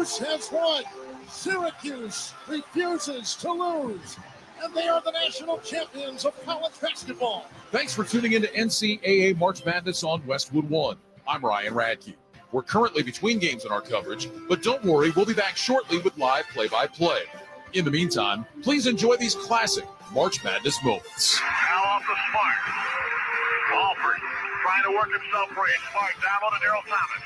Syracuse has won. Syracuse refuses to lose. And they are the national champions of college basketball. Thanks for tuning in to NCAA March Madness on Westwood One. I'm Ryan Radke. We're currently between games in our coverage, but don't worry, we'll be back shortly with live play-by-play. In the meantime, please enjoy these classic March Madness moments. Now off the Smart. Alford trying to work himself free. Smart down on to Daryl Thomas.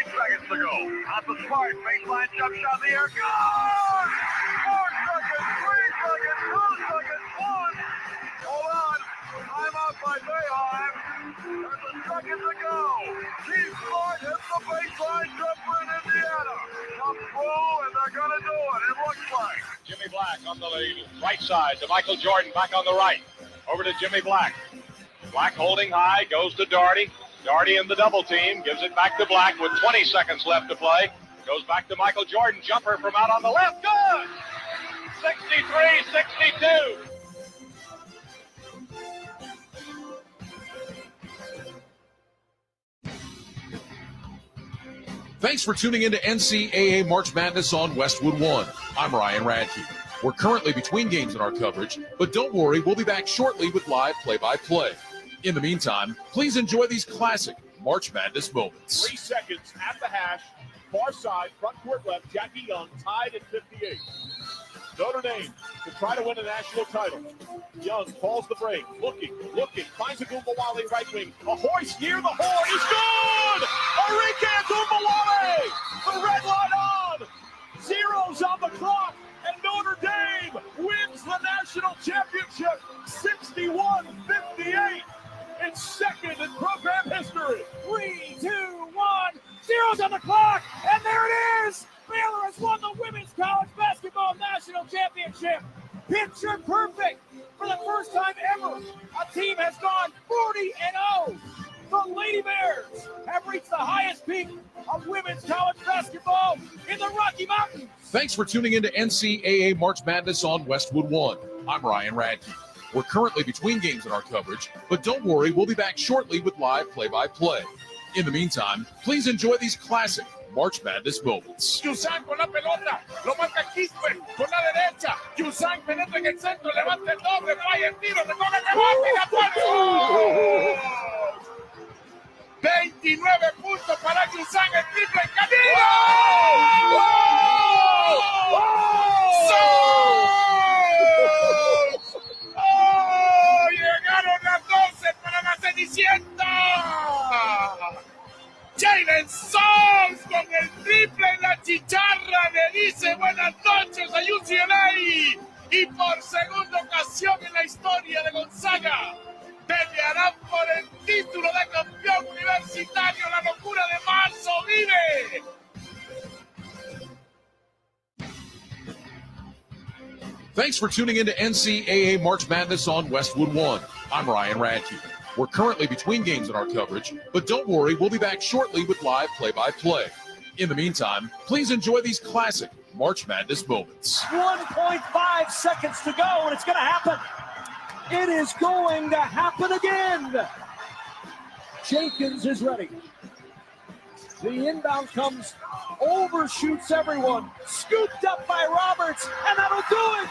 8 seconds to go. Out the Smart. Baseline jump shot in the air. Good! 4 seconds, 3 seconds, 2 seconds, 1. Hold on. Timeout by Bayheim. There's a second to go. Chief Smart hits the baseline jumper in Indiana. Comes through, and they're going to do it. It looks like. Jimmy Black on the right side to Michael Jordan back on the right. Over to Jimmy Black. Black holding high, goes to Daugherty. Daugherty in the double team, gives it back to Black with 20 seconds left to play. Goes back to Michael Jordan, jumper from out on the left, good! 63-62. Thanks for tuning in to NCAA March Madness on Westwood One. I'm Ryan Radke. We're currently between games in our coverage, but don't worry, we'll be back shortly with live play-by-play. In the meantime, please enjoy these classic March Madness moments. 3 seconds at the hash, far side, front court left, Jackie Young tied at 58. Notre Dame to try to win a national title. Young calls the break, looking, finds a Gumawale right wing. A hoist near the horn, he's good! Enrique Gumawale! The red light on! Zeros on the clock, and Notre Dame wins the national championship 61-58. It's second in program history. 3, 2, 1, zeros on the clock, and there it is! Baylor has won the Women's College Basketball National Championship. Picture perfect. For the first time ever, a team has gone 40-0. The Lady Bears have reached the highest peak of women's college basketball in the Rocky Mountains. Thanks for tuning in to NCAA March Madness on Westwood One. I'm Ryan Radke. We're currently between games in our coverage, but don't worry, we'll be back shortly with live play-by-play. In the meantime, please enjoy these classic March Madness moments. Yusan con la pelota, lo marca Quispe con la derecha. Yusan penetra en el centro, levanta el doble, falla el tiro, recoge el rebote, la pone. 29 puntos para Yusan, el triple en camino. Llegaron las 12 para la Cenicienta. Jalen Sons con el triple en la chicharra le dice buenas noches a UCLA y por segunda ocasión en la historia de Gonzaga pelearán por el título de campeón universitario. La locura de marzo vive. Thanks for tuning in to NCAA March Madness on Westwood One. I'm Ryan Radke. We're currently between games in our coverage, but don't worry, we'll be back shortly with live play-by-play. In the meantime, please enjoy these classic March Madness moments. 1.5 seconds to go, and it's going to happen. It is going to happen again. Jenkins is ready. The inbound comes, overshoots everyone, scooped up by Roberts, and that'll do it.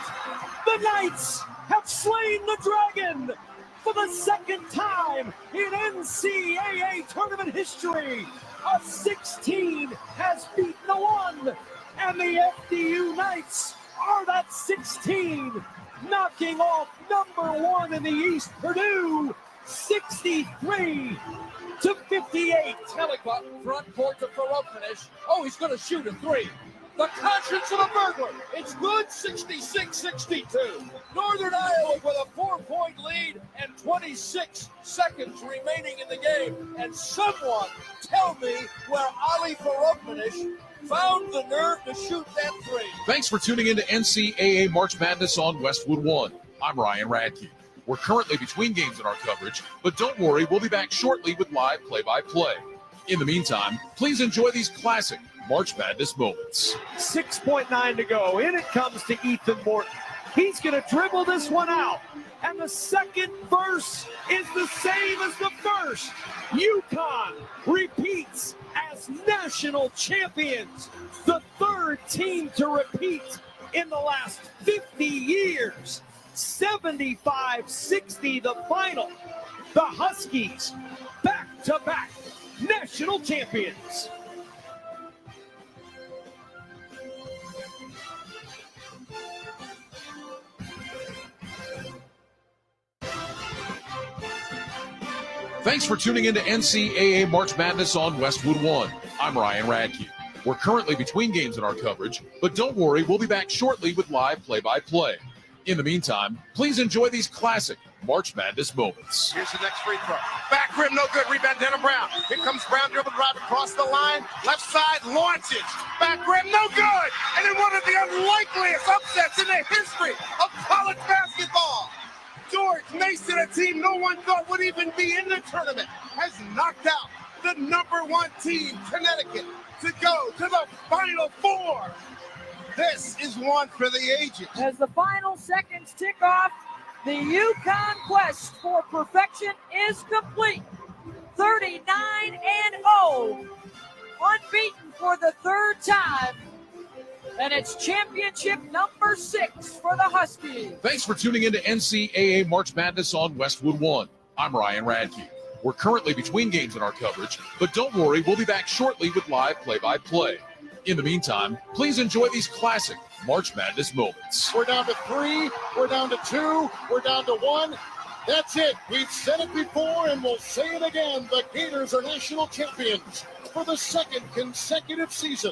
The Knights have slain the Dragon. For the second time in NCAA tournament history, a 16 has beaten the 1, and the FDU Knights are that 16, knocking off number 1 in the East, Purdue, 63-58. Kellybuck, front court to Thoreau finish. Oh, he's going to shoot a 3. The conscience of the burglar. It's good, 66-62. Northern Iowa with a 4-point lead and 26 seconds remaining in the game. And someone tell me where Ali Faroukmanish found the nerve to shoot that 3. Thanks for tuning in to NCAA March Madness on Westwood One. I'm Ryan Radke. We're currently between games in our coverage, but don't worry, we'll be back shortly with live play-by-play. In the meantime, please enjoy these classic March Madness moments. 6.9 to go. In it comes to Ethan Morton. He's going to dribble this one out. And the second verse is the same as the first. UConn repeats as national champions. The third third team to repeat in the last 50 years. 75-60 the final. The Huskies, back-to-back national champions. Thanks for tuning in to NCAA March Madness on Westwood One. I'm Ryan Radke. We're currently between games in our coverage, but don't worry, we'll be back shortly with live play-by-play. In the meantime, please enjoy these classic March Madness moments. Here's the next free throw. Back rim, no good. Rebound, Denham Brown. Here comes Brown, dribble drive across the line. Left side, launches. Back rim, no good. And in one of the unlikeliest upsets in the history of college basketball, George Mason, a team no one thought would even be in the tournament, has knocked out the #1 team, Connecticut, to go to the Final Four. This is one for the ages. As the final seconds tick off, the UConn quest for perfection is complete. 39-0, unbeaten for the third time. And it's championship number 6 for the Huskies. Thanks for tuning in to NCAA March Madness on Westwood One. I'm Ryan Radke. We're currently between games in our coverage, but don't worry, we'll be back shortly with live play-by-play. In the meantime, please enjoy these classic March Madness moments. We're down to 3, we're down to 2, we're down to 1. That's it. We've said it before and we'll say it again. The Gators are national champions for the second consecutive season.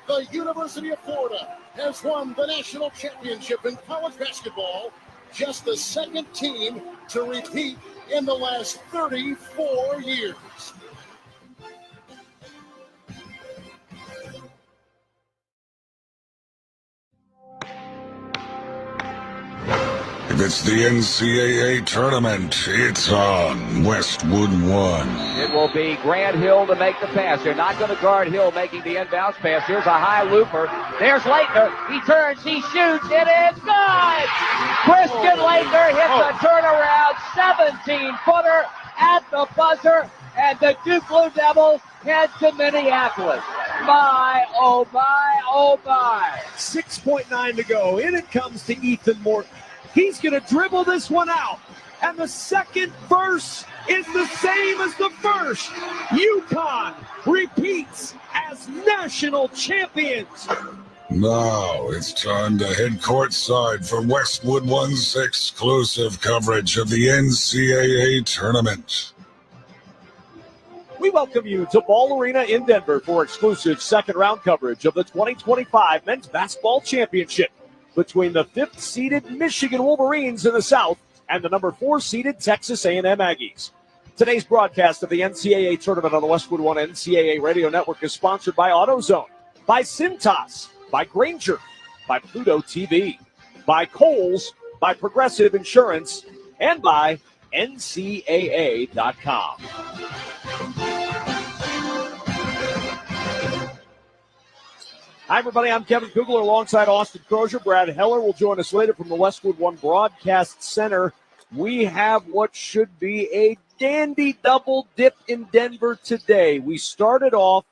The University of Florida has won the national championship in college basketball, just the second team to repeat in the last 34 years. If it's the NCAA tournament, it's on Westwood One. It will be Grant Hill to make the pass. They're not going to guard Hill making the inbounds pass. Here's a high looper. There's Leitner. He turns, he shoots. It is good! Christian Leitner hits a turnaround 17-footer at the buzzer, and the Duke Blue Devils head to Minneapolis. My, oh my, oh my. 6.9 to go. In it comes to Ethan Morton. He's going to dribble this one out. And the second verse is the same as the first. UConn repeats as national champions. Now it's time to head courtside for Westwood One's exclusive coverage of the NCAA tournament. We welcome you to Ball Arena in Denver for exclusive second-round coverage of the 2025 Men's Basketball Championship between the 5th-seeded Michigan Wolverines in the South and the number 4-seeded Texas A&M Aggies. Today's broadcast of the NCAA tournament on the Westwood One NCAA Radio Network is sponsored by AutoZone, by Cintas, by Grainger, by Pluto TV, by Kohl's, by Progressive Insurance, and by NCAA.com. Hi, everybody. I'm Kevin Kugler alongside Austin Crozier. Brad Heller will join us later from the Westwood One Broadcast Center. We have what should be a dandy double dip in Denver today. We started off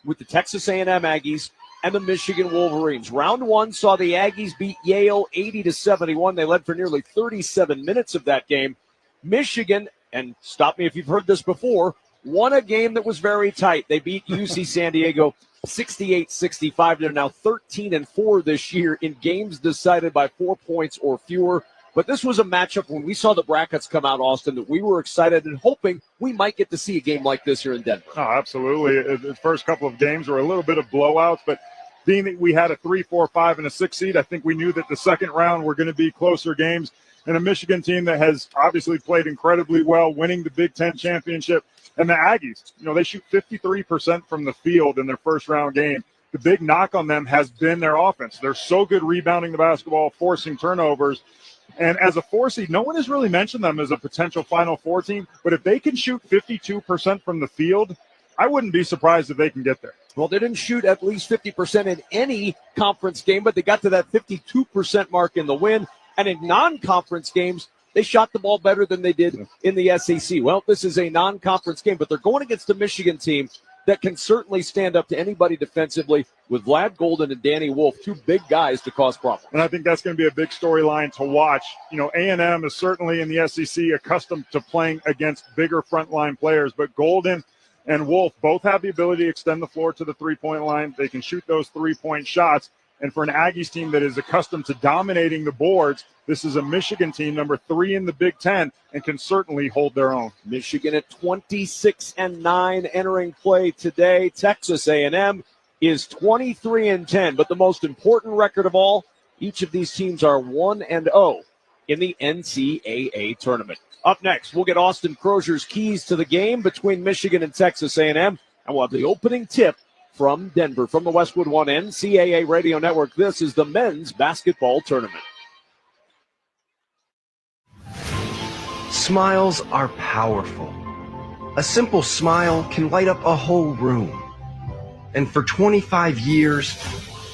with the Texas A&M Aggies and the Michigan Wolverines. Round 1 saw the Aggies beat Yale 80-71. They led for nearly 37 minutes of that game. Michigan, and stop me if you've heard this before, won a game that was very tight. They beat UC San Diego 68-65. They're now 13-4 this year in games decided by 4 points or fewer. But this was a matchup when we saw the brackets come out, Austin, that we were excited and hoping we might get to see a game like this here in Denver. Oh, absolutely. The first couple of games were a little bit of blowouts, but being that we had a 3, 4, 5, and a 6 seed, I think we knew that the second round were going to be closer games. And a Michigan team that has obviously played incredibly well, winning the Big Ten championship. And the Aggies, they shoot 53% from the field in their first round game. The big knock on them has been their offense. They're so good rebounding the basketball, forcing turnovers. And as a 4 seed, no one has really mentioned them as a potential Final Four team. But if they can shoot 52% from the field, I wouldn't be surprised if they can get there. Well, they didn't shoot at least 50% in any conference game, but they got to that 52% mark in the win. And in non-conference games, they shot the ball better than they did in the SEC. Well, this is a non-conference game, but they're going against a Michigan team that can certainly stand up to anybody defensively with Vlad Golden and Danny Wolf, two big guys to cause problems. And I think that's going to be a big storyline to watch. You know, A&M is certainly in the SEC accustomed to playing against bigger frontline players, but Golden and Wolf both have the ability to extend the floor to the three-point line. They can shoot those three-point shots. And for an Aggies team that is accustomed to dominating the boards, this is a Michigan team, number 3 in the Big Ten, and can certainly hold their own. Michigan at 26-9 entering play today. Texas A&M is 23-10. But the most important record of all, each of these teams are 1-0 in the NCAA tournament. Up next, we'll get Austin Crozier's keys to the game between Michigan and Texas A&M, and we'll have the opening tip from Denver. From the Westwood One NCAA Radio Network, this is the men's basketball tournament. Smiles are powerful. A simple smile can light up a whole room. And for 25 years,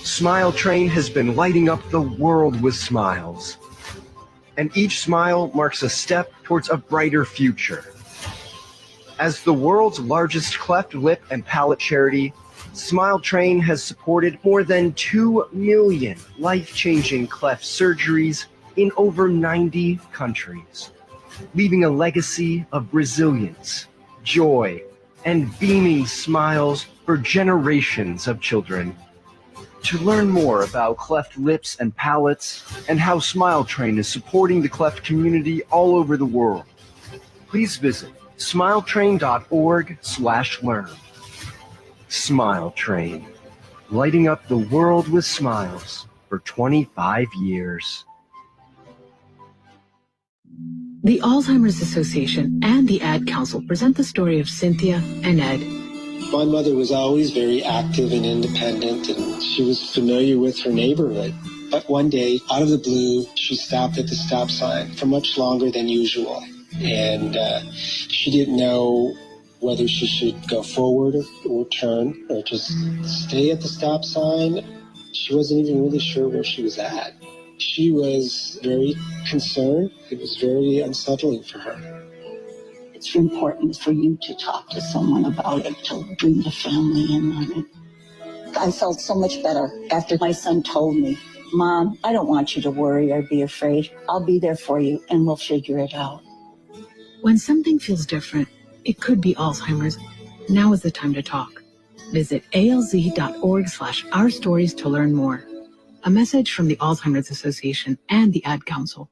Smile Train has been lighting up the world with smiles. And each smile marks a step towards a brighter future. As the world's largest cleft lip and palate charity, Smile Train has supported more than 2 million life-changing cleft surgeries in over 90 countries, leaving a legacy of resilience, joy, and beaming smiles for generations of children. To learn more about cleft lips and palates and how Smile Train is supporting the cleft community all over the world, please visit smiletrain.org/learn. Smile Train, lighting up the world with smiles for 25 years. The Alzheimer's Association and the Ad Council present the story of Cynthia and Ed. My mother was always very active and independent, and she was familiar with her neighborhood. But one day, out of the blue, she stopped at the stop sign for much longer than usual. And she didn't know whether she should go forward or turn or just stay at the stop sign. She wasn't even really sure where she was at. She was very concerned. It was very unsettling for her. It's important for you to talk to someone about it, to bring the family in on it. I felt so much better after my son told me, Mom, I don't want you to worry or be afraid. I'll be there for you and we'll figure it out. When something feels different, it could be Alzheimer's. Now is the time to talk. Visit alz.org/ourstories to learn more. A message from the Alzheimer's Association and the Ad Council.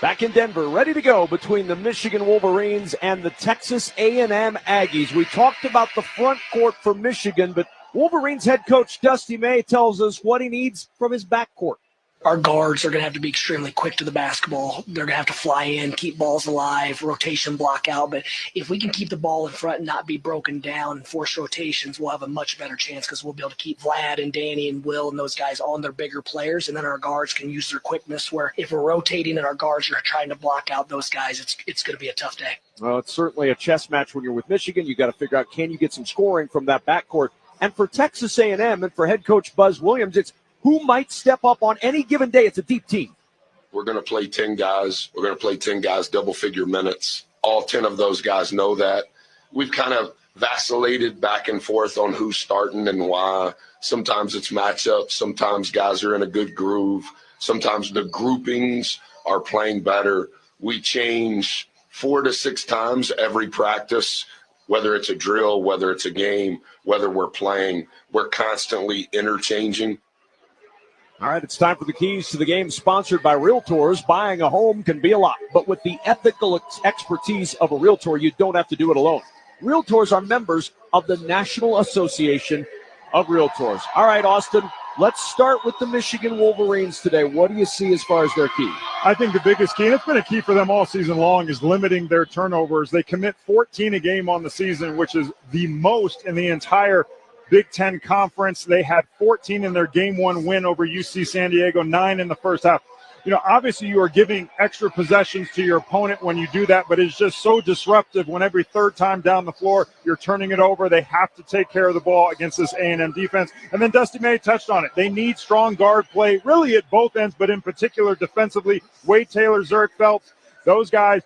Back in Denver, ready to go between the Michigan Wolverines and the Texas A&M Aggies. We talked about the front court for Michigan, but Wolverines head coach Dusty May tells us what he needs from his backcourt. Our guards are going to have to be extremely quick to the basketball. They're going to have to fly in, keep balls alive, rotation block out. But if we can keep the ball in front and not be broken down and force rotations, we'll have a much better chance because we'll be able to keep Vlad and Danny and Will and those guys on their bigger players. And then our guards can use their quickness where if we're rotating and our guards are trying to block out those guys, it's going to be a tough day. Well, it's certainly a chess match when you're with Michigan. You got to figure out, can you get some scoring from that backcourt? And for Texas A&M and for head coach Buzz Williams, it's who might step up on any given day. It's a deep team. We're going to play 10 guys. We're going to play 10 guys double-figure minutes. All 10 of those guys know that. We've kind of vacillated back and forth on who's starting and why. Sometimes it's matchups. Sometimes guys are in a good groove. Sometimes the groupings are playing better. We change 4 to 6 times every practice, whether it's a drill, whether it's a game, whether we're playing. We're constantly interchanging. All right, it's time for the keys to the game, sponsored by Realtors. Buying a home can be a lot, but with the ethical expertise of a Realtor, you don't have to do it alone. Realtors are members of the National Association of Realtors. All right, Austin, let's start with the Michigan Wolverines today. What do you see as far as their key? I think the biggest key, and it's been a key for them all season long, is limiting their turnovers. They commit 14 a game on the season, which is the most in the entire Big Ten Conference. They had 14 in their Game 1 win over UC San Diego, 9 in the first half. obviously you are giving extra possessions to your opponent when you do that, but it's just so disruptive when every third time down the floor you're turning it over. They have to take care of the ball against this A&M defense. And then Dusty May touched on it. They need strong guard play, really at both ends, but in particular defensively. Wade Taylor, Zurich Phelps, those guys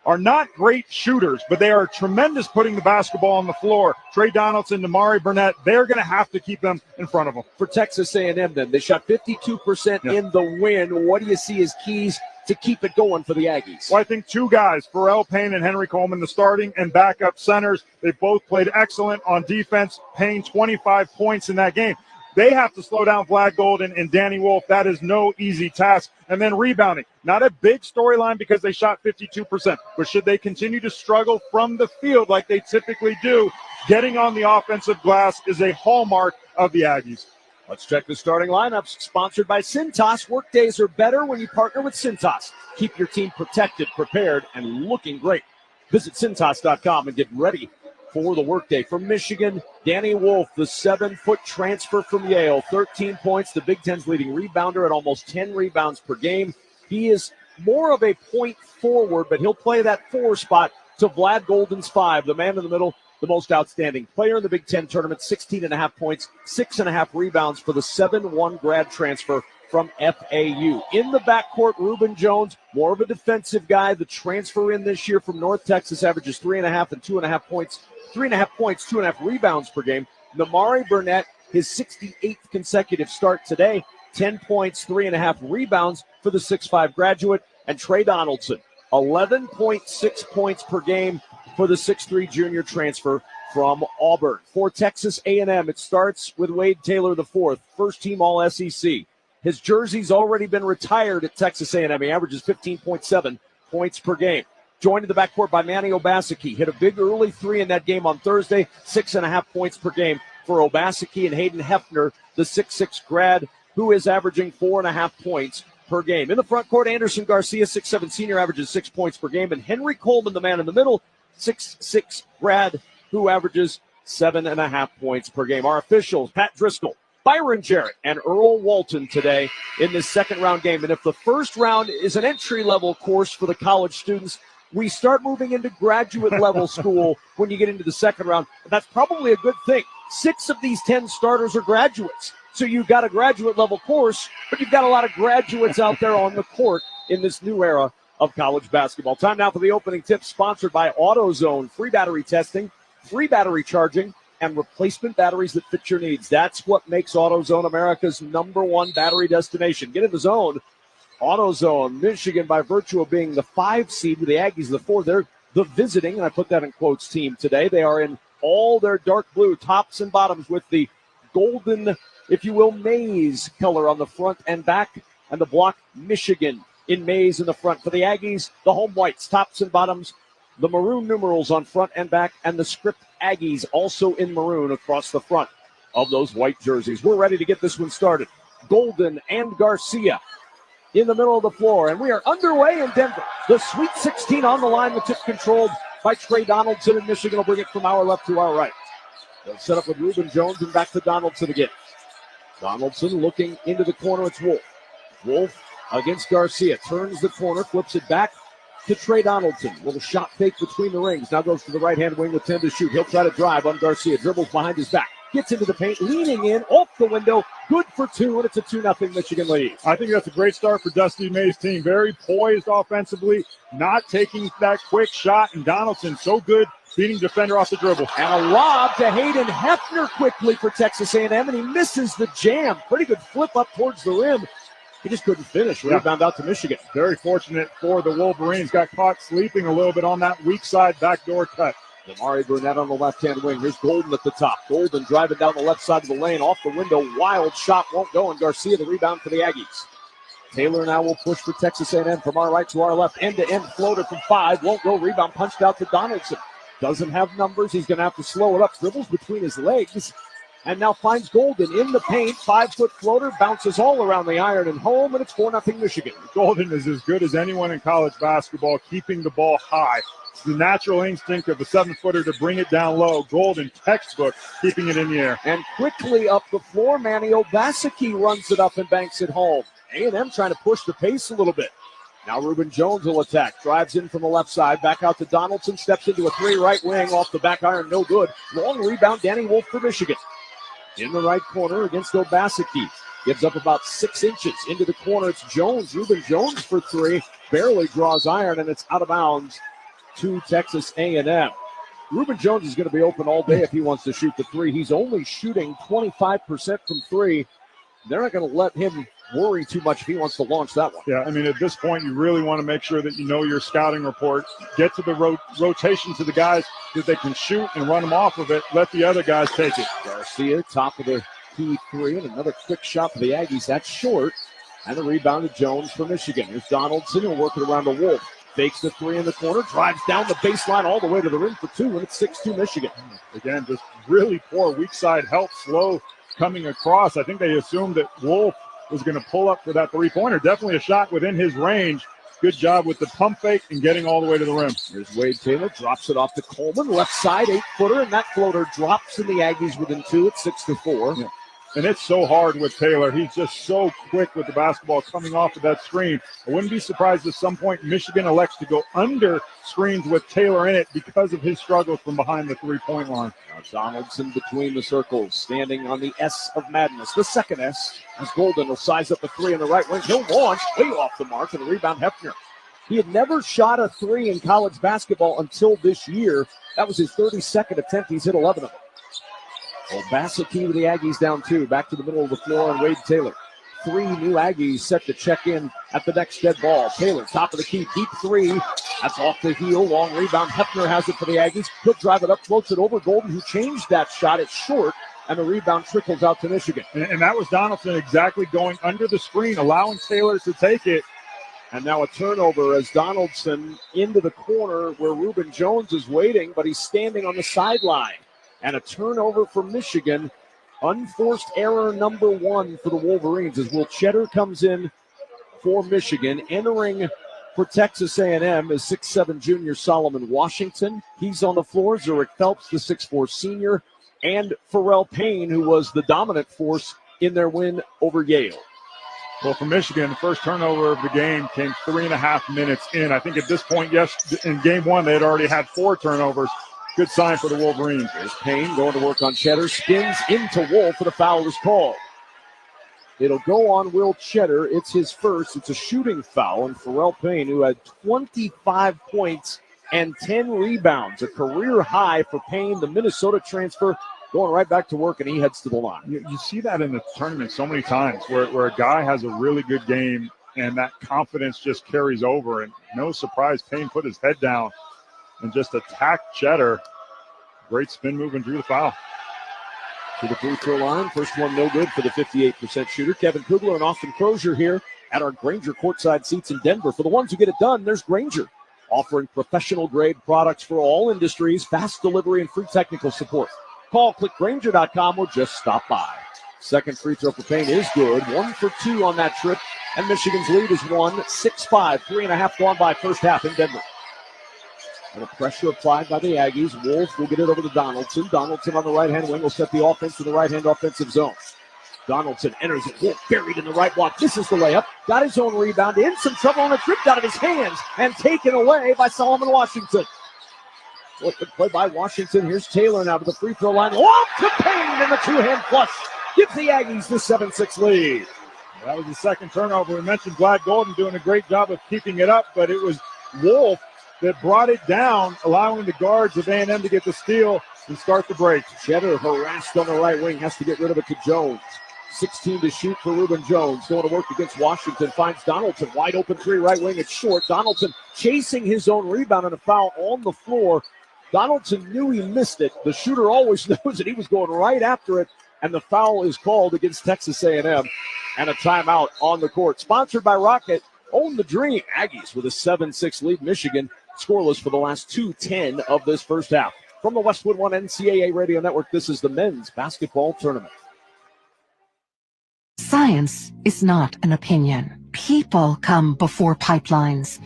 are not great shooters, but they are tremendous putting the basketball on the floor. Trey Donaldson, Damari Burnett, they're going to have to keep them in front of them. For Texas A&M, then, they shot 52% in the win. What do you see as keys to keep it going for the Aggies? Well, I think two guys, Pharrell Payne and Henry Coleman, the starting and backup centers. They both played excellent on defense, Payne 25 points in that game. They have to slow down Vlad Golden and Danny Wolf. That is no easy task. And then rebounding. Not a big storyline because they shot 52%. But should they continue to struggle from the field like they typically do, getting on the offensive glass is a hallmark of the Aggies. Let's check the starting lineups. Sponsored by Cintas. Workdays are better when you partner with Cintas. Keep your team protected, prepared, and looking great. Visit Cintas.com and get ready for the workday. From Michigan, Danny Wolf, the 7-foot transfer from Yale, 13 points, the Big Ten's leading rebounder at almost 10 rebounds per game. He is more of a point forward, but he'll play that 4 spot to Vlad Golden's 5, the man in the middle, the most outstanding player in the Big Ten tournament, 16.5 points, 6.5 rebounds for the 7-1 grad transfer from FAU. In the backcourt, Reuben Jones, more of a defensive guy. The transfer in this year from North Texas averages 3.5 and 2.5 points, 3.5 points, 2.5 rebounds per game. Damari Burnett, his 68th consecutive start today, 10 points, 3.5 rebounds for the 6'5 graduate. And Trey Donaldson, 11.6 points per game for the 6'3 junior transfer from Auburn. For Texas A&M, it starts with Wade Taylor IV, first-team All-SEC. His jersey's already been retired at Texas A&M. He averages 15.7 points per game. Joined in the backcourt by Manny Obaseki. Hit a big early 3 in that game on Thursday. 6.5 points per game for Obaseki. And Hayden Hefner, the 6'6 grad, who is averaging 4.5 points per game. In the front court, Anderson Garcia, 6'7 senior, averages 6 points per game. And Henry Coleman, the man in the middle, 6'6 grad, who averages 7.5 points per game. Our officials, Pat Driscoll, Byron Jarrett, and Earl Walton today in this second round game. And if the first round is an entry-level course for the college students, we start moving into graduate-level school when you get into the second round. And that's probably a good thing. 6 of these 10 starters are graduates. So you've got a graduate-level course, but you've got a lot of graduates out there on the court in this new era of college basketball. Time now for the opening tip, sponsored by AutoZone. Free battery testing, free battery charging, and replacement batteries that fit your needs. That's what makes AutoZone America's #1 battery destination. Get in the zone. AutoZone, Michigan, by virtue of being the 5 seed with the Aggies, the 4, they're the visiting, and I put that in quotes, team today. They are in all their dark blue tops and bottoms with the golden, if you will, maize color on the front and back, and the block Michigan in maize in the front. For the Aggies, the home whites, tops and bottoms, the maroon numerals on front and back, and the script Aggies also in maroon across the front of those white jerseys. We're ready to get this one started. Golden and Garcia in the middle of the floor, and we are underway in Denver. The Sweet 16 on the line, the tip controlled by Trey Donaldson, and Michigan will bring it from our left to our right. They'll set up with Reuben Jones and back to Donaldson again. Donaldson looking into the corner. It's Wolf. Wolf against Garcia. Turns the corner, flips it back to Trey Donaldson. Little shot fake between the rings. Now goes to the right-hand wing with 10 to shoot. He'll try to drive on Garcia. Dribbles behind his back. Gets into the paint, leaning in, off the window. Good for 2, and it's a 2-0 Michigan lead. I think that's a great start for Dusty May's team. Very poised offensively, not taking that quick shot. And Donaldson, so good, beating defender off the dribble. And a lob to Hayden Hefner quickly for Texas A&M, and he misses the jam. Pretty good flip up towards the rim. He just couldn't finish. Rebound out to Michigan. Very fortunate for the Wolverines. Got caught sleeping a little bit on that weak side backdoor cut. Damari Burnett on the left-hand wing. Here's Golden at the top. Golden driving down the left side of the lane. Off the window. Wild shot won't go. And Garcia the rebound for the Aggies. Taylor now will push for Texas A&M from our right to our left. End-to-end floater from 5. Won't go. Rebound punched out to Donaldson. Doesn't have numbers. He's going to have to slow it up. Dribbles between his legs. And now finds Golden in the paint. 5-foot floater. Bounces all around the iron and home. And it's 4-0 Michigan. Golden is as good as anyone in college basketball, keeping the ball high. It's the natural instinct of a 7-footer to bring it down low. Golden, textbook, keeping it in the air. And quickly up the floor, Manny Obaseki runs it up and banks it home. A&M trying to push the pace a little bit. Now Reuben Jones will attack. Drives in from the left side. Back out to Donaldson. Steps into a three right wing. Off the back iron. No good. Long rebound. Danny Wolf for Michigan. In the right corner against Obaseki. Gives up about 6 inches into the corner. It's Jones. Reuben Jones for three. Barely draws iron, and it's out of bounds to Texas A&M. Reuben Jones is going to be open all day if he wants to shoot the three. He's only shooting 25% from three. They're not going to let him worry too much if he wants to launch that one. Yeah, I mean, at this point, you really want to make sure that you know your scouting report. Get to the rotations of the guys that they can shoot and run them off of it. Let the other guys take it. Garcia, top of the key three, and another quick shot for the Aggies. That's short. And the rebound to Jones for Michigan. Here's Donaldson. He'll work it around the Wolf. Fakes the three in the corner. Drives down the baseline all the way to the rim for two, and it's 6-2 Michigan. Again, just really poor weak side help. Slow coming across. I think they assumed that Wolf was going to pull up for that three-pointer. Definitely a shot within his range. Good job with the pump fake and getting all the way to the rim. Here's Wade Taylor. Drops it off to Coleman. Left side, 8-footer, and that floater drops in the Aggies within two. It's 6-4. Yeah. And it's so hard with Taylor. He's just so quick with the basketball coming off of that screen. I wouldn't be surprised if at some point Michigan elects to go under screens with Taylor in it because of his struggles from behind the three-point line. Now Donaldson between the circles, standing on the S of madness. The second S, as Golden will size up the three in the right wing. He'll launch way off the mark, and the rebound Hefner. He had never shot a three in college basketball until this year. That was his 32nd attempt. He's hit 11 of them. Obaseki with the Aggies down two. Back to the middle of the floor on Wade Taylor. 3 new Aggies set to check in at the next dead ball. Taylor, top of the key, deep three. That's off the heel. Long rebound. Hefner has it for the Aggies. He'll drive it up, floats it over. Golden, who changed that shot. It's short, and the rebound trickles out to Michigan. And that was Donaldson exactly going under the screen, allowing Taylor to take it. And now a turnover as Donaldson into the corner where Reuben Jones is waiting, but he's standing on the sideline. And a turnover for Michigan. Unforced error number 1 for the Wolverines as Will Cheddar comes in for Michigan. Entering for Texas A&M is 6'7" junior Solomon Washington. He's on the floor. Zurich Phelps, the 6'4" senior. And Pharrell Payne, who was the dominant force in their win over Yale. Well, for Michigan, the first turnover of the game came 3.5 minutes in. I think at this point, yes, in game 1, they had already had 4 turnovers. Good sign for the Wolverines. There's Payne going to work on Cheddar. Spins into Wolf, and a foul is called. It'll go on Will Cheddar. It's his first. It's a shooting foul on Pharrell Payne, who had 25 points and 10 rebounds. A career high for Payne, the Minnesota transfer, going right back to work, and he heads to the line. You see that in the tournament so many times where a guy has a really good game, and that confidence just carries over. And no surprise, Payne put his head down and just attacked Cheddar. Great spin move and drew the foul. To the free throw line. First one no good for the 58% shooter. Kevin Kugler and Austin Crozier here at our Grainger courtside seats in Denver. For the ones who get it done, there's Grainger, offering professional-grade products for all industries, fast delivery, and free technical support. Call, click Grainger.com, or just stop by. Second free throw for Payne is good. 1 for 2 on that trip, and Michigan's lead is 6-5. 3.5 gone by first half in Denver. And a pressure applied by the Aggies. Wolf will get it over to Donaldson. Donaldson on the right-hand wing will set the offense to the right-hand offensive zone. Donaldson enters it. Wolf buried in the right block. This is the layup. Got his own rebound. In some trouble on the trip out of his hands and taken away by Solomon Washington. Good play by Washington. Here's Taylor now to the free throw line. Off to Payne in the two-hand flush. Gives the Aggies the 7-6 lead. That was the second turnover. We mentioned Glad Golden doing a great job of keeping it up, but it was Wolf that brought it down, allowing the guards of A&M to get the steal and start the break. Cheddar harassed on the right wing, has to get rid of it to Jones. 16 to shoot for Reuben Jones. Going to work against Washington. Finds Donaldson. Wide open three right wing. It's short. Donaldson chasing his own rebound and a foul on the floor. Donaldson knew he missed it. The shooter always knows that he was going right after it. And the foul is called against Texas A&M. And a timeout on the court. Sponsored by Rocket. Own the dream. Aggies with a 7-6 lead. Michigan scoreless for the last 2:10 of this first half. From the Westwood One NCAA Radio Network, this is the men's basketball tournament. Science is not an opinion. People come before pipelines.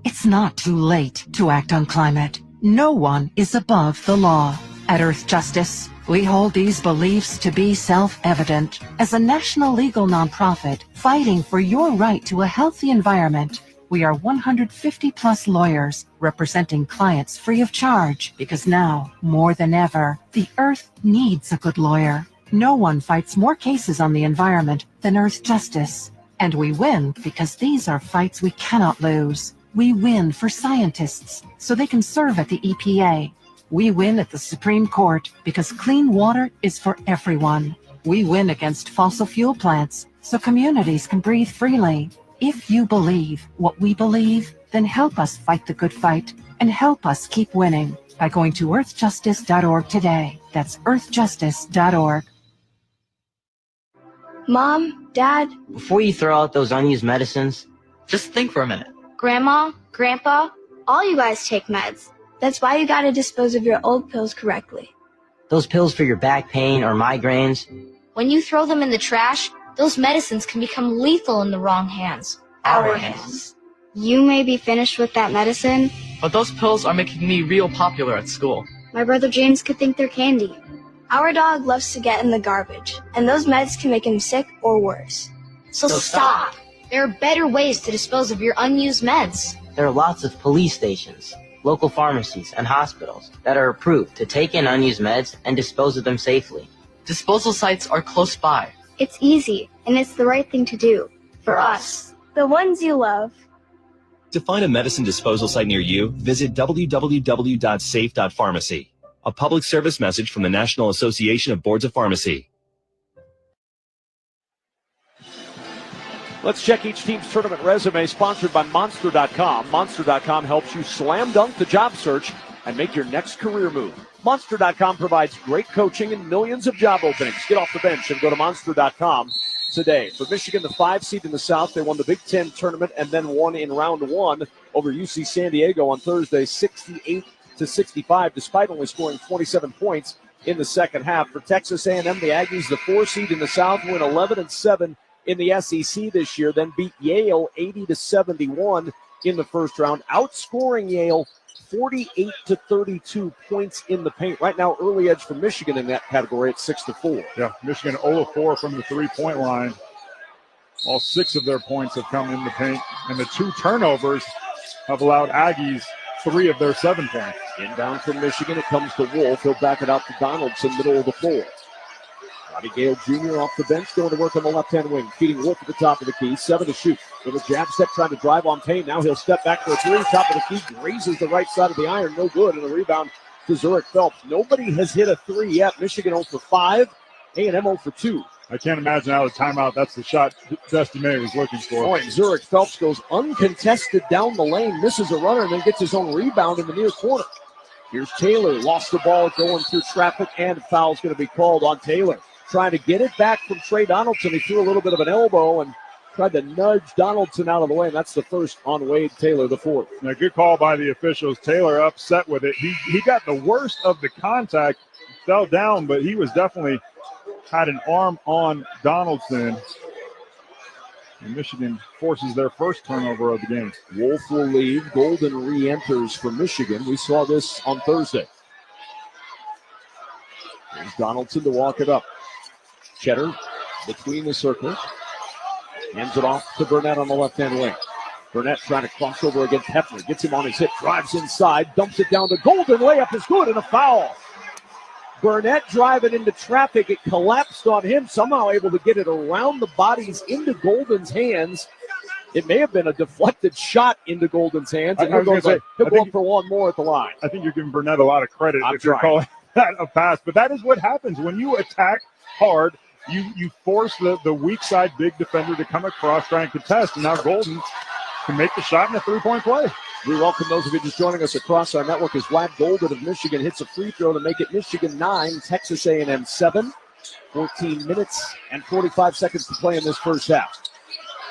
It's not too late to act on climate. No one is above the law. At Earth Justice, We hold these beliefs to be self-evident. As a national legal nonprofit fighting for your right to a healthy environment, we are 150-plus lawyers representing clients free of charge because now, more than ever, the Earth needs a good lawyer. No one fights more cases on the environment than Earth Justice. And we win because these are fights we cannot lose. We win for scientists so they can serve at the EPA. We win at the Supreme Court because clean water is for everyone. We win against fossil fuel plants so communities can breathe freely. If you believe what we believe, then help us fight the good fight and help us keep winning by going to earthjustice.org today. That's earthjustice.org. Mom, Dad. Before you throw out those unused medicines, just think for a minute. Grandma, Grandpa, all you guys take meds. That's why you gotta dispose of your old pills correctly. Those pills for your back pain or migraines. When you throw them in the trash, those medicines can become lethal in the wrong hands. Our hands. You may be finished with that medicine, but those pills are making me real popular at school. My brother James could think they're candy. Our dog loves to get in the garbage, and those meds can make him sick or worse. So stop. There are better ways to dispose of your unused meds. There are lots of police stations, local pharmacies, and hospitals that are approved to take in unused meds and dispose of them safely. Disposal sites are close by. It's easy, and it's the right thing to do. For us. The ones you love. To find a medicine disposal site near you, visit www.safe.pharmacy. A public service message from the National Association of Boards of Pharmacy. Let's check each team's tournament resume, sponsored by Monster.com. Monster.com helps you slam dunk the job search and make your next career move. Monster.com provides great coaching and millions of job openings. Get off the bench and go to Monster.com today. For Michigan, the 5 seed in the South, they won the Big Ten tournament and then won in round 1 over UC San Diego on Thursday, 68-65, despite only scoring 27 points in the second half. For Texas A&M, the Aggies, the 4 seed in the South, win 11-7 in the SEC this year, then beat Yale 80-71 in the first round, outscoring Yale 48-32 points in the paint. Right now, early edge for Michigan in that category at 6-4. Yeah, Michigan 0-4 from the three-point line. All 6 of their points have come in the paint, and the 2 turnovers have allowed Aggies 3 of their 7 points. Inbound from Michigan, it comes to Wolf. He'll back it out to Donaldson, middle of the floor. Robbie Gale Jr. off the bench, going to work on the left-hand wing, feeding Wolf at the top of the key. 7 to shoot. With a jab step, trying to drive on Payne. Now he'll step back for a 3. Top of the key, raises the right side of the iron. No good. And a rebound to Zurich Phelps. Nobody has hit a 3 yet. Michigan 0 for 5. A&M 0 for 2. I can't imagine out of timeout that's the shot Dusty May was looking for. Oh, and Zurich Phelps goes uncontested down the lane, misses a runner, and then gets his own rebound in the near corner. Here's Taylor. Lost the ball going through traffic, and foul's going to be called on Taylor. Trying to get it back from Trey Donaldson. He threw a little bit of an elbow and tried to nudge Donaldson out of the way, and that's the first on Wade Taylor, the 4th. Now, good call by the officials. Taylor upset with it. He got the worst of the contact, fell down, but he was definitely had an arm on Donaldson. And Michigan forces their first turnover of the game. Wolf will leave. Golden re-enters for Michigan. We saw this on Thursday. There's Donaldson to walk it up. Cheddar between the circles. Hands it off to Burnett on the left-hand wing. Burnett trying to cross over against Hefner. Gets him on his hip. Drives inside. Dumps it down to Golden. Layup is good and a foul. Burnett driving into traffic. It collapsed on him. Somehow able to get it around the bodies into Golden's hands. It may have been a deflected shot into Golden's hands. And he'll go up for one more at the line. I think you're giving Burnett a lot of credit if you're calling that a pass. But that is what happens when you attack hard. You force the weak side big defender to come across, try and contest, and now Golden can make the shot in a 3-point play. We welcome those of you just joining us across our network as Wad Golden of Michigan hits a free throw to make it Michigan 9, Texas A&M 7. 14 minutes and 45 seconds to play in this first half.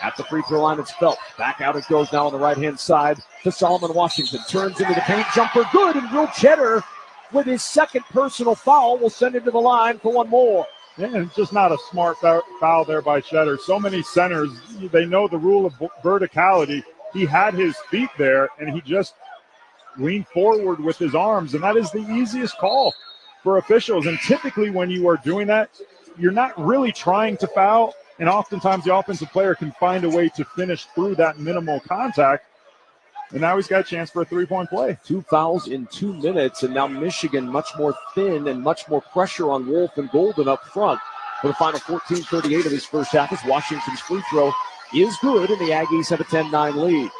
At the free throw line, it's Phelps. Back out it goes now on the right-hand side to Solomon Washington. Turns into the paint, jumper good, and Will Cheddar with his second personal foul will send him to the line for one more. Yeah, it's just not a smart foul there by Cheddar. So many centers, they know the rule of verticality. He had his feet there, and he just leaned forward with his arms, and that is the easiest call. for officials. And typically when you are doing that, you're not really trying to foul. And oftentimes the offensive player can find a way to finish through that minimal contact. And now he's got a chance for a three-point play. 2 fouls in 2 minutes, and now Michigan much more thin and much more pressure on Wolf and Golden up front. For the final 14:38 of his first half, as Washington's free throw is good, and the Aggies have a 10-9 lead.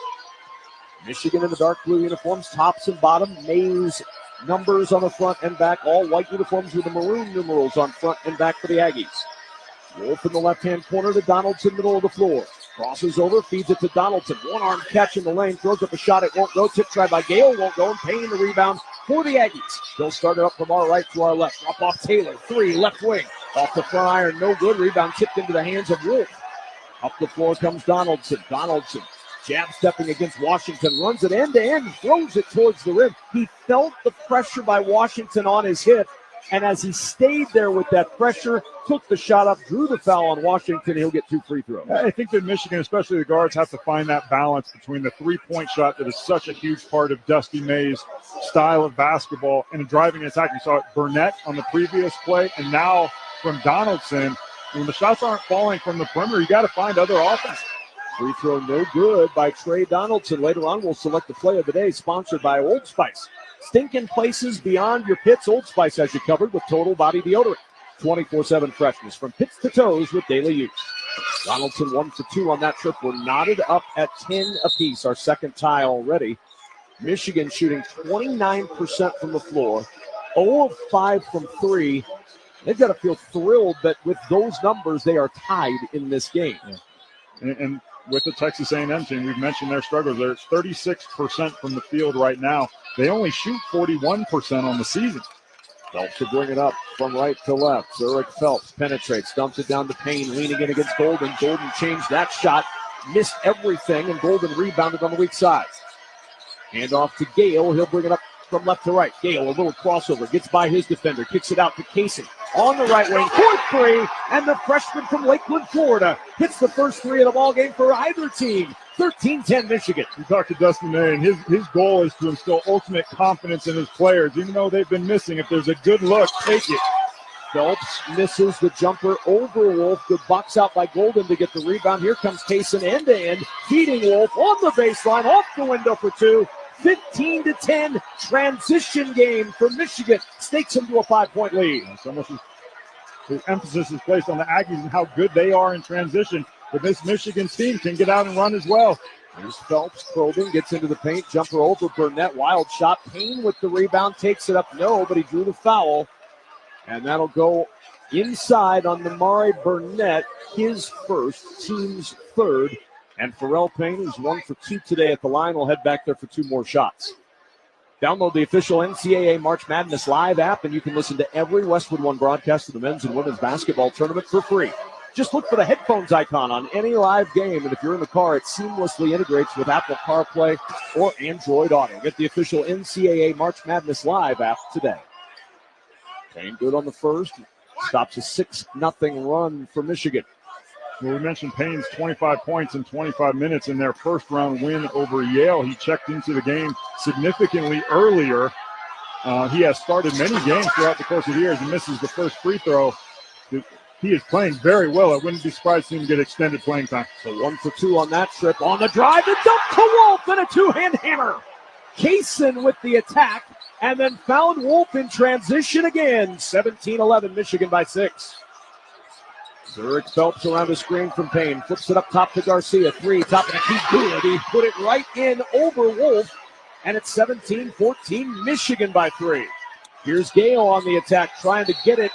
Michigan in the dark blue uniforms, tops and bottom, Mays numbers on the front and back, all white uniforms with the maroon numerals on front and back for the Aggies. Wolf in the left-hand corner to Donaldson, middle of the floor. Crosses over, feeds it to Donaldson. One-arm catch in the lane, throws up a shot, it won't go. Tip try by Gale, won't go, and Payne the rebound for the Aggies. They'll start it up from our right to our left. Drop off Taylor, 3, left wing. Off the front iron, no good. Rebound tipped into the hands of Wolf. Up the floor comes Donaldson. Donaldson jab stepping against Washington, runs it end to end, throws it towards the rim. He felt the pressure by Washington on his hip, and as he stayed there with that pressure, took the shot up, drew the foul on Washington. He'll get 2 free throws. I think that Michigan, especially the guards, have to find that balance between the three-point shot that is such a huge part of Dusty May's style of basketball and driving attack. You saw it Burnett on the previous play, and now from Donaldson. When the shots aren't falling from the perimeter, you got to find other offense. Free throw no good by Trey Donaldson. Later on, we'll select the play of the day, sponsored by Old Spice. Stinking places beyond your pits. Old Spice has you covered with total body deodorant. 24/7 freshness from pits to toes with daily use. Donaldson 1 for 2 on that trip. We're knotted up at 10 apiece, our second tie already. Michigan shooting 29% from the floor, 0 of 5 from 3. They've got to feel thrilled that with those numbers, they are tied in this game. Yeah. And with the Texas A&M team, we've mentioned their struggles. They're 36% from the field right now. They only shoot 41% on the season. Phelps to bring it up from right to left. Zurich Phelps penetrates, dumps it down to Payne, leaning in against Golden. Golden changed that shot, missed everything, and Golden rebounded on the weak side. Hand off to Gale. He'll bring it up from left to right. Gale, a little crossover, gets by his defender, kicks it out to Casey. On the right wing, for 3, and the freshman from Lakeland, Florida, hits the first 3 of the ball game for either team. 13-10 Michigan. We talked to Dustin May, and his goal is to instill ultimate confidence in his players. Even though they've been missing, if there's a good look, take it. Phelps misses the jumper over Wolf. Good box out by Golden to get the rebound. Here comes Kaysen end-to-end, feeding Wolf on the baseline, off the window for 2. 15-10 transition game for Michigan. Stakes him to a 5-point lead. So much the emphasis is placed on the Aggies and how good they are in transition. But this Michigan team can get out and run as well. Here's Phelps probing, gets into the paint, jumper over Burnett, wild shot. Payne with the rebound, takes it up, no, but he drew the foul. And that'll go inside on Namari Burnett, his first, team's third. And Pharrell Payne, who's 1 for 2 today at the line, will head back there for 2 more shots. Download the official NCAA March Madness Live app, and you can listen to every Westwood One broadcast of the men's and women's basketball tournament for free. Just look for the headphones icon on any live game, and if you're in the car, it seamlessly integrates with Apple CarPlay or Android Auto. Get the official NCAA March Madness Live app today. Payne good on the first. Stops a 6-0 run for Michigan. Well, we mentioned Payne's 25 points in 25 minutes in their first-round win over Yale. He checked into the game significantly earlier. He has started many games throughout the course of the year. He misses the first free throw. He is playing very well. I wouldn't be surprised to see him get extended playing time. So 1 for 2 on that trip. On the drive, and dump to Wolf, and a 2-hand hammer. Kaysen with the attack, and then found Wolf in transition again. 17-11, Michigan by 6. Zurich Phelps around the screen from Payne. Flips it up top to Garcia. 3, top of the key. Good. He put it right in over Wolf. And it's 17-14, Michigan by 3. Here's Gale on the attack, trying to get it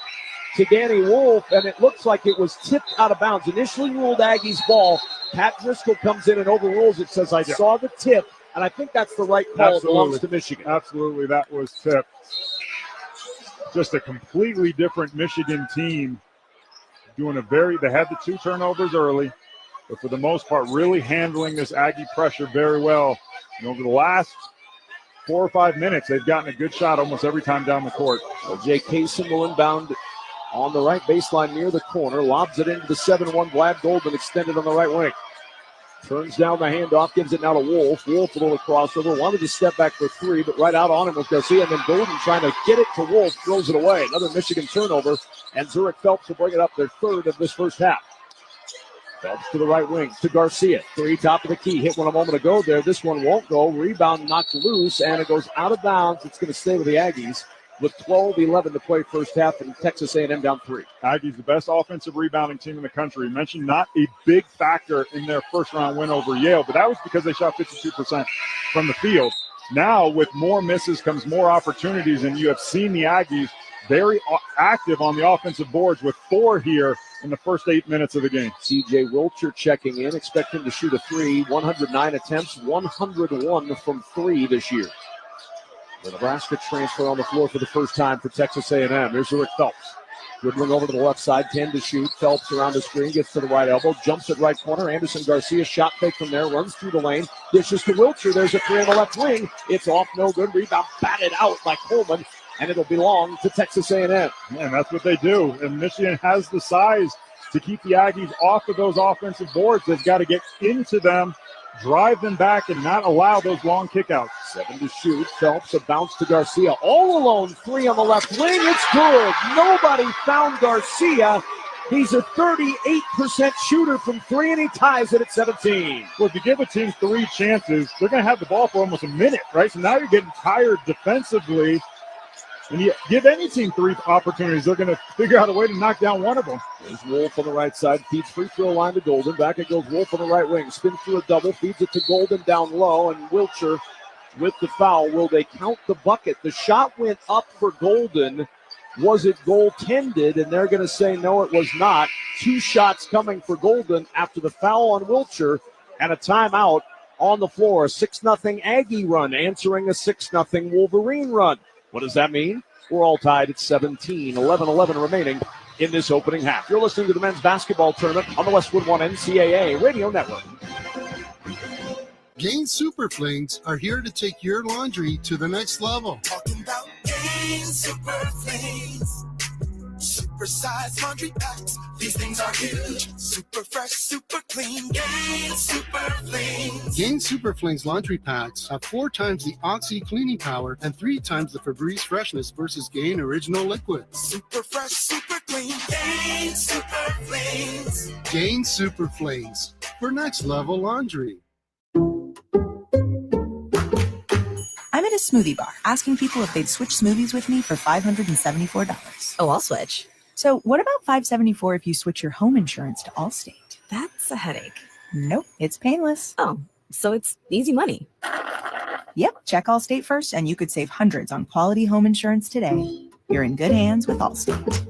to Danny Wolf. And it looks like it was tipped out of bounds. Initially ruled Aggies ball. Pat Driscoll comes in and overrules it. Says, I saw the tip. And I think that's the right call. It belongs to Michigan. Absolutely, that was tipped. Just a completely different Michigan team. They had the 2 turnovers early, but for the most part, really handling this Aggie pressure very well. And over the last 4 or 5 minutes, they've gotten a good shot almost every time down the court. So Jay Kaysen will inbound on the right baseline near the corner, lobs it into the 7-1 Vlad Golden, extended on the right wing. Turns down the handoff, gives it now to Wolf. Wolf a little crossover, wanted to step back for three, but right out on him was Garcia, and then Golden trying to get it to Wolf, throws it away. Another Michigan turnover, and Zurich Phelps will bring it up their third of this first half. Phelps to the right wing, to Garcia. Three, top of the key, hit one a moment ago there. This one won't go. Rebound knocked loose, and it goes out of bounds. It's going to stay with the Aggies with 12-11 to play first half, and Texas A&M down 3. Aggies, the best offensive rebounding team in the country. You mentioned not a big factor in their first-round win over Yale, but that was because they shot 52% from the field. Now, with more misses comes more opportunities, and you have seen the Aggies very active on the offensive boards with 4 here in the first 8 minutes of the game. C.J. Wilcher checking in, expect him to shoot a 3. 109 attempts, 101 from 3 this year. The Nebraska transfer on the floor for the first time for Texas A&M. Here's Zurich Phelps. Dribbling over to the left side, 10 to shoot. Phelps around the screen, gets to the right elbow, jumps at right corner. Anderson Garcia, shot fake from there, runs through the lane, dishes to Wilcher. There's a 3 on the left wing. It's off, no good. Rebound batted out by Coleman, and it'll belong to Texas A&M. And that's what they do. And Michigan has the size to keep the Aggies off of those offensive boards. They've got to get into them, drive them back, and not allow those long kickouts. 7 to shoot. Phelps, a bounce to Garcia. All alone, 3 on the left wing. It's good. Nobody found Garcia. He's a 38% shooter from 3, and he ties it at 17. Well, if you give a team 3 chances, they're going to have the ball for almost a minute, right? So now you're getting tired defensively. And you give any team 3 opportunities, they're going to figure out a way to knock down one of them. There's Wolf on the right side, feeds free throw line to Golden. Back it goes Wolf on the right wing. Spins through a double, feeds it to Golden down low, and Wilcher with the foul. Will they count the bucket? The shot went up for Golden. Was it goaltended? And they're going to say no, it was not. 2 shots coming for Golden after the foul on Wilcher and a timeout on the floor. A 6-0 Aggie run answering a 6-0 Wolverine run. What does that mean? We're all tied at 17, 11-11 remaining in this opening half. You're listening to the men's basketball tournament on the Westwood One NCAA Radio Network. Gain Super Flings are here to take your laundry to the next level. Talking about Gain Super Flings. Super size laundry packs. These things are huge. Super fresh, super clean. Gain Super Flings. Gain Super Flings laundry packs have 4 times the Oxy cleaning power and 3 times the Febreze freshness versus Gain Original Liquid. Super fresh, super clean. Gain Super Flings. Gain Super Flings for next level laundry. I'm at a smoothie bar asking people if they'd switch smoothies with me for $574. Oh, I'll switch. So what about $574 if you switch your home insurance to Allstate? That's a headache. Nope, it's painless. Oh, so it's easy money. Yep, check Allstate first and you could save hundreds on quality home insurance today. You're in good hands with Allstate.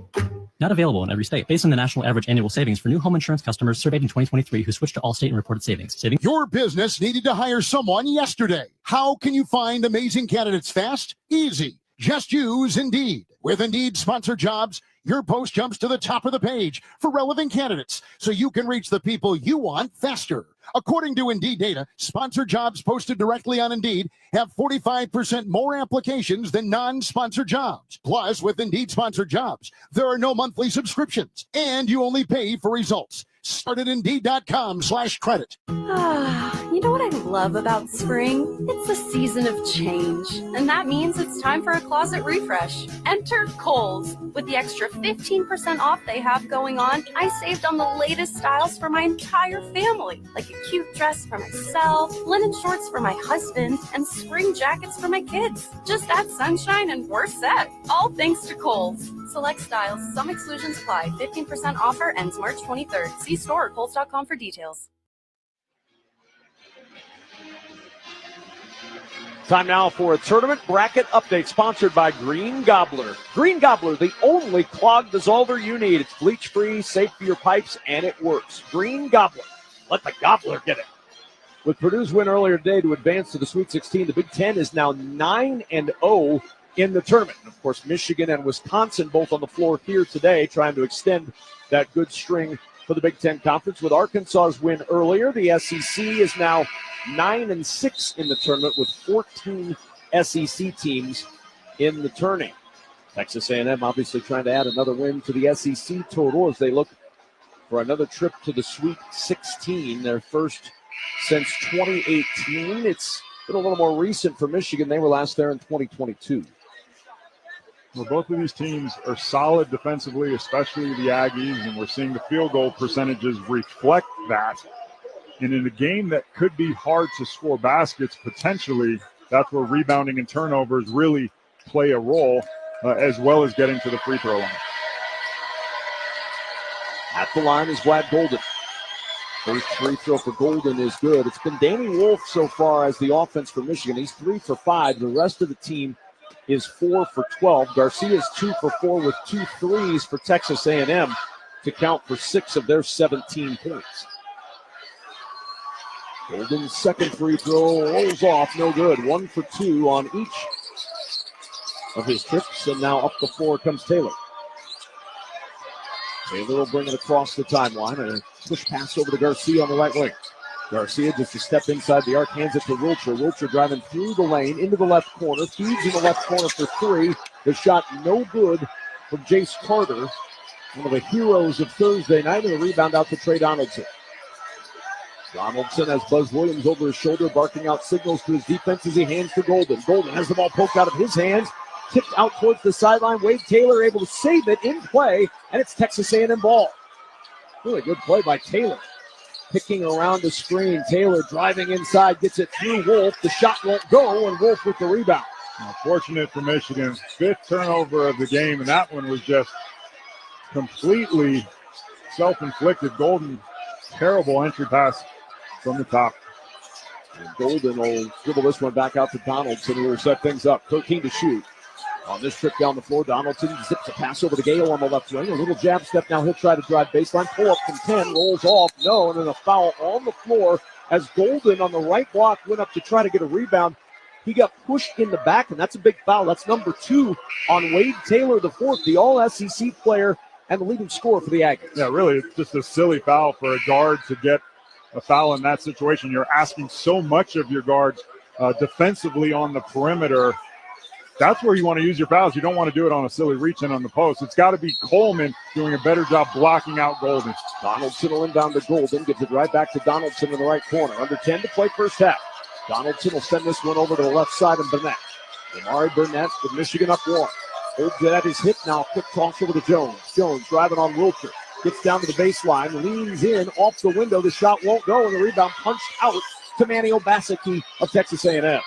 Not available in every state. Based on the national average annual savings for new home insurance customers surveyed in 2023 who switched to Allstate and reported savings. Your business needed to hire someone yesterday. How can you find amazing candidates fast? Easy. Just use Indeed. With Indeed sponsored jobs, your post jumps to the top of the page for relevant candidates so you can reach the people you want faster. According to Indeed data, sponsored jobs posted directly on Indeed have 45% more applications than non-sponsored jobs. Plus, with Indeed sponsored jobs, there are no monthly subscriptions, and you only pay for results. Start at Indeed.com/credit. You know what I love about spring? It's a season of change, and that means it's time for a closet refresh. Enter Kohl's. With the extra 15% off they have going on, I saved on the latest styles for my entire family, like a cute dress for myself, linen shorts for my husband, and spring jackets for my kids. Just add sunshine and we're set. All thanks to Kohl's. Select styles, some exclusions apply. 15% offer ends March 23rd. See store at Kohl's.com for details. Time now for a tournament bracket update sponsored by Green Gobbler. Green Gobbler, the only clog dissolver you need. It's bleach-free, safe for your pipes, and it works. Green Gobbler. Let the Gobbler get it. With Purdue's win earlier today to advance to the Sweet 16, the Big Ten is now 9-0 in the tournament. And of course, Michigan and Wisconsin both on the floor here today trying to extend that good string for the Big Ten Conference. With Arkansas's win earlier, the SEC is now 9-6 in the tournament with 14 SEC teams in the tourney. Texas A&M obviously trying to add another win to the SEC total as they look for another trip to the Sweet 16, their first since 2018. It's been a little more recent for Michigan. They were last there in 2022. Well, both of these teams are solid defensively, especially the Aggies, and we're seeing the field goal percentages reflect that. And in a game that could be hard to score baskets, potentially, that's where rebounding and turnovers really play a role, as well as getting to the free throw line. At the line is Vlad Golden. First free throw for Golden is good. It's been Danny Wolf so far as the offense for Michigan. He's 3 for 5. The rest of the team is 4 for 12. Garcia's 2 for 4 with 2 threes for Texas A&M to count for 6 of their 17 points. Golden's second free throw rolls off, no good. 1 for 2 on each of his trips, and now up the floor comes Taylor. Taylor will bring it across the timeline, and a push pass over to Garcia on the right wing. Garcia just a step inside the arc, hands it to Wilcher. Wilcher driving through the lane into the left corner, feeds in the left corner for 3. The shot no good from Jace Carter, one of the heroes of Thursday night, and a rebound out to Trey Donaldson. Donaldson has Buzz Williams over his shoulder, barking out signals to his defense as he hands to Golden. Golden has the ball poked out of his hands, tipped out towards the sideline. Wade Taylor able to save it in play, and it's Texas A&M ball. Really good play by Taylor. Picking around the screen. Taylor driving inside, gets it through Wolf. The shot won't go, and Wolf with the rebound. Fortunate for Michigan. 5th turnover of the game, and that one was just completely self-inflicted. Golden, terrible entry pass from the top. And Golden will dribble this one back out to Donaldson, who will set things up. 13 to shoot. On this trip down the floor, Donaldson zips a pass over to Gale on the left wing. A little jab step now. He'll try to drive baseline. Pull up from 10. Rolls off. No. And then a foul on the floor as Golden on the right block went up to try to get a rebound. He got pushed in the back, and that's a big foul. That's number 2 on Wade Taylor, the 4th, the all-SEC player and the leading scorer for the Aggies. Yeah, really, it's just a silly foul for a guard to get a foul in that situation. You're asking so much of your guards defensively on the perimeter. That's where you want to use your fouls. You don't want to do it on a silly reach in on the post. It's got to be Coleman doing a better job blocking out Golden. Donaldson will inbound to Golden. Gives it right back to Donaldson in the right corner. Under 10 to play first half. Donaldson will send this one over to the left side of Burnett. Amari Burnett with Michigan up 1. Holds it at his hip now. Quick toss over to Jones. Jones driving on Wilcher. Gets down to the baseline. Leans in off the window. The shot won't go. And the rebound punched out to Manny Obaseki of Texas A&M.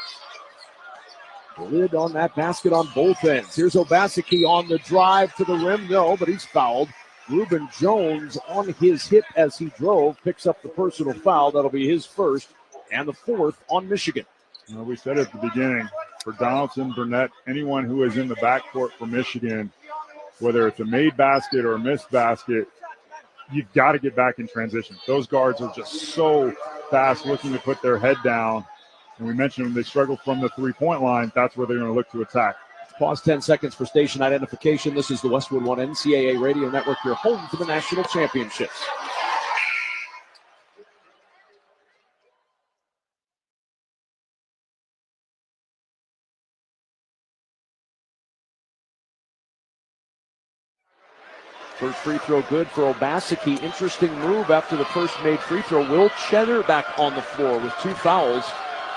Lid on that basket on both ends. Here's Obaseki on the drive to the rim. No, but he's fouled. Reuben Jones on his hip as he drove picks up the personal foul. That'll be his first and the 4th on Michigan. Well, we said at the beginning, for Donaldson, Burnett, anyone who is in the backcourt for Michigan, whether it's a made basket or a missed basket, you've got to get back in transition. Those guards are just so fast looking to put their head down. And we mentioned when they struggle from the three-point line, that's where they're going to look to attack. Pause 10 seconds for station identification. This is the Westwood One NCAA Radio Network, your home for the national championships. First free throw good for Obaseki. Interesting move after the first made free throw. Will Cheddar back on the floor with 2 fouls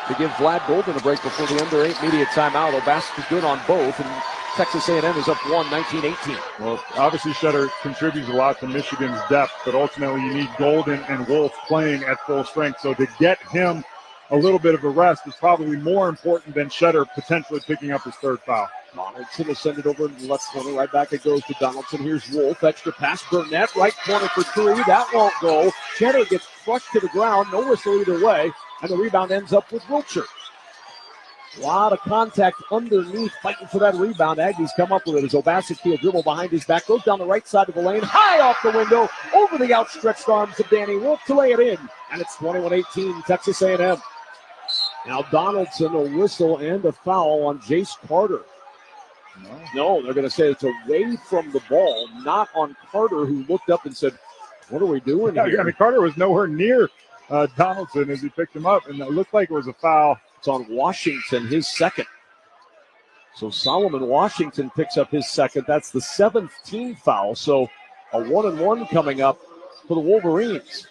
to give Vlad Golden a break before the under 8 media timeout. Obaseki good on both, and Texas A&M is up 1, 19-18. Well, obviously Cheddar contributes a lot to Michigan's depth, but ultimately you need Golden and Wolf playing at full strength. So to get him a little bit of a rest is probably more important than Cheddar potentially picking up his 3rd foul. Donaldson will send it over in the left corner. Right back it goes to Donaldson. Here's Wolf. Extra pass. Burnett. Right corner for 3. That won't go. Cheddar gets crushed to the ground. No whistle either way. And the rebound ends up with Wilcher. A lot of contact underneath, fighting for that rebound. Aggies come up with it as Obaseki will dribble behind his back. Goes down the right side of the lane. High off the window. Over the outstretched arms of Danny Wolf to lay it in. And it's 21-18, Texas A&M. Now Donaldson, a whistle and a foul on Jace Carter. No, they're going to say it's away from the ball, not on Carter, who looked up and said, what are we doing here? I mean, Carter was nowhere near Donaldson as he picked him up, and it looked like it was a foul. It's on Washington, his 2nd. So Solomon Washington picks up his 2nd. That's the 7th team foul. So a 1-and-1 coming up for the Wolverines.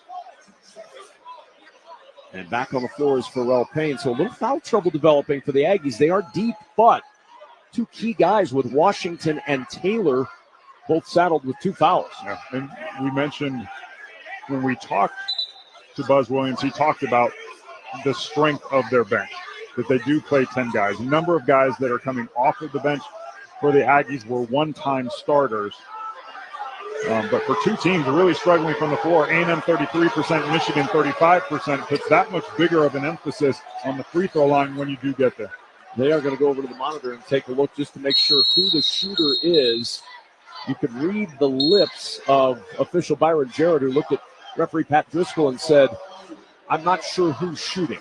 And back on the floor is Pharrell Payne. So a little foul trouble developing for the Aggies. They are deep, but two key guys with Washington and Taylor both saddled with 2 fouls. Yeah. And we mentioned when we talked to Buzz Williams, he talked about the strength of their bench, that they do play 10 guys. A number of guys that are coming off of the bench for the Aggies were one-time starters. But for two teams really struggling from the floor, A&M 33%, Michigan 35%, puts that much bigger of an emphasis on the free throw line when you do get there. They are going to go over to the monitor and take a look just to make sure who the shooter is. You could read the lips of official Byron Jarrett, who looked at referee Pat Driscoll and said, I'm not sure who's shooting.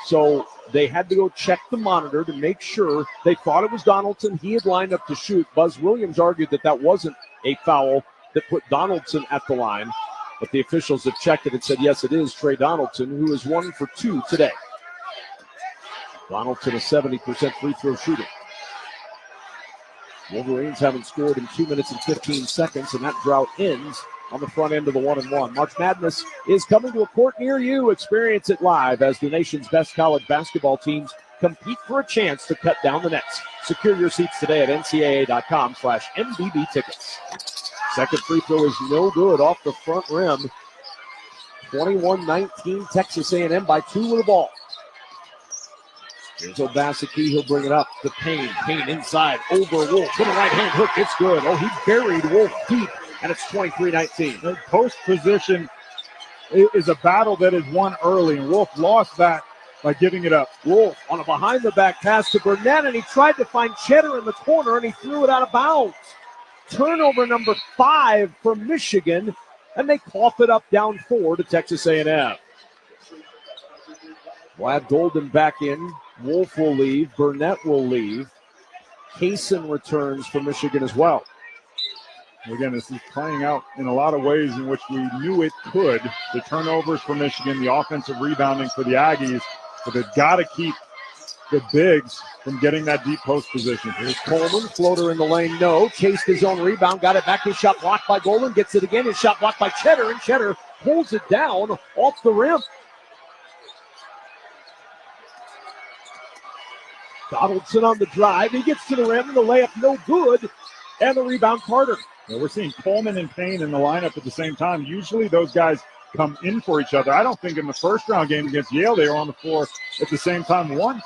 So they had to go check the monitor to make sure. They thought it was Donaldson. He had lined up to shoot. Buzz Williams argued that that wasn't a foul that put Donaldson at the line. But the officials have checked it and said, yes, it is Trey Donaldson, who is 1 for 2 today. Donaldson, a 70% free throw shooter. Wolverines haven't scored in 2 minutes and 15 seconds, and that drought ends on the front end of the 1-and-1. March Madness is coming to a court near you. Experience it live as the nation's best college basketball teams compete for a chance to cut down the nets. Secure your seats today at ncaa.com/MBB tickets. Second free throw is no good off the front rim. 21-19 Texas A&M by 2 with the ball. Here's Obaseki. He'll bring it up to Payne. Payne inside over Wolf. With a right-hand hook. It's good. Oh, he buried Wolf deep, and it's 23-19. The post position is a battle that is won early, and Wolf lost that by giving it up. Wolf on a behind-the-back pass to Burnett, and he tried to find Cheddar in the corner, and he threw it out of bounds. Turnover number 5 for Michigan, and they cough it up down 4 to Texas A&M. Vlad Golden back in. Wolf will leave. Burnett will leave. Kaysen returns for Michigan as well. Again, this is playing out in a lot of ways in which we knew it could. The turnovers for Michigan, the offensive rebounding for the Aggies, but they've got to keep the bigs from getting that deep post position. Here's Coleman, floater in the lane, no. Chased his own rebound, got it back. His shot blocked by Golden, gets it again. His shot blocked by Cheddar, and Cheddar pulls it down off the rim. Donaldson on the drive. He gets to the rim, and the layup no good, and the rebound Carter. Yeah, we're seeing Coleman and Payne in the lineup at the same time. Usually those guys come in for each other. I don't think in the first round game against Yale they were on the floor at the same time once.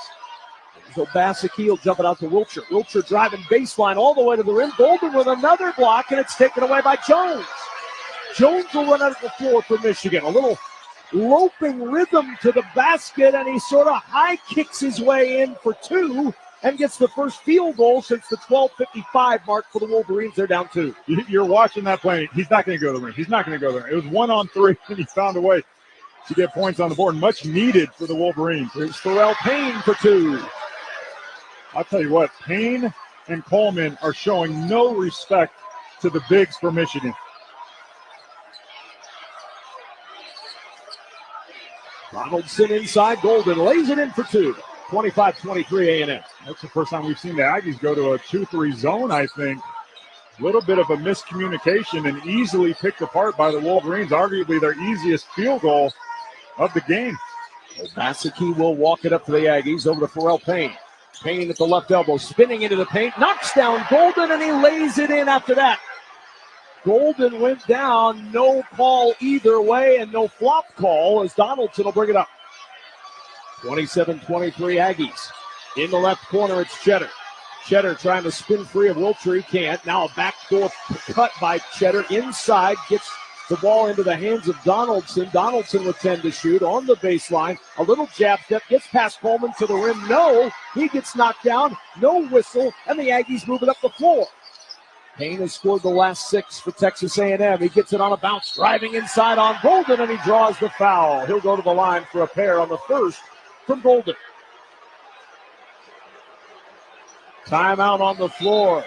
So Basicki will jump it out to Wiltshire. Wiltshire driving baseline all the way to the rim. Golden with another block, and it's taken away by Jones. Jones will run out of the floor for Michigan. A little loping rhythm to the basket, and he sort of high kicks his way in for 2 and gets the first field goal since the 12:55 mark for the Wolverines. They're down 2. You're watching that play. He's not going to go to the ring. He's not going to go there. It was 1-on-3, and he found a way to get points on the board. Much needed for the Wolverines. Here's Pharrell Payne for 2. I'll tell you what, Payne and Coleman are showing no respect to the bigs for Michigan. Donaldson inside. Golden lays it in for 2. 25-23 A&M. That's the first time we've seen the Aggies go to a 2-3 zone, I think. A little bit of a miscommunication and easily picked apart by the Wolverines. Arguably their easiest field goal of the game. Basicki will walk it up to the Aggies over to Pharrell Payne. Payne at the left elbow, spinning into the paint, knocks down Golden, and he lays it in after that. Golden went down, no call either way, and no flop call as Donaldson will bring it up. 27-23 Aggies. In the left corner, it's Cheddar. Cheddar trying to spin free of Wiltshire. He can't. Now a backdoor cut by Cheddar. Inside, gets the ball into the hands of Donaldson. Donaldson with 10 to shoot on the baseline. A little jab step, gets past Coleman to the rim. No, he gets knocked down. No whistle, and the Aggies move it up the floor. Payne has scored the last 6 for Texas A&M. He gets it on a bounce, driving inside on Golden, and he draws the foul. He'll go to the line for a pair on the first from Golden. Timeout on the floor.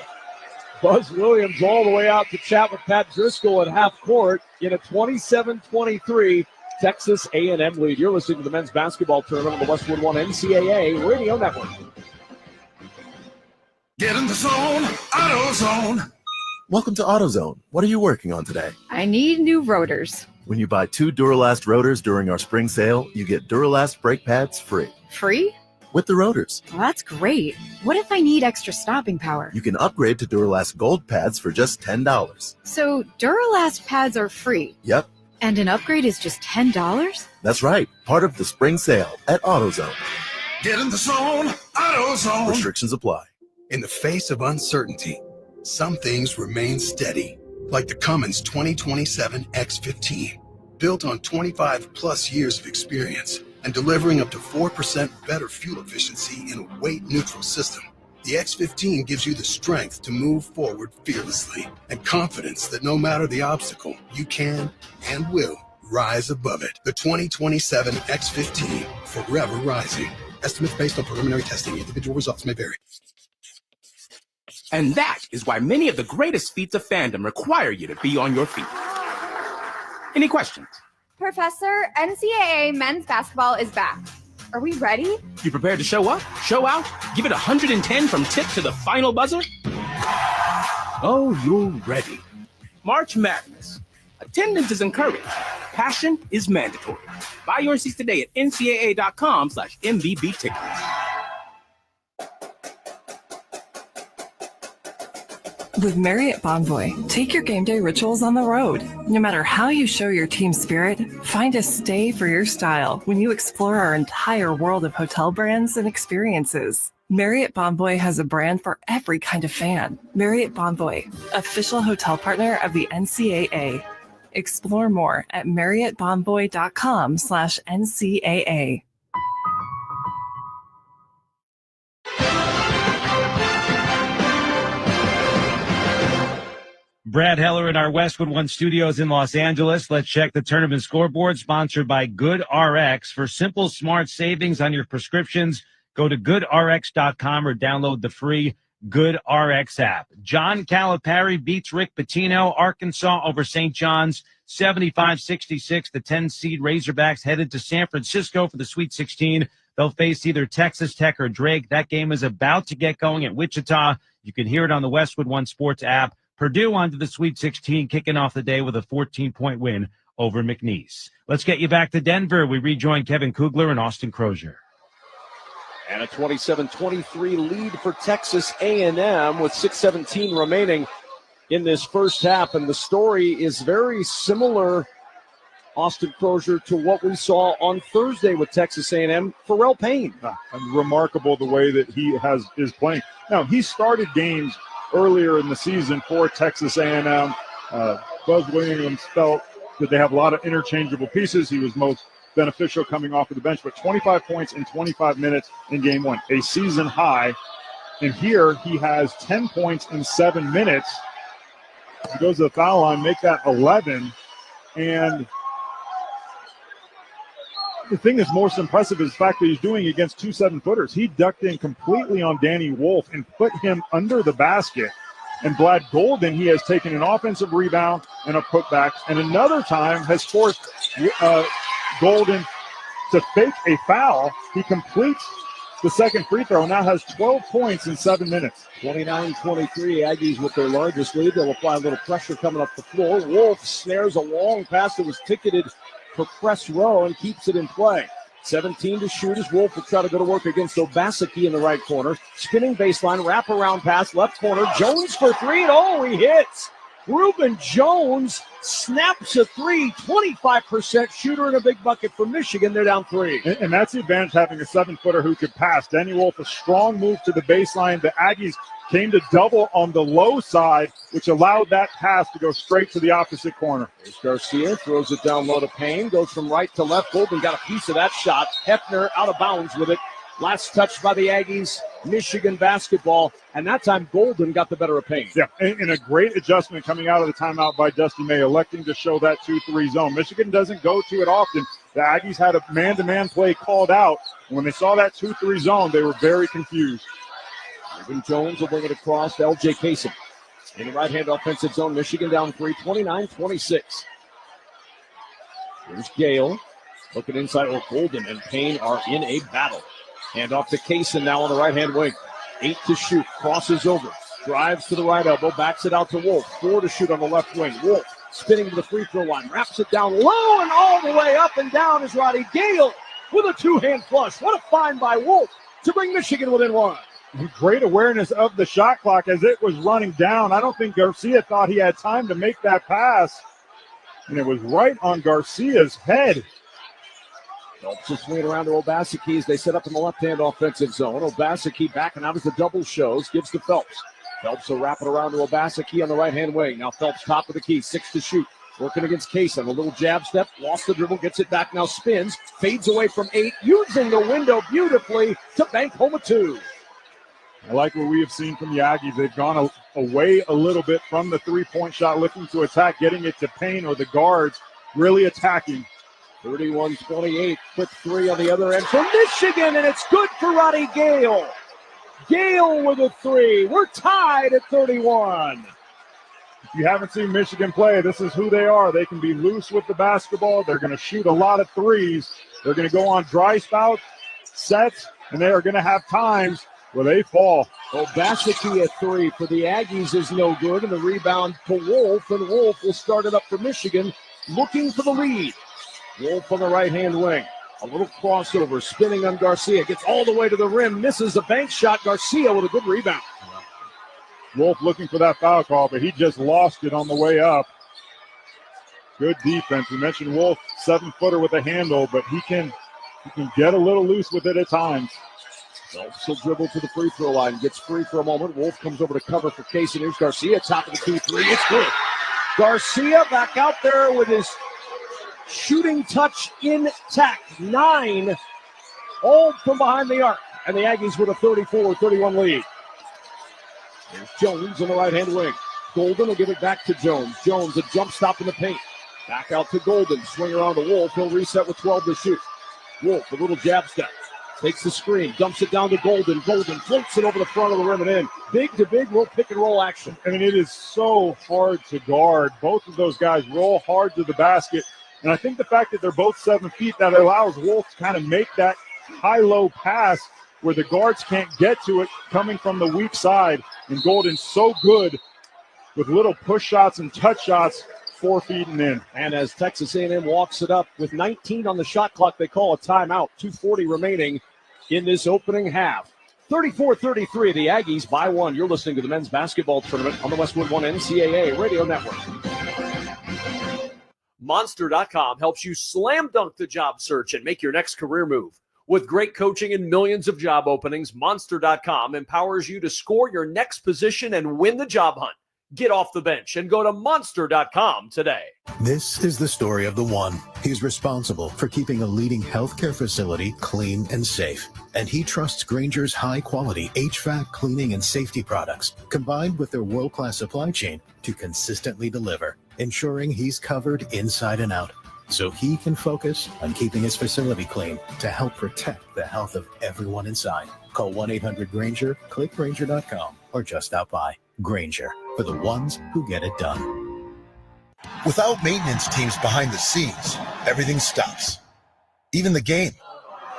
Buzz Williams all the way out to chat with Pat Driscoll at half court in a 27-23 Texas A&M lead. You're listening to the men's basketball tournament on the Westwood One NCAA Radio Network. Get in the zone, AutoZone. Welcome to AutoZone. What are you working on today? I need new rotors. When you buy 2 Duralast rotors during our spring sale, you get Duralast brake pads free. Free? With the rotors. Well, that's great. What if I need extra stopping power? You can upgrade to Duralast Gold pads for just $10. So Duralast pads are free. Yep. And an upgrade is just $10? That's right. Part of the spring sale at AutoZone. Get in the zone, AutoZone. Restrictions apply. In the face of uncertainty, some things remain steady, like the Cummins 2027 X15, built on 25 plus years of experience and delivering up to 4% better fuel efficiency in a weight-neutral system. The X15 gives you the strength to move forward fearlessly and confidence that no matter the obstacle, you can and will rise above it. The 2027 X15, forever rising. Estimates based on preliminary testing. Individual results may vary. And that is why many of the greatest feats of fandom require you to be on your feet. Any questions? Professor, NCAA men's basketball is back. Are we ready? You prepared to show up, show out, give it 110 from tip to the final buzzer? Oh, you're ready. March Madness. Attendance is encouraged. Passion is mandatory. Buy your seats today at ncaa.com/MVB tickets. With Marriott Bonvoy, take your game day rituals on the road. No matter how you show your team spirit, find a stay for your style when you explore our entire world of hotel brands and experiences. Marriott Bonvoy has a brand for every kind of fan. Marriott Bonvoy, official hotel partner of the NCAA. Explore more at marriottbonvoy.com/NCAA. Brad Heller in our Westwood One studios in Los Angeles. Let's check the tournament scoreboard, sponsored by GoodRx. For simple, smart savings on your prescriptions, go to goodrx.com or download the free GoodRx app. John Calipari beats Rick Pitino. Arkansas over St. John's, 75-66. The 10-seed Razorbacks headed to San Francisco for the Sweet 16. They'll face either Texas Tech or Drake. That game is about to get going at Wichita. You can hear it on the Westwood One Sports app. Purdue on to the Sweet 16, kicking off the day with a 14-point win over McNeese. Let's get you back to Denver. We rejoin Kevin Kugler and Austin Crozier. And a 27-23 lead for Texas A&M with 6:17 remaining in this first half. And the story is very similar, Austin Crozier, to what we saw on Thursday with Texas A&M. Pharrell Payne. Remarkable the way that he is playing. Now, he started games earlier in the season for Texas A&M. Buzz Williams felt that they have a lot of interchangeable pieces. He was most beneficial coming off of the bench, but 25 points in 25 minutes in game one, a season high. And here he has 10 points in 7 minutes. He goes to the foul line, make that 11. And the thing that's most impressive is the fact that he's doing it against 2 7-footers. He ducked in completely on Danny Wolf and put him under the basket. And Brad Golden, he has taken an offensive rebound and a putback, and another time has forced Golden to fake a foul. He completes the second free throw, now has 12 points in 7 minutes. 29-23, Aggies with their largest lead. They'll apply a little pressure coming up the floor. Wolf snares a long pass that was ticketed for press row and keeps it in play. 17 to shoot as Wolf will try to go to work against Obaseki in the right corner. Spinning baseline, wraparound pass, left corner. Jones for three, and he hits. Reuben Jones snaps a three, 25% shooter and a big bucket for Michigan. They're down 3. And that's the advantage having a 7-footer who could pass. Danny Wolf, a strong move to the baseline. The Aggies came to double on the low side, which allowed that pass to go straight to the opposite corner. Here's Garcia, throws it down low to Payne, goes from right to left. Golden got a piece of that shot. Hefner out of bounds with it. Last touch by the Aggies, Michigan basketball, and that time Golden got the better of Payne. Yeah, and a great adjustment coming out of the timeout by Dusty May, electing to show that 2-3 zone. Michigan doesn't go to it often. The Aggies had a man-to-man play called out. And when they saw that 2-3 zone, they were very confused. Reuben Jones will bring it across to L.J. Kasem. In the right-hand offensive zone, Michigan down 3, 29-26. Here's Gale. Looking inside. Golden and Payne are in a battle. Hand off to Kasem now on the right-hand wing. 8 to shoot. Crosses over. Drives to the right elbow. Backs it out to Wolf. 4 to shoot on the left wing. Wolf Spinning to the free throw line, wraps it down low and all the way up and down is Roddy Gale with a two-hand flush. What a find by Wolf to bring Michigan within one. Great awareness of the shot clock as it was running down. I don't think Garcia thought he had time to make that pass. And it was right on Garcia's head. Phelps is swinging around to Obaseki as they set up in the left-hand offensive zone. Obaseki backing out as the double shows. Gives to Phelps. Phelps will wrap it around to Obaseki on the right-hand wing. Now Phelps top of the key. 6 to shoot. Working against Kaysen. A little jab step. Lost the dribble. Gets it back. Now spins. Fades away from 8. Using the window beautifully to bank home a 2. I like what we have seen from the Aggies. They've gone away a little bit from the three-point shot, looking to attack, getting it to Payne or the guards, really attacking. 31-28, quick three on the other end from Michigan, and it's good for Roddy Gale. Gale with a three. We're tied at 31. If you haven't seen Michigan play, this is who they are. They can be loose with the basketball. They're going to shoot a lot of threes. They're going to go on dry spout sets, and they are going to have times where they fall. Obaseki at three for the Aggies is no good, and the rebound to Wolf, and Wolf will start it up for Michigan, looking for the lead. Wolf on the right-hand wing. A little crossover, spinning on Garcia. Gets all the way to the rim, misses a bank shot. Garcia with a good rebound. Wolf looking for that foul call, but he just lost it on the way up. Good defense. We mentioned Wolf, 7-footer with a handle, but he can get a little loose with it at times. Phelps will dribble to the free throw line. Gets free for a moment. Wolf comes over to cover for Kaysen. Here's Garcia, top of the key three. It's good. Garcia back out there with his shooting touch intact. 9, all from behind the arc. And the Aggies with a 34-31 lead. There's Jones on the right-hand wing. Golden will give it back to Jones. Jones, a jump stop in the paint. Back out to Golden. Swing around to Wolf. He'll reset with 12 to shoot. Wolf, a little jab step. Takes the screen, dumps it down to Golden. Golden floats it over the front of the rim and in. Big to big, little pick and roll action. I mean, it is so hard to guard. Both of those guys roll hard to the basket. And I think the fact that they're both 7 feet, that allows Wolf to kind of make that high-low pass where the guards can't get to it coming from the weak side. And Golden's so good with little push shots and touch shots 4 feet and in. And as Texas A&M walks it up with 19 on the shot clock, they call a timeout. 2:40 remaining in this opening half. 34-33, the Aggies by 1. You're listening to the men's basketball tournament on the Westwood One NCAA Radio Network. Monster.com helps you slam dunk the job search and make your next career move. With great coaching and millions of job openings, Monster.com empowers you to score your next position and win the job hunt. Get off the bench and go to Monster.com today. This is the story of the one. He's responsible for keeping a leading healthcare facility clean and safe. And he trusts Grainger's high-quality HVAC cleaning and safety products, combined with their world-class supply chain, to consistently deliver, ensuring he's covered inside and out, so he can focus on keeping his facility clean to help protect the health of everyone inside. Call 1-800-GRAINGER, click Grainger.com, or just stop by. Grainger, for the ones who get it done. Without maintenance teams behind the scenes, everything stops. Even the game.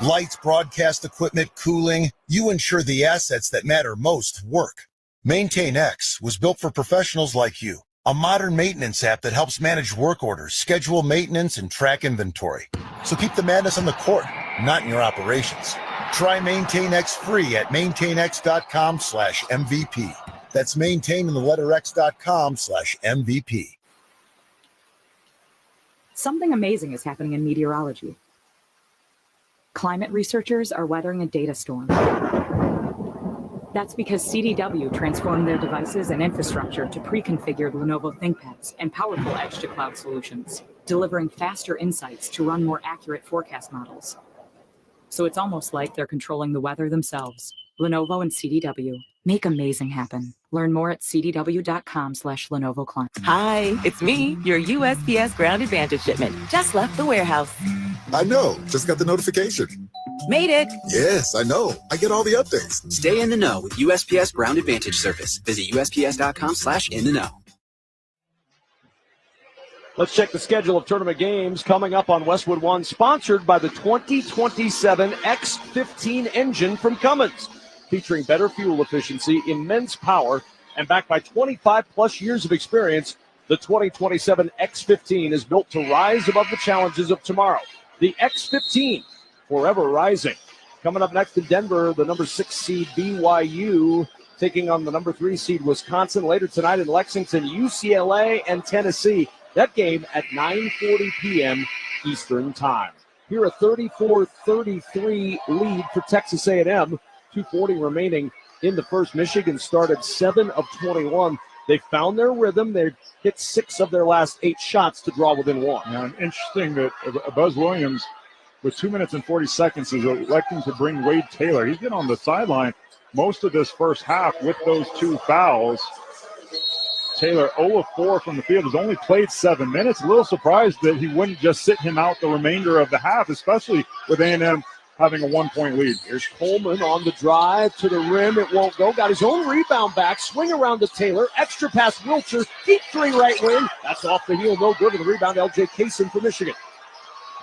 Lights, broadcast equipment, cooling, you ensure the assets that matter most work. MaintainX was built for professionals like you. A modern maintenance app that helps manage work orders, schedule maintenance, and track inventory. So keep the madness on the court, not in your operations. Try MaintainX free at maintainx.com/MVP. That's maintain in the letter x.com/MVP. Something amazing is happening in meteorology. Climate researchers are weathering a data storm. That's because CDW transformed their devices and infrastructure to pre-configured Lenovo ThinkPads and powerful edge-to-cloud solutions, delivering faster insights to run more accurate forecast models. So it's almost like they're controlling the weather themselves. Lenovo and CDW. Make amazing happen. Learn more at cdw.com/Lenovo Client. Hi, it's me, your USPS Ground Advantage shipment. Just left the warehouse. I know. Just got the notification. Made it. Yes, I know. I get all the updates. Stay in the know with USPS Ground Advantage service. Visit USPS.com/in-the-know. Let's check the schedule of tournament games coming up on Westwood One, sponsored by the 2027 X15 engine from Cummins, featuring better fuel efficiency, immense power, and backed by 25-plus years of experience. The 2027 X15 is built to rise above the challenges of tomorrow. The X15, forever rising. Coming up next in Denver, the number 6 seed BYU taking on the number 3 seed Wisconsin. Later tonight in Lexington, UCLA and Tennessee. That game at 9:40 p.m. Eastern Time. Here a 34-33 lead for Texas A&M. 2:40 remaining in the first. Michigan started 7 of 21. They found their rhythm. They hit 6 of their last 8 shots to draw within 1. Yeah, and interesting that Buzz Williams, with 2 minutes and 40 seconds, is electing to bring Wade Taylor. He's been on the sideline most of this first half with those 2 fouls. Taylor 0 of 4 from the field, has only played 7 minutes. A little surprised that he wouldn't just sit him out the remainder of the half, especially with A&M having a 1-point lead. Here's Coleman on the drive to the rim. It won't go. Got his own rebound back. Swing around to Taylor. Extra pass Wilcher. Deep 3 right wing. That's off the heel. No good. And the rebound L.J. Kaysen for Michigan.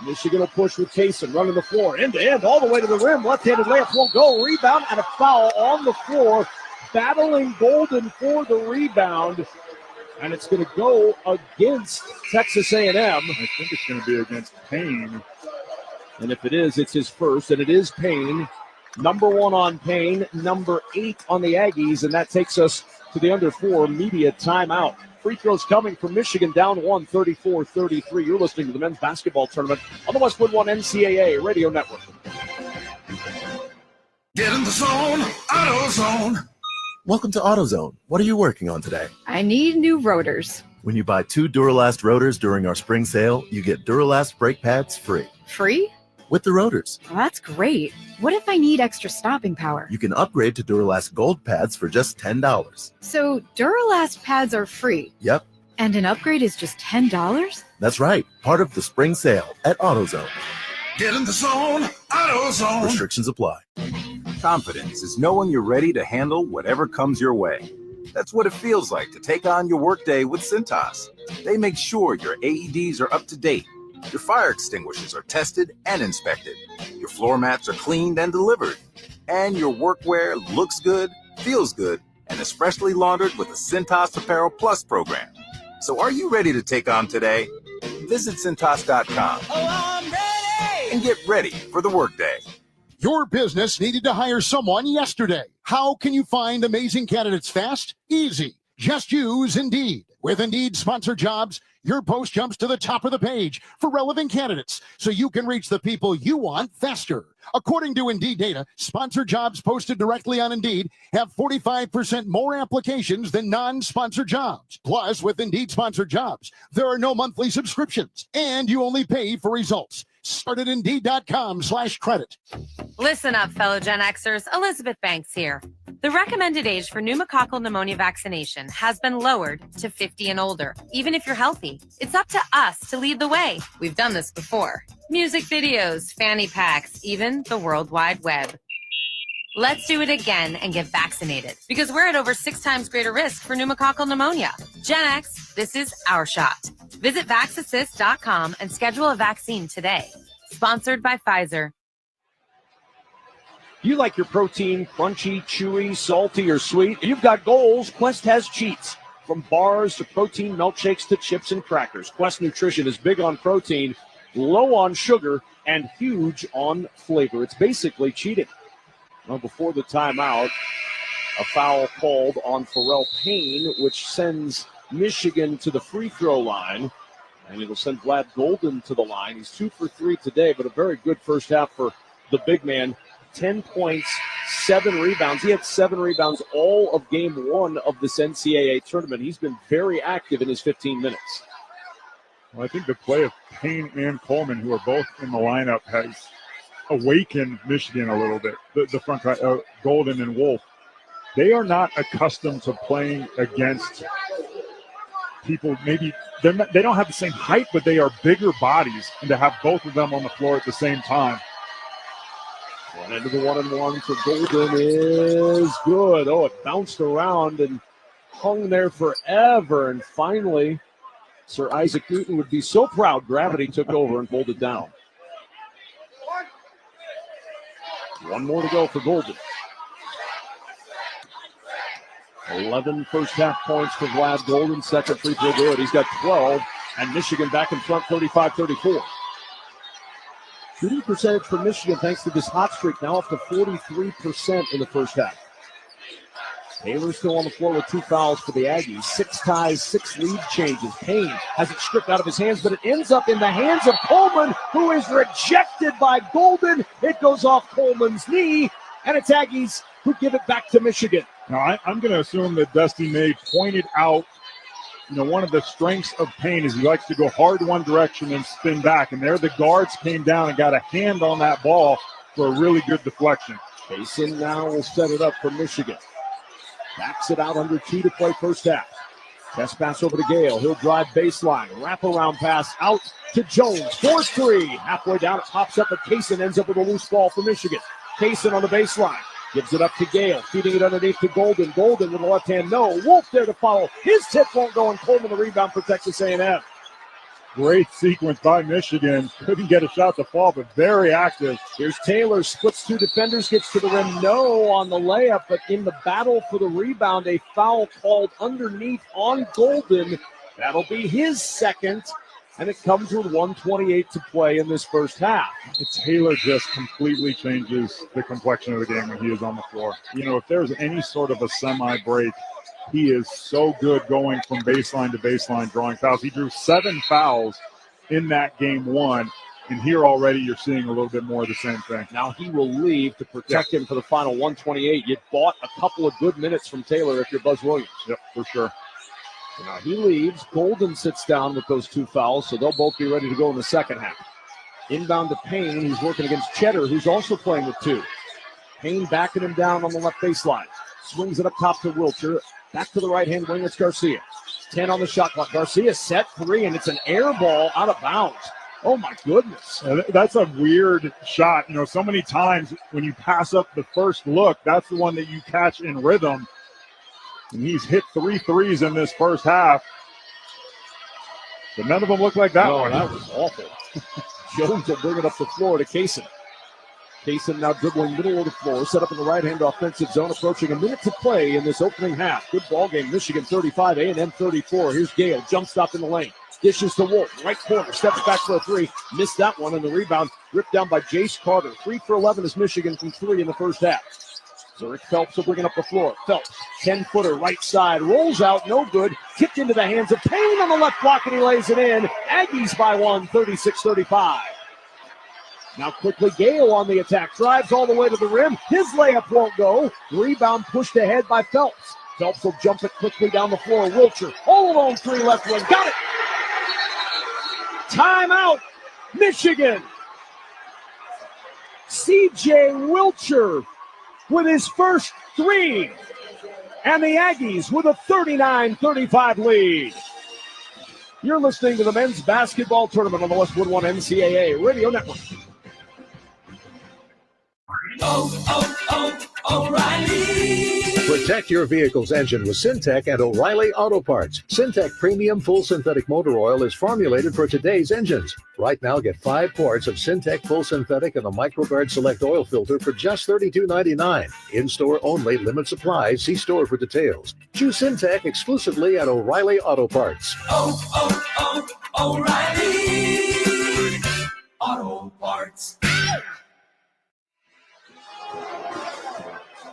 Michigan will push with Kaysen running the floor. End to end all the way to the rim. Left-handed layup won't go. Rebound and a foul on the floor. Battling Golden for the rebound. And it's going to go against Texas A&M. I think it's going to be against Payne. And if it is, it's his first, and it is Payne. Number 1 on Payne, number 8 on the Aggies, and that takes us to the under 4 media timeout. Free throws coming from Michigan, down 1, 34-33. You're listening to the men's basketball tournament on the Westwood One NCAA Radio Network. Get in the zone, AutoZone. Welcome to AutoZone. What are you working on today? I need new rotors. When you buy 2 Duralast rotors during our spring sale, you get Duralast brake pads free. Free? With the rotors. Well, that's great. What if I need extra stopping power? You can upgrade to Duralast Gold pads for just $10. So Duralast pads are free. Yep, And an upgrade is just $10? that's right. Part of the spring sale at AutoZone. Get in the zone, AutoZone. Restrictions apply. Confidence is knowing you're ready to handle whatever comes your way. That's what it feels like to take on your workday with Cintas. They make sure your AEDs are up to date, your fire extinguishers are tested and inspected, your floor mats are cleaned and delivered, and your workwear looks good, feels good, and is freshly laundered with the Cintas Apparel Plus program. So are you ready to take on today? Visit Cintas.com and get ready for the workday. Your business needed to hire someone yesterday. How can you find amazing candidates fast? Easy. Just use Indeed. With Indeed Sponsored Jobs, your post jumps to the top of the page for relevant candidates so you can reach the people you want faster. According to Indeed data, sponsored jobs posted directly on Indeed have 45% more applications than non-sponsored jobs. Plus, with Indeed Sponsored Jobs, there are no monthly subscriptions, and you only pay for results. Start at Indeed.com/credit. Listen up, fellow Gen Xers. Elizabeth Banks here. The recommended age for pneumococcal pneumonia vaccination has been lowered to 50 and older, even if you're healthy. It's up to us to lead the way. We've done this before. Music videos, fanny packs, even the World Wide Web. Let's do it again and get vaccinated, because we're at over 6 times greater risk for pneumococcal pneumonia. Gen X, this is our shot. Visit VaxAssist.com and schedule a vaccine today. Sponsored by Pfizer. You like your protein crunchy, chewy, salty, or sweet? You've got goals. Quest has cheats. From bars to protein milkshakes to chips and crackers, Quest Nutrition is big on protein, low on sugar, and huge on flavor. It's basically cheating. Well, before the timeout, a foul called on Pharrell Payne, which sends Michigan to the free throw line, and it'll send Vlad Golden to the line. He's 2 for 3 today, but a very good first half for the big man. 10 points, 7 rebounds. He had 7 rebounds all of game 1 of this NCAA tournament. He's been very active in his 15 minutes. Well, I think the play of Payne and Coleman, who are both in the lineup, has awakened Michigan a little bit. The front Golden and Wolf, they are not accustomed to playing against people. Maybe they don't have the same height, but they are bigger bodies, and to have both of them on the floor at the same time. One into the 1-and-1 for Golden is good. Oh, it bounced around and hung there forever, and finally Sir Isaac Newton would be so proud gravity took over and pulled it down. 1 more to go for Golden. 11 first-half points for Vlad Golden. Second free throw good. He's got 12, and Michigan back in front 35-34. Shooting percentage for Michigan, thanks to this hot streak, now up to 43% in the first half. Taylor still on the floor with 2 fouls for the Aggies. 6 ties, 6 lead changes. Payne has it stripped out of his hands, but it ends up in the hands of Coleman, who is rejected by Golden. It goes off Coleman's knee, and it's Aggies who give it back to Michigan. Now, I'm going to assume that Dusty May pointed out, one of the strengths of Payne is he likes to go hard one direction and spin back, and there the guards came down and got a hand on that ball for a really good deflection. Mason now will set it up for Michigan. Backs it out under 2 to play first half. Test pass over to Gale. He'll drive baseline. Wraparound pass out to Jones. Force 3. Halfway down, it pops up, but Kaysen ends up with a loose ball for Michigan. Kaysen on the baseline. Gives it up to Gale. Feeding it underneath to Golden. Golden with the left hand. No. Wolf there to follow. His tip won't go, and Coleman the rebound for Texas A&M. Great sequence by Michigan. Couldn't get a shot to fall, but very active. Here's Taylor, splits 2 defenders, gets to the rim. No on the layup, but in the battle for the rebound, a foul called underneath on Golden. That'll be his second, and it comes with 1:28 to play in this first half. Taylor just completely changes the complexion of the game when he is on the floor. If there's any sort of a semi-break, he is so good going from baseline to baseline drawing fouls. He drew 7 fouls in that game 1, and here already you're seeing a little bit more of the same thing. Now he will leave to protect him for the final 128. You bought a couple of good minutes from Taylor if you're Buzz Williams. Yep, for sure. So now he leaves. Golden sits down with those 2 fouls, so they'll both be ready to go in the second half. Inbound to Payne. He's working against Cheddar, who's also playing with 2. Payne backing him down on the left baseline. Swings it up top to Wilcher. Back to the right-hand wing, it's Garcia. 10 on the shot clock. Garcia set 3, and it's an air ball out of bounds. Oh, my goodness. That's a weird shot. So many times when you pass up the first look, that's the one that you catch in rhythm. And he's hit 3 threes in this first half. But none of them look like that one. That was awful. Jones will bring it up the floor to Kaysen. Kaysen now dribbling middle of the floor, set up in the right-hand offensive zone, approaching a minute to play in this opening half. Good ball game. Michigan 35, A&M 34. Here's Gale, jump stop in the lane. Dishes to Wolf, right corner, steps back for a 3. Missed that one, and the rebound ripped down by Jace Carter. 3 for 11 is Michigan from 3 in the first half. So Rick Phelps will bring it up the floor. Phelps, 10-footer, right side, rolls out, no good. Kicked into the hands of Payne on the left block, and he lays it in. Aggies by 1, 36-35. Now quickly Gale on the attack. Drives all the way to the rim. His layup won't go. Rebound pushed ahead by Phelps. Phelps will jump it quickly down the floor. Wilcher, all alone 3 left wing. Got it! Timeout, Michigan. C.J. Wilcher with his first 3. And the Aggies with a 39-35 lead. You're listening to the men's basketball tournament on the Westwood One NCAA Radio Network. O'Reilly. Protect your vehicle's engine with Syntec and O'Reilly Auto Parts. Syntec Premium Full Synthetic Motor Oil is formulated for today's engines. Right now, get 5 quarts of Syntec Full Synthetic and the MicroGuard Select Oil Filter for just $32.99. In-store only, limit supply. See store for details. Choose Syntec exclusively at O'Reilly Auto Parts. O'Reilly Auto Parts.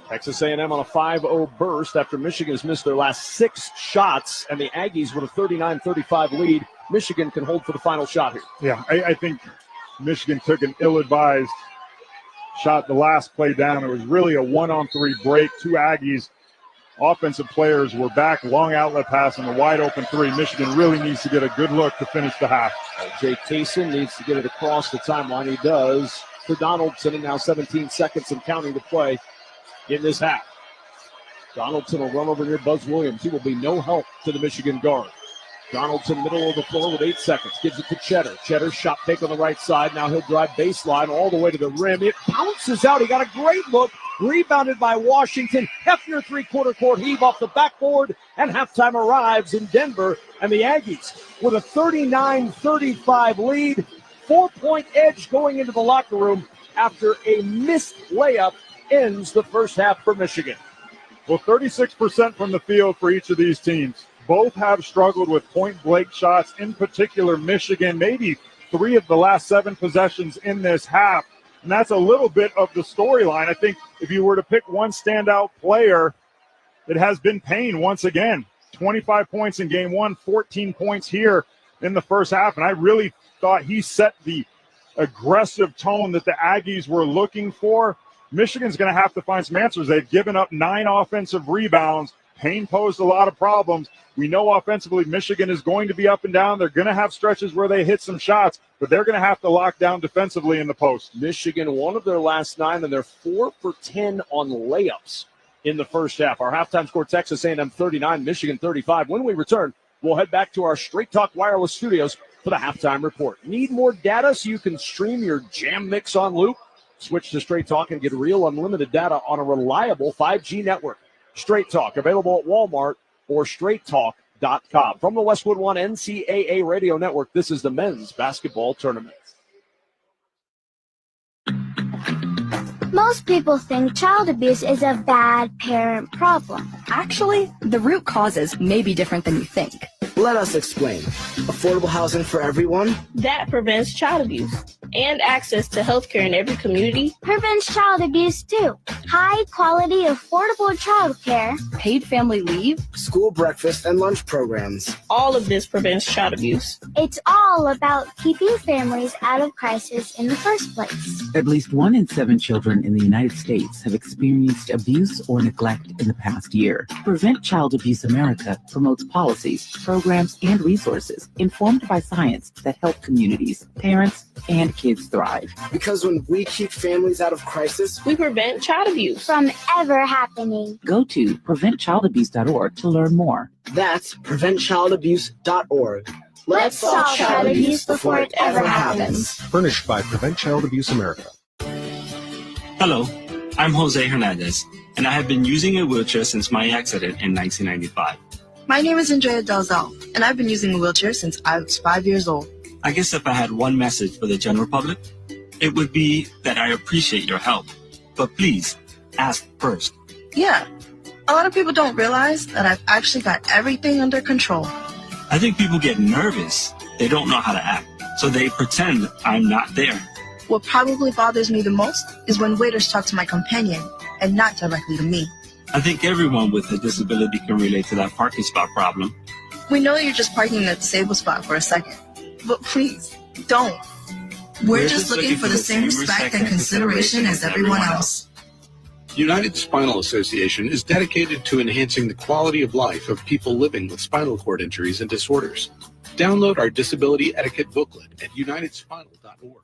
Texas A&M on a 5-0 burst after Michigan has missed their last 6 shots, and the Aggies with a 39-35 lead. Michigan can hold for the final shot here. Yeah, I think Michigan took an ill-advised shot the last play down. It was really a 1-on-3 break. 2 Aggies offensive players were back, long outlet pass, and a wide-open 3. Michigan really needs to get a good look to finish the half. Jake Kaysen needs to get it across the timeline. He does for Donaldson, and now 17 seconds and counting to play in this half. Donaldson will run over near Buzz Williams. He will be no help to the Michigan guard. Donaldson, middle of the floor with 8 seconds. Gives it to Cheddar. Cheddar shot take on the right side. Now he'll drive baseline all the way to the rim. It bounces out. He got a great look. Rebounded by Washington. Hefner three-quarter court heave off the backboard. And halftime arrives in Denver. And the Aggies with a 39-35 lead. 4-point edge going into the locker room after a missed layup ends the first half for Michigan. Well, 36% from the field for each of these teams. Both have struggled with point-blank shots. In particular, Michigan, maybe 3 of the last 7 possessions in this half. And that's a little bit of the storyline. I think if you were to pick one standout player, it has been Payne once again. 25 points in game 1, 14 points here in the first half. And I really thought he set the aggressive tone that the Aggies were looking for. Michigan's going to have to find some answers. They've given up 9 offensive rebounds. Payne posed a lot of problems. We know offensively Michigan is going to be up and down. They're going to have stretches where they hit some shots, but they're going to have to lock down defensively in the post. Michigan, 1 of their last 9, and they're 4 for 10 on layups in the first half. Our halftime score, Texas A&M 39, Michigan 35. When we return, we'll head back to our Straight Talk Wireless studios for the halftime report. Need more data so you can stream your jam mix on loop? Switch to Straight Talk and get real unlimited data on a reliable 5G network. Straight Talk, available at Walmart or straighttalk.com. From the Westwood One NCAA Radio Network, this is the men's basketball tournament. Most people think child abuse is a bad parent problem. Actually, the root causes may be different than you think. Let us explain. Affordable housing for everyone? That prevents child abuse. And access to healthcare in every community prevents child abuse too. High quality, affordable child care. Paid family leave. School breakfast and lunch programs. All of this prevents child abuse. It's all about keeping families out of crisis in the first place. At least 1 in 7 children in the United States have experienced abuse or neglect in the past year. Prevent Child Abuse America promotes policies, programs, and resources informed by science that help communities, parents, and kids thrive. Because when we keep families out of crisis, we prevent child abuse from ever happening. Go to preventchildabuse.org to learn more. That's preventchildabuse.org. Let's stop child abuse before it ever happens. Furnished by Prevent Child Abuse America. Hello, I'm Jose Hernandez, and I have been using a wheelchair since my accident in 1995. My name is Andrea Dalzell, and I've been using a wheelchair since I was 5 years old. I guess if I had one message for the general public, it would be that I appreciate your help. But please, ask first. Yeah, a lot of people don't realize that I've actually got everything under control. I think people get nervous. They don't know how to act, so they pretend I'm not there. What probably bothers me the most is when waiters talk to my companion and not directly to me. I think everyone with a disability can relate to that parking spot problem. We know you're just parking in a disabled spot for a second. But please, don't. We're just looking for the same respect and consideration as everyone else. United Spinal Association is dedicated to enhancing the quality of life of people living with spinal cord injuries and disorders. Download our disability etiquette booklet at unitedspinal.org.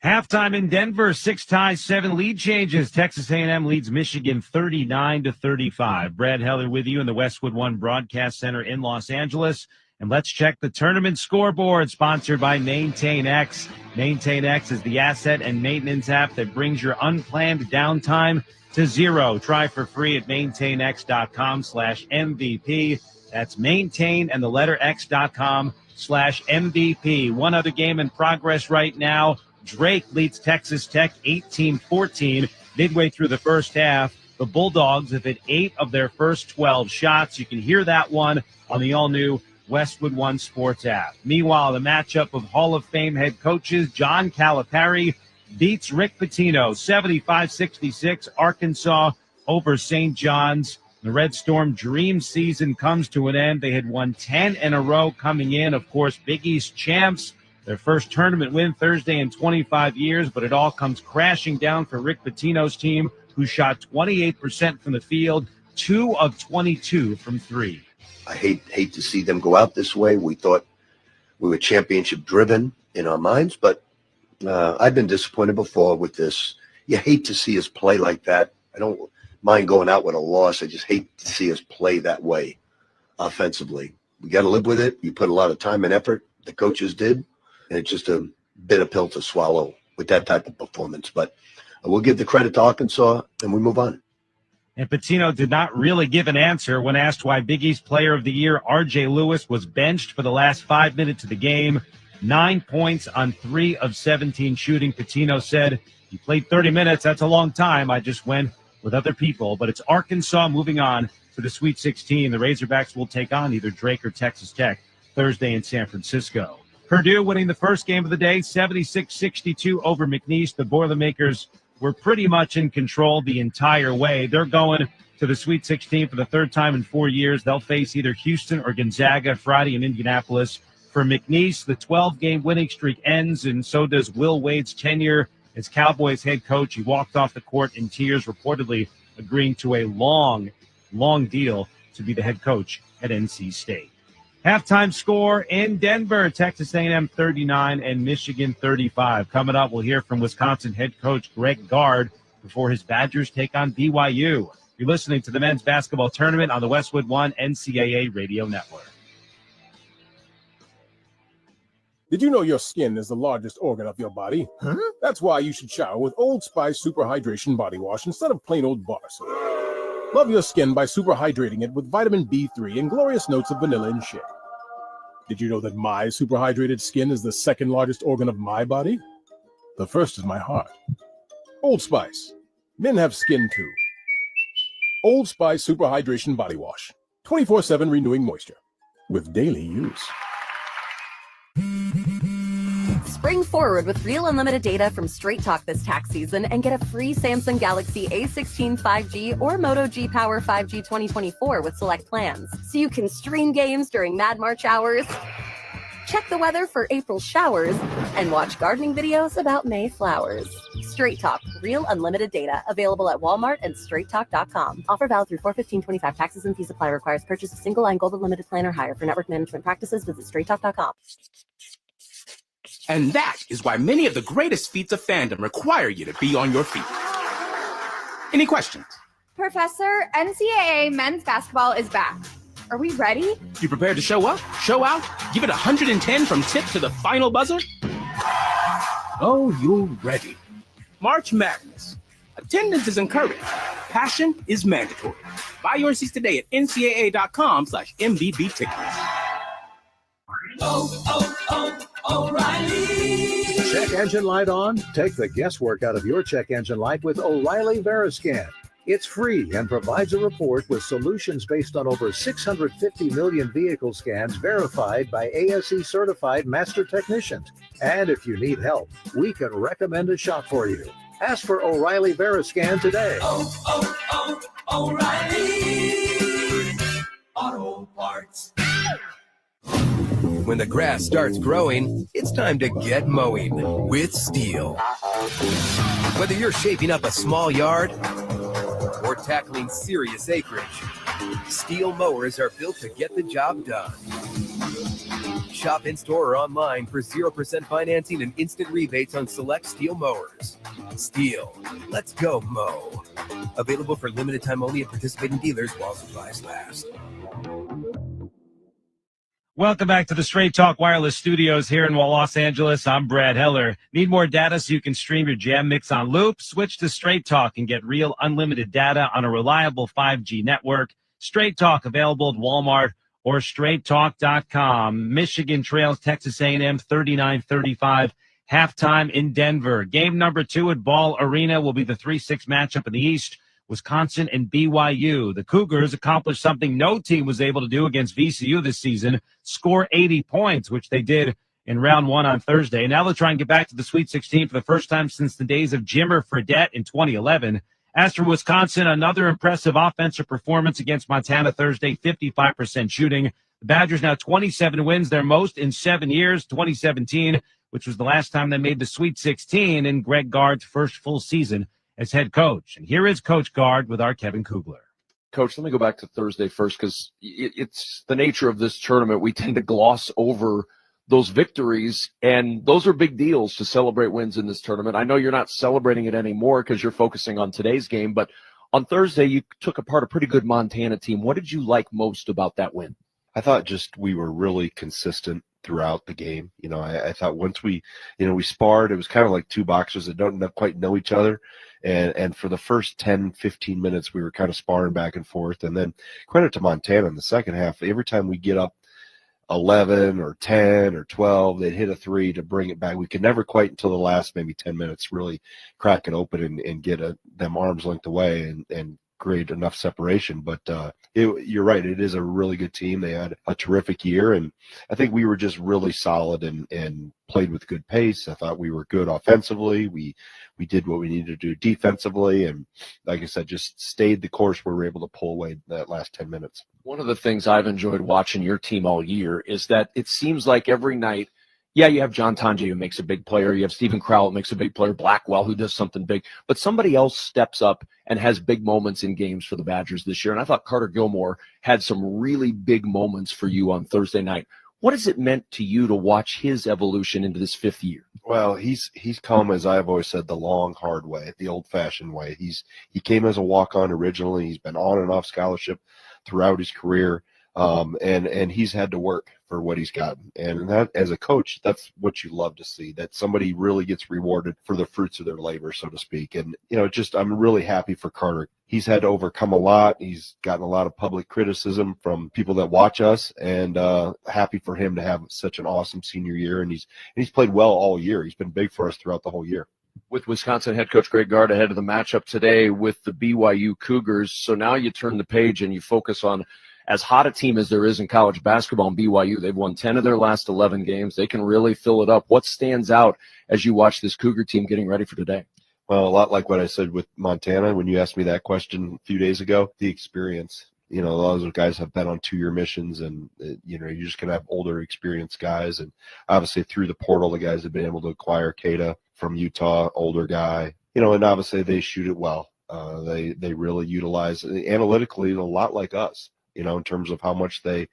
Halftime in Denver, 6 ties, 7 lead changes. Texas A&M leads Michigan 39-35. Brad Heller with you in the Westwood One Broadcast Center in Los Angeles. And let's check the tournament scoreboard, sponsored by MaintainX. MaintainX is the asset and maintenance app that brings your unplanned downtime to zero. Try for free at maintainx.com/MVP. That's maintain and the letter x.com/MVP. One other game in progress right now. Drake leads Texas Tech 18-14 midway through the first half. The Bulldogs have hit 8 of their first 12 shots. You can hear that one on the all-new Westwood One Sports app. Meanwhile, the matchup of Hall of Fame head coaches John Calipari beats Rick Pitino 75-66. Arkansas over St. John's. The Red Storm dream season comes to an end. They had won 10 in a row coming in. Of course, Big East champs. Their first tournament win Thursday in 25 years, but it all comes crashing down for Rick Pitino's team, who shot 28% from the field, 2 of 22 from 3. I hate to see them go out this way. We thought we were championship driven in our minds, but I've been disappointed before with this. You hate to see us play like that. I don't mind going out with a loss. I just hate to see us play that way offensively. We got to live with it. You put a lot of time and effort. The coaches did. And it's just a bitter pill to swallow with that type of performance. But we'll give the credit to Arkansas, and we move on. And Pitino did not really give an answer when asked why Big East Player of the Year R.J. Lewis was benched for the last 5 minutes of the game. 9 points on 3 of 17 shooting. Pitino said, "He played 30 minutes. That's a long time. I just went with other people." But it's Arkansas moving on to the Sweet 16. The Razorbacks will take on either Drake or Texas Tech Thursday in San Francisco. Purdue winning the first game of the day, 76-62 over McNeese. The Boilermakers were pretty much in control the entire way. They're going to the Sweet 16 for the third time in 4 years. They'll face either Houston or Gonzaga Friday in Indianapolis. For McNeese, the 12-game winning streak ends, and so does Will Wade's tenure as Cowboys head coach. He walked off the court in tears, reportedly agreeing to a long deal to be the head coach at NC State. Halftime score in Denver, Texas A&M 39 and Michigan 35. Coming up, we'll hear from Wisconsin head coach Greg Gard before his Badgers take on BYU. You're listening to the men's basketball tournament on the Westwood One NCAA radio network. Did you know your skin is the largest organ of your body? Huh? That's why you should shower with Old Spice Super Hydration Body Wash instead of plain old bar soap. Love your skin by super hydrating it with vitamin B3 and glorious notes of vanilla and shea. Did you know that my super hydrated skin is the second largest organ of my body? The first is my heart. Old Spice. Men have skin too. Old Spice Super Hydration Body Wash. 24/7 renewing moisture. With daily use. Spring forward with real unlimited data from Straight Talk this tax season and get a free Samsung Galaxy A16 5G or Moto G Power 5G 2024 with select plans. So you can stream games during Mad March hours, check the weather for April showers, and watch gardening videos about May flowers. Straight Talk, real unlimited data. Available at Walmart and straighttalk.com. Offer valid through 4/15/25. Taxes and fees apply. Requires purchase of single line gold unlimited plan or higher. For network management practices, visit straighttalk.com. And that is why many of the greatest feats of fandom require you to be on your feet. Any questions? Professor, NCAA men's basketball is back. Are we ready? You prepared to show up, show out, give it 110 from tip to the final buzzer? Oh, you're ready. March Madness. Attendance is encouraged. Passion is mandatory. Buy your seats today at ncaa.com/MVB tickets. O'Reilly. Check engine light on? Take the guesswork out of your check engine light with O'Reilly Veriscan. It's free and provides a report with solutions based on over 650 million vehicle scans verified by ASE certified master technicians. And if you need help, we can recommend a shop for you. Ask for O'Reilly Veriscan today. O'Reilly Auto Parts. When the grass starts growing, it's time to get mowing with Steel. Whether you're shaping up a small yard or tackling serious acreage, Steel mowers are built to get the job done. Shop in-store or online for 0% financing and instant rebates on select Steel mowers. Steel, let's go mow. Available for limited time only at participating dealers while supplies last. Welcome back to the Straight Talk Wireless Studios here in Los Angeles. I'm Brad Heller. Need more data so you can stream your jam mix on loop? Switch to Straight Talk and get real unlimited data on a reliable 5G network. Straight Talk available at Walmart or straighttalk.com. Michigan trails Texas A&M 39-35. Halftime in Denver. Game number 2 at Ball Arena will be the 3-6 matchup in the East. Wisconsin and BYU. The Cougars accomplished something no team was able to do against VCU this season, score 80 points, which they did in round 1 on Thursday. Now they'll try and get back to the Sweet 16 for the first time since the days of Jimmer Fredette in 2011. As for Wisconsin, another impressive offensive performance against Montana Thursday, 55% shooting. The Badgers now 27 wins, their most in 7 years, 2017, which was the last time they made the Sweet 16 in Greg Gard's first full season as head coach. And here is Coach Gard with our Kevin Kugler. Coach, let me go back to Thursday first, because it's the nature of this tournament. We tend to gloss over those victories, and those are big deals to celebrate wins in this tournament. I know you're not celebrating it anymore because you're focusing on today's game, but on Thursday you took apart a pretty good Montana team. What did you like most about that win? I thought just we were really consistent throughout the game. You know, I thought once we sparred, it was kind of like two boxers that don't quite know each other. And for the first 10, 15 minutes, we were kind of sparring back and forth. And then credit to Montana in the second half. Every time we get up 11 or 10 or 12, they'd hit a three to bring it back. We could never quite until the last maybe 10 minutes really crack it open and get them arms length away and create enough separation. But you're right, it is a really good team. They had a terrific year, and I think we were just really solid and played with good pace. I thought we were good offensively. We did what we needed to do defensively, and like I said, just stayed the course where we were able to pull away that last 10 minutes. One of the things I've enjoyed watching your team all year is that it seems like every night, yeah, you have John Tanji who makes a big player. You have Stephen Crowell who makes a big player, Blackwell who does something big. But somebody else steps up and has big moments in games for the Badgers this year. And I thought Carter Gilmore had some really big moments for you on Thursday night. What has it meant to you to watch his evolution into this fifth year? Well, he's come, as I've always said, the long, hard way, the old-fashioned way. He came as a walk-on originally. He's been on and off scholarship throughout his career. And he's had to work for what he's gotten. And that, as a coach, that's what you love to see, that somebody really gets rewarded for the fruits of their labor, so to speak. And, I'm really happy for Carter. He's had to overcome a lot. He's gotten a lot of public criticism from people that watch us, and happy for him to have such an awesome senior year. And he's played well all year. He's been big for us throughout the whole year. With Wisconsin head coach Greg Gard ahead of the matchup today with the BYU Cougars. So now you turn the page and you focus on as hot a team as there is in college basketball in BYU. They've won 10 of their last 11 games. They can really fill it up. What stands out as you watch this Cougar team getting ready for today? Well, a lot like what I said with Montana when you asked me that question a few days ago, the experience. A lot of those guys have been on 2-year missions, and, you're just going to have older, experienced guys. And obviously through the portal, the guys have been able to acquire Keita from Utah, older guy, and obviously they shoot it well. They really utilize analytically a lot like us, in terms of how much they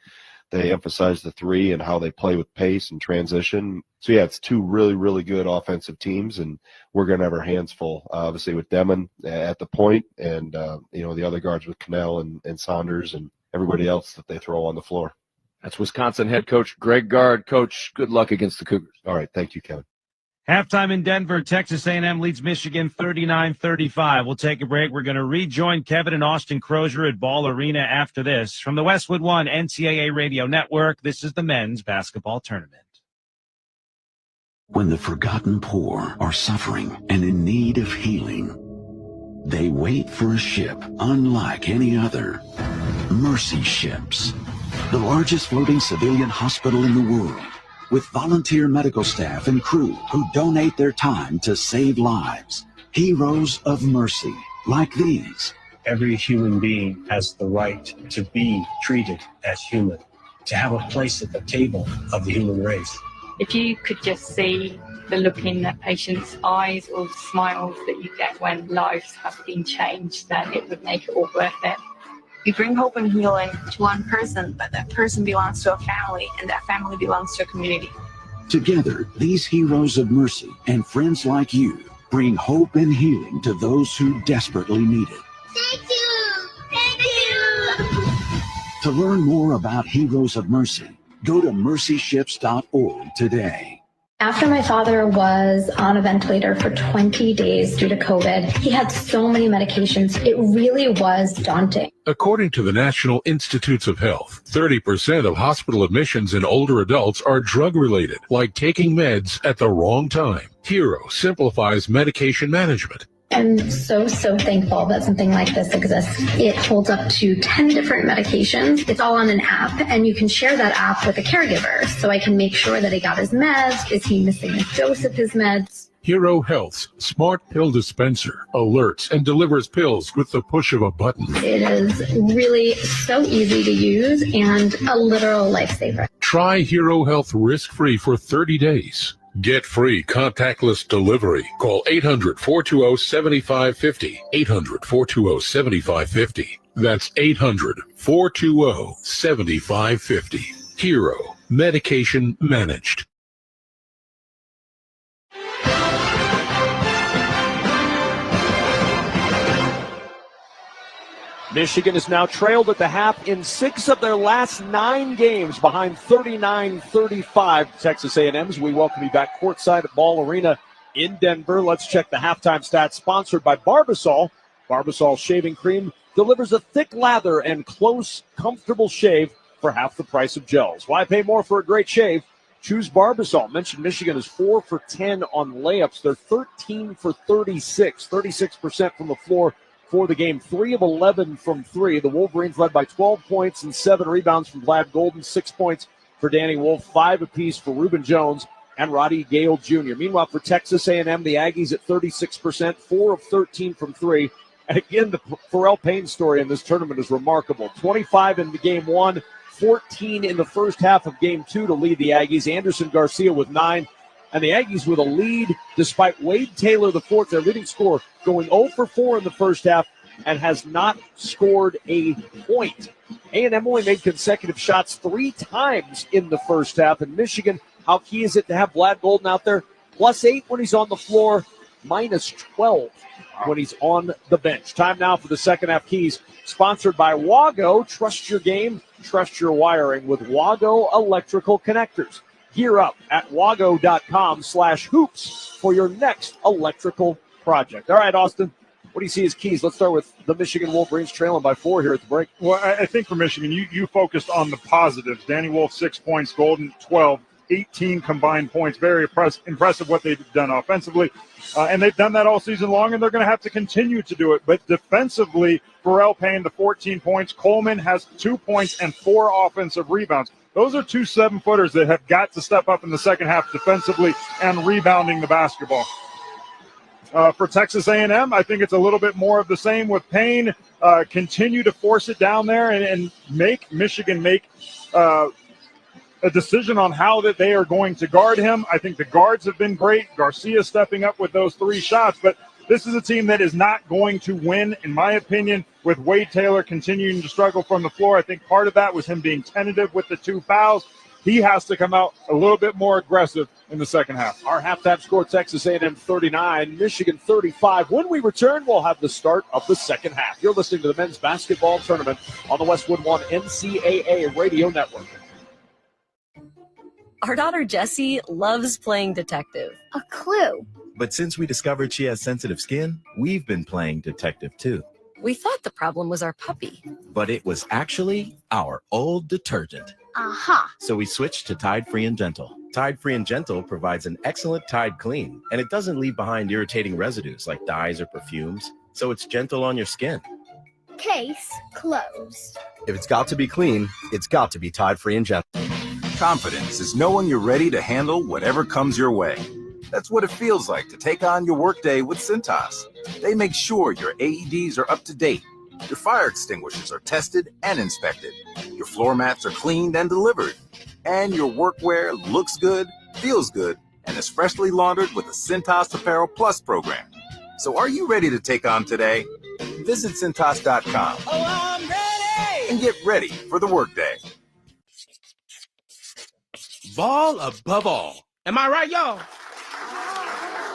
emphasize the three and how they play with pace and transition. So, yeah, it's two really, really good offensive teams, and we're going to have our hands full, obviously, with Demon at the point and, the other guards with Cannell and Saunders and everybody else that they throw on the floor. That's Wisconsin head coach Greg Gard. Coach, good luck against the Cougars. All right. Thank you, Kevin. Halftime in Denver, Texas A&M leads Michigan 39-35. We'll take a break. We're going to rejoin Kevin and Austin Crozier at Ball Arena after this. From the Westwood One NCAA Radio Network, this is the men's basketball tournament. When the forgotten poor are suffering and in need of healing, they wait for a ship unlike any other. Mercy Ships, the largest floating civilian hospital in the world, with volunteer medical staff and crew who donate their time to save lives. Heroes of mercy, like these. Every human being has the right to be treated as human, to have a place at the table of the human race. If you could just see the look in that patient's eyes or the smiles that you get when lives have been changed, then it would make it all worth it. We bring hope and healing to one person, but that person belongs to a family, and that family belongs to a community. Together, these heroes of mercy and friends like you bring hope and healing to those who desperately need it. Thank you! Thank you! To learn more about Heroes of Mercy, go to mercyships.org today. After my father was on a ventilator for 20 days due to COVID, he had so many medications. It really was daunting. According to the National Institutes of Health, 30% of hospital admissions in older adults are drug-related, like taking meds at the wrong time. Hero simplifies medication management. I'm so thankful that something like this exists. It holds up to 10 different medications. It's all on an app, and you can share that app with a caregiver. So I can make sure that he got his meds. Is he missing a dose of his meds? Hero Health's smart pill dispenser alerts and delivers pills with the push of a button. It is really so easy to use and a literal lifesaver. Try Hero Health risk-free for 30 days. Get free contactless delivery. Call 800-420-7550. 800-420-7550. That's 800-420-7550. Hero. Medication managed. Michigan is now trailed at the half in 6 of their last 9 games, behind 39-35 Texas A&M's. We welcome you back courtside at Ball Arena in Denver. Let's check the halftime stats, sponsored by Barbasol. Barbasol shaving cream delivers a thick lather and close, comfortable shave for half the price of gels. Why pay more for a great shave? Choose Barbasol. Mentioned Michigan is 4 for 10 on layups. They're 13 for 36, 36% from the floor for the game. 3 of 11 from 3. The Wolverines led by 12 points and 7 rebounds from Vlad Golden, 6 points for Danny Wolf, 5 apiece for Reuben Jones and Roddy Gale Jr. Meanwhile, for Texas A&M, the Aggies at 36%, 4 of 13 from 3. And again, the Pharrell Payne story in this tournament is remarkable. 25 in the game 1, 14 in the first half of game 2 to lead the Aggies. Anderson Garcia with 9. And the Aggies with a lead despite Wade Taylor, the fourth, their leading scorer, going 0 for 4 in the first half and has not scored a point. A&M only made consecutive shots 3 times in the first half. And Michigan, how key is it to have Vlad Golden out there? +8 when he's on the floor, -12 when he's on the bench. Time now for the second half keys, sponsored by Wago. Trust your game, trust your wiring with Wago Electrical Connectors. Gear up at wago.com/hoops for your next electrical project. All right, Austin, what do you see as keys? Let's start with the Michigan Wolverines trailing by 4 here at the break. Well, I think for Michigan, you focused on the positives. Danny Wolf, 6 points, Golden, 12, 18 combined points. Very impressive what they've done offensively. And they've done that all season long, and they're going to have to continue to do it. But defensively, Pharrell Payne, the 14 points. Coleman has 2 points and 4 offensive rebounds. Those are 2 7-footers that have got to step up in the second half defensively and rebounding the basketball. For Texas A&M, I think it's a little bit more of the same with Payne. Continue to force it down there and make Michigan make a decision on how that they are going to guard him. I think the guards have been great. Garcia stepping up with those 3 shots, but this is a team that is not going to win, in my opinion, with Wade Taylor continuing to struggle from the floor. I think part of that was him being tentative with the 2 fouls. He has to come out a little bit more aggressive in the second half. Our halftime score, Texas A&M 39, Michigan 35. When we return, we'll have the start of the second half. You're listening to the men's basketball tournament on the Westwood One NCAA Radio Network. Our daughter Jessie loves playing detective. A clue. But since we discovered she has sensitive skin, we've been playing detective too. We thought the problem was our puppy. But it was actually our old detergent. Aha. So we switched to Tide Free and Gentle. Tide Free and Gentle provides an excellent Tide clean, and it doesn't leave behind irritating residues like dyes or perfumes, so it's gentle on your skin. Case closed. If it's got to be clean, it's got to be Tide Free and Gentle. Confidence is knowing you're ready to handle whatever comes your way. That's what it feels like to take on your workday with Cintas. They make sure your AEDs are up to date, your fire extinguishers are tested and inspected, your floor mats are cleaned and delivered, and your workwear looks good, feels good, and is freshly laundered with the Cintas Apparel Plus program. So are you ready to take on today? Visit Cintas.com and get ready for the workday. Ball above all. Am I right, y'all?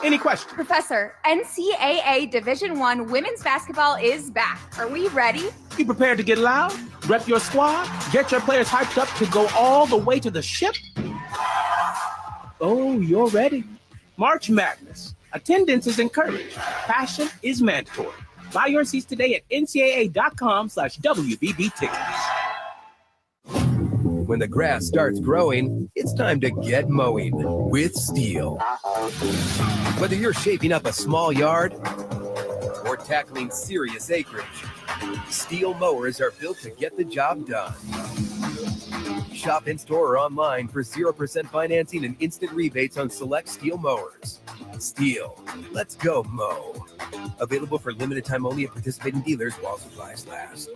Any questions? Professor, NCAA Division I women's basketball is back. Are we ready? You prepared to get loud? Rep your squad? Get your players hyped up to go all the way to the ship? Oh, you're ready. March Madness. Attendance is encouraged. Passion is mandatory. Buy your seats today at ncaa.com/WBB tickets. When the grass starts growing, it's time to get mowing with Steel. Whether you're shaping up a small yard or tackling serious acreage, Steel mowers are built to get the job done. Shop in-store or online for 0% financing and instant rebates on select Steel mowers. Steel, let's go mow. Available for limited time only at participating dealers while supplies last.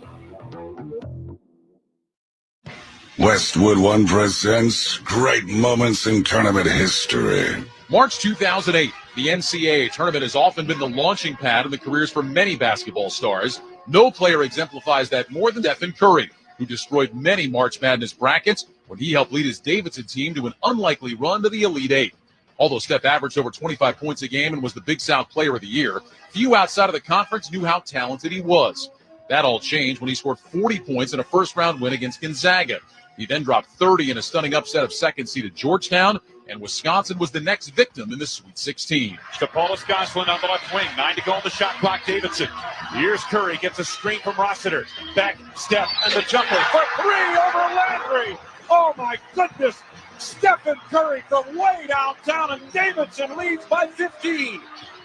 Westwood One presents Great Moments in Tournament History. March 2008, the NCAA tournament has often been the launching pad in the careers for many basketball stars. No player exemplifies that more than Stephen Curry, who destroyed many March Madness brackets when he helped lead his Davidson team to an unlikely run to the Elite Eight. Although Steph averaged over 25 points a game and was the Big South Player of the Year, few outside of the conference knew how talented he was. That all changed when he scored 40 points in a first-round win against Gonzaga. He then dropped 30 in a stunning upset of second-seeded Georgetown, and Wisconsin was the next victim in the Sweet 16. Stapoulis Goslin on the left wing. 9 to go on the shot clock. Davidson. Here's Curry. Gets a screen from Rossiter. Back step and the jumper for 3 over Landry. Oh my goodness. Stephen Curry from way downtown, and Davidson leads by 15.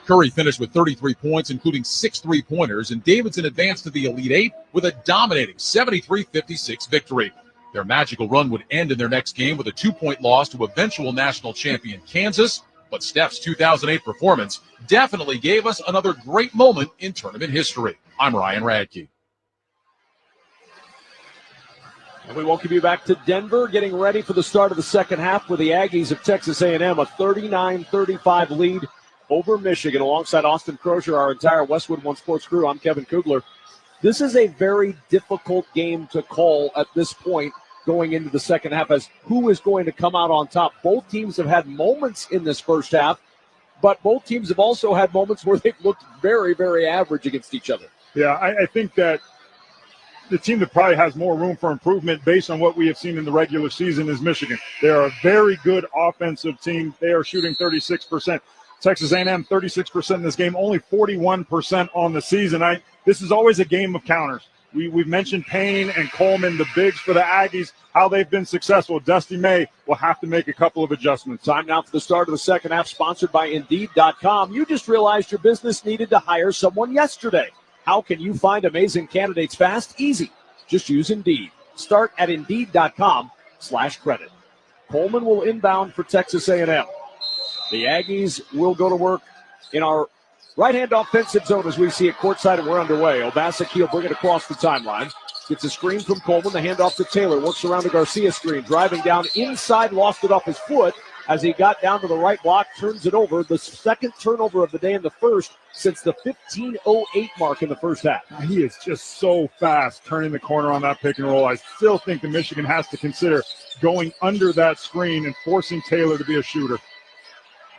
Curry finished with 33 points, including 6 3-pointers, and Davidson advanced to the Elite Eight with a dominating 73-56 victory. Their magical run would end in their next game with a 2-point loss to eventual national champion Kansas, but Steph's 2008 performance definitely gave us another great moment in tournament history. I'm Ryan Radke. And we welcome you back to Denver, getting ready for the start of the second half with the Aggies of Texas A&M, a 39-35 lead over Michigan. Alongside Austin Crozier, our entire Westwood One Sports crew, I'm Kevin Kugler. This is a very difficult game to call at this point going into the second half as who is going to come out on top. Both teams have had moments in this first half, but both teams have also had moments where they've looked very, very average against each other. Yeah, I think that the team that probably has more room for improvement based on what we have seen in the regular season is Michigan. They're a very good offensive team. They are shooting 36%. Texas A&M, 36% in this game, only 41% on the season. This is always a game of counters. We've mentioned Payne and Coleman, the bigs for the Aggies, how they've been successful. Dusty May will have to make a couple of adjustments. Time now for the start of the second half, sponsored by Indeed.com. You just realized your business needed to hire someone yesterday. How can you find amazing candidates fast? Easy. Just use Indeed. Start at Indeed.com/credit. Coleman will inbound for Texas A&M. The Aggies will go to work in our right-hand offensive zone as we see it courtside, and we're underway. Obaseki will bring it across the timeline. Gets a screen from Coleman. The handoff to Taylor. Works around the Garcia screen. Driving down inside. Lost it off his foot as he got down to the right block. Turns it over. The second turnover of the day in the first since the 15:08 mark in the first half. He is just so fast turning the corner on that pick and roll. I still think that Michigan has to consider going under that screen and forcing Taylor to be a shooter.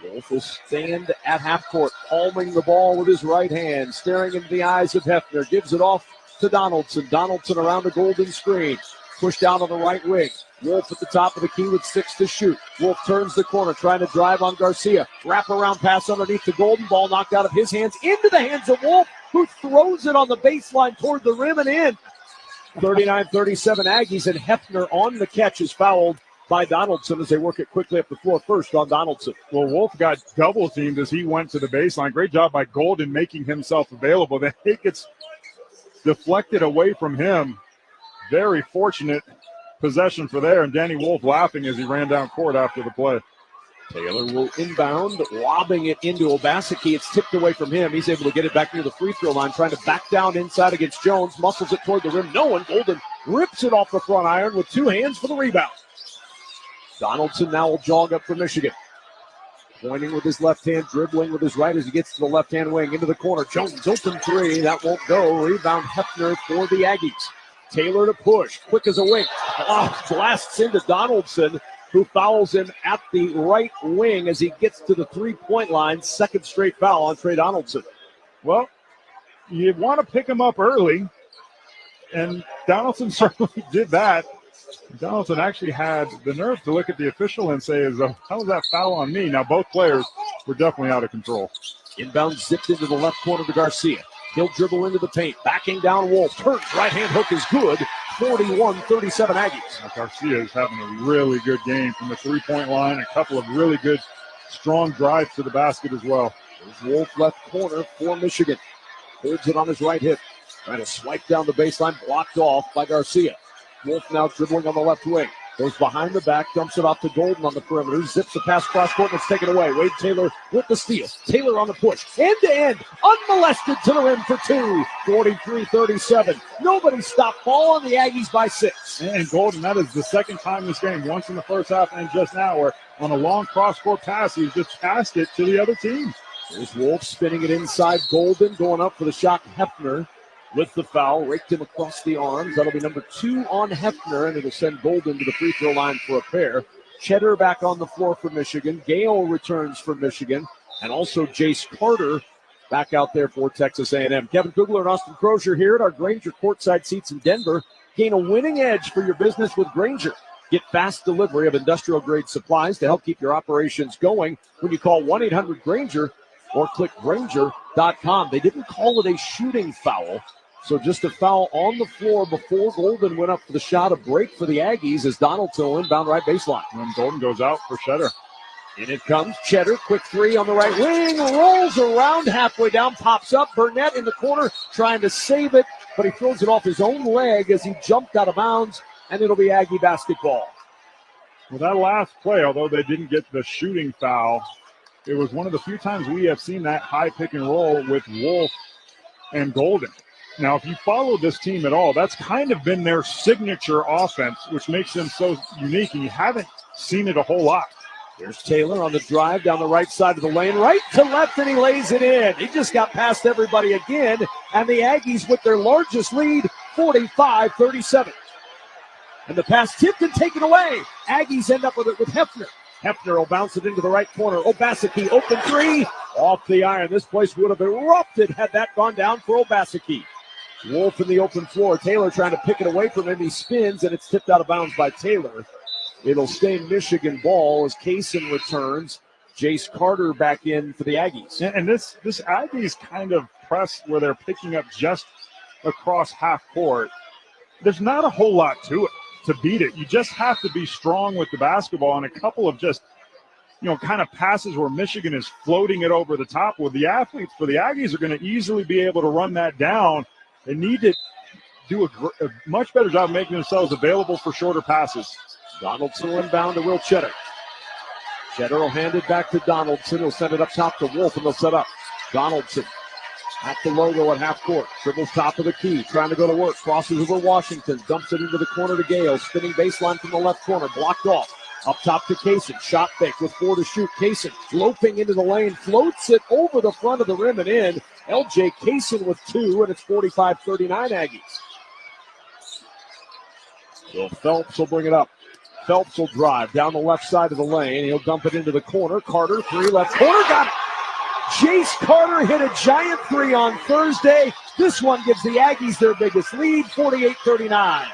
Wolf will stand at half court, palming the ball with his right hand, staring into the eyes of Hefner. Gives it off to Donaldson. Donaldson around the golden screen. Pushed down on the right wing. Wolf at the top of the key with 6 to shoot. Wolf turns the corner, trying to drive on Garcia. Wrap around pass underneath the golden ball, knocked out of his hands into the hands of Wolf, who throws it on the baseline toward the rim and in. 39-37 Aggies, and Hefner on the catch is fouled by Donaldson as they work it quickly up the floor. First on Donaldson. Well, Wolf got double teamed as he went to the baseline. Great job by Golden making himself available. Then it gets deflected away from him. Very fortunate possession for there, and Danny Wolf laughing as he ran down court after the play. Taylor will inbound, lobbing it into Obaseki. It's tipped away from him. He's able to get it back near the free throw line, trying to back down inside against Jones. Muscles it toward the rim. No one. Golden rips it off the front iron with 2 hands for the rebound. Donaldson now will jog up for Michigan. Pointing with his left hand, dribbling with his right as he gets to the left-hand wing. Into the corner. Jones open 3. That won't go. Rebound Hefner for the Aggies. Taylor to push. Quick as a wing. Blasts into Donaldson, who fouls him at the right wing as he gets to the 3-point line. Second straight foul on Trey Donaldson. Well, you want to pick him up early, and Donaldson certainly did that. Donaldson actually had the nerve to look at the official and say, how was that foul on me? Now, both players were definitely out of control. Inbound zipped into the left corner to Garcia. He'll dribble into the paint. Backing down Wolf. Turns. Right-hand hook is good. 41-37 Aggies. Now, Garcia is having a really good game from the 3-point line. A couple of really good, strong drives to the basket as well. There's Wolf left corner for Michigan. Holds it on his right hip. Trying to swipe down the baseline. Blocked off by Garcia. Wolf now dribbling on the left wing. Goes behind the back, dumps it off to Golden on the perimeter. Zips the pass cross court, and it's taken away. Wade Taylor with the steal. Taylor on the push. End-to-end. Unmolested to the rim for 2. 43-37. Nobody stopped. Ball on the Aggies by 6. And Golden, that is the second time this game, once in the first half and just now, where on a long cross-court pass, he's just passed it to the other team. There's Wolf spinning it inside. Golden going up for the shot. Hefner with the foul, raked him across the arms. That'll be number 2 on Hefner, and it'll send Golden to the free throw line for a pair. Cheddar back on the floor for Michigan. Gale returns for Michigan, and also Jace Carter back out there for Texas A&M. Kevin Kugler and Austin Crozier here at our Grainger courtside seats in Denver. Gain a winning edge for your business with Grainger. Get fast delivery of industrial-grade supplies to help keep your operations going when you call 1-800-GRANGER or click Granger.com. They didn't call it a shooting foul, so just a foul on the floor before Golden went up for the shot. A break for the Aggies as Donaldson will inbound right baseline. And Golden goes out for Cheddar. In it comes Cheddar, quick three on the right wing, rolls around halfway down, pops up. Burnett in the corner trying to save it, but he throws it off his own leg as he jumped out of bounds, and it'll be Aggie basketball. Well, that last play, although they didn't get the shooting foul, it was one of the few times we have seen that high pick and roll with Wolf and Golden. Now, if you follow this team at all, that's kind of been their signature offense, which makes them so unique, and you haven't seen it a whole lot. There's Taylor on the drive down the right side of the lane, right to left, and he lays it in. He just got past everybody again, and the Aggies with their largest lead, 45-37. And the pass tipped and taken away. Aggies end up with it with Hefner. Hefner will bounce it into the right corner. Obaseki, open three, off the iron. This place would have erupted had that gone down for Obaseki. Wolf in the open floor. Taylor trying to pick it away from him. He spins, and it's tipped out of bounds by Taylor. It'll stay Michigan ball as Kaysen returns. Jace Carter back in for the Aggies. And this Aggies kind of press where they're picking up just across half court. There's not a whole lot to it to beat it. You just have to be strong with the basketball, and a couple of just, kind of passes where Michigan is floating it over the top. With the athletes for the Aggies are going to easily be able to run that down. They need to do a much better job making themselves available for shorter passes. Donaldson inbound to Will Cheddar. Cheddar will hand it back to Donaldson. He'll send it up top to Wolf, and they'll set up. Donaldson at the logo at half court. Dribbles top of the key, trying to go to work. Crosses over Washington. Dumps it into the corner to Gale. Spinning baseline from the left corner. Blocked off. Up top to Kaysen. Shot fake with 4 to shoot. Kaysen loping into the lane. Floats it over the front of the rim and in. LJ Kaysen with 2, and it's 45-39 Aggies. So Phelps will bring it up. Phelps will drive down the left side of the lane. He'll dump it into the corner. Carter, 3 left corner. Got it. Jace Carter hit a giant 3 on Thursday. This one gives the Aggies their biggest lead, 48-39.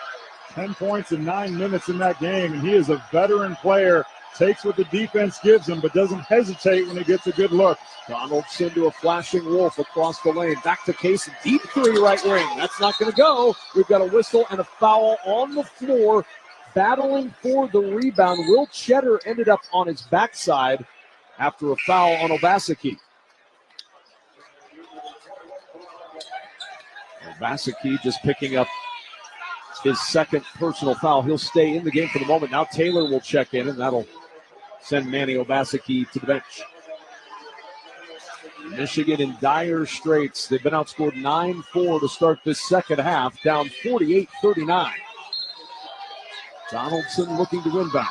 10 points in 9 minutes in that game, and he is a veteran player. Takes what the defense gives him, but doesn't hesitate when he gets a good look. Donaldson to a flashing Wolf across the lane. Back to Kaysen. Deep 3 right wing. That's not going to go. We've got a whistle and a foul on the floor. Battling for the rebound. Will Cheddar ended up on his backside after a foul on Obaseki. Obaseki just picking up his second personal foul. He'll stay in the game for the moment. Now Taylor will check in, and that'll send Manny Obaseki to the bench. Michigan in dire straits. They've been outscored 9-4 to start this second half, down 48-39. Donaldson looking to inbound.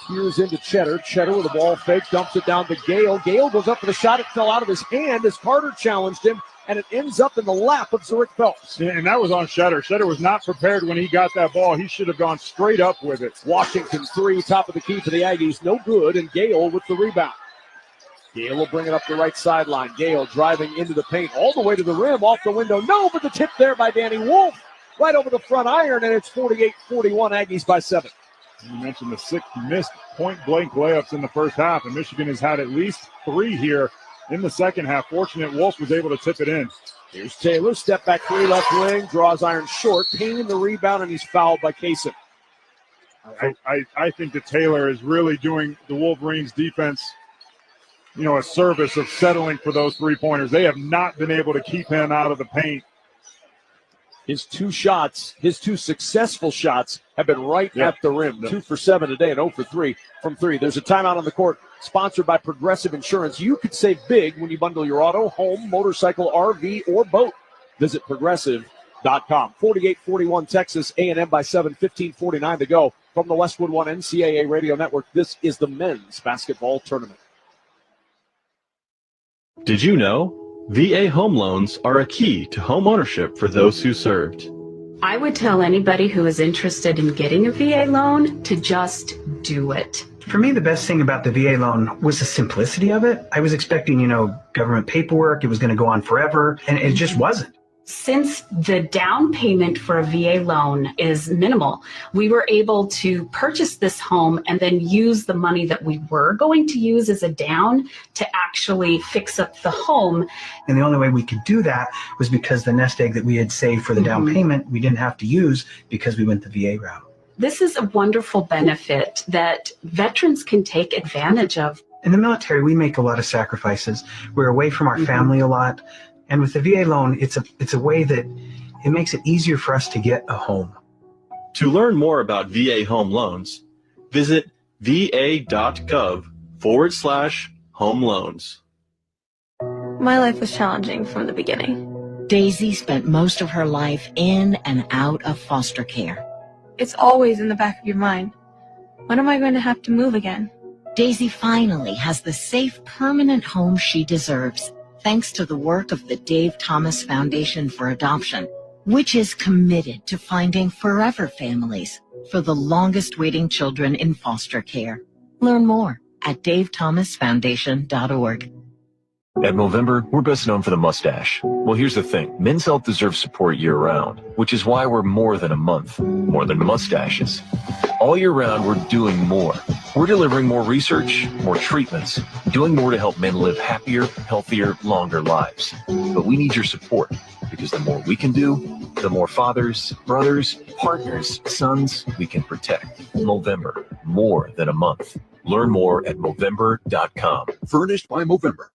Here's into Cheddar. Cheddar with a ball fake, dumps it down to Gale. Gale goes up for the shot. It fell out of his hand as Carter challenged him, and it ends up in the lap of Zurich Phelps. Yeah, and that was on Cheddar. Cheddar was not prepared when he got that ball. He should have gone straight up with it. Washington 3, top of the key for the Aggies. No good, and Gale with the rebound. Gale will bring it up the right sideline. Gale driving into the paint all the way to the rim, off the window. No, but the tip there by Danny Wolf. Right over the front iron, and it's 48-41 Aggies by 7. You mentioned the 6 missed point-blank layups in the first half, and Michigan has had at least 3 here in the second half. Fortunate Wolf was able to tip it in. Here's Taylor, step back 3 left wing, draws iron short, Payne the rebound, and he's fouled by Kaysen. I think that Taylor is really doing the Wolverines defense, a service of settling for those 3-pointers. They have not been able to keep him out of the paint. His 2 shots, his 2 successful shots have been right at the rim. 2 for 7 today and 0 for 3 from 3. There's a timeout on the court sponsored by Progressive Insurance. You could save big when you bundle your auto, home, motorcycle, RV, or boat. Visit Progressive.com. 48-41 Texas, A&M by 7, 15:49 to go. From the Westwood One NCAA Radio Network, this is the men's basketball tournament. Did you know? VA home loans are a key to home ownership for those who served. I would tell anybody who is interested in getting a VA loan to just do it. For me, the best thing about the VA loan was the simplicity of it. I was expecting, government paperwork. It was going to go on forever, and it just wasn't. Since the down payment for a VA loan is minimal, we were able to purchase this home and then use the money that we were going to use as a down to actually fix up the home. And the only way we could do that was because the nest egg that we had saved for the down payment, we didn't have to use because we went the VA route. This is a wonderful benefit that veterans can take advantage of. In the military, we make a lot of sacrifices. We're away from our family a lot. And with the VA loan, it's a way that it makes it easier for us to get a home. To learn more about VA home loans, visit va.gov/home loans. My life was challenging from the beginning. Daisy spent most of her life in and out of foster care. It's always in the back of your mind. When am I going to have to move again? Daisy finally has the safe, permanent home she deserves, thanks to the work of the Dave Thomas Foundation for Adoption, which is committed to finding forever families for the longest waiting children in foster care. Learn more at davethomasfoundation.org. At Movember, we're best known for the mustache. Well, here's the thing. Men's health deserves support year-round, which is why we're more than a month, more than mustaches. All year round, we're doing more. We're delivering more research, more treatments, doing more to help men live happier, healthier, longer lives. But we need your support, because the more we can do, the more fathers, brothers, partners, sons we can protect. Movember, more than a month. Learn more at Movember.com. Furnished by Movember.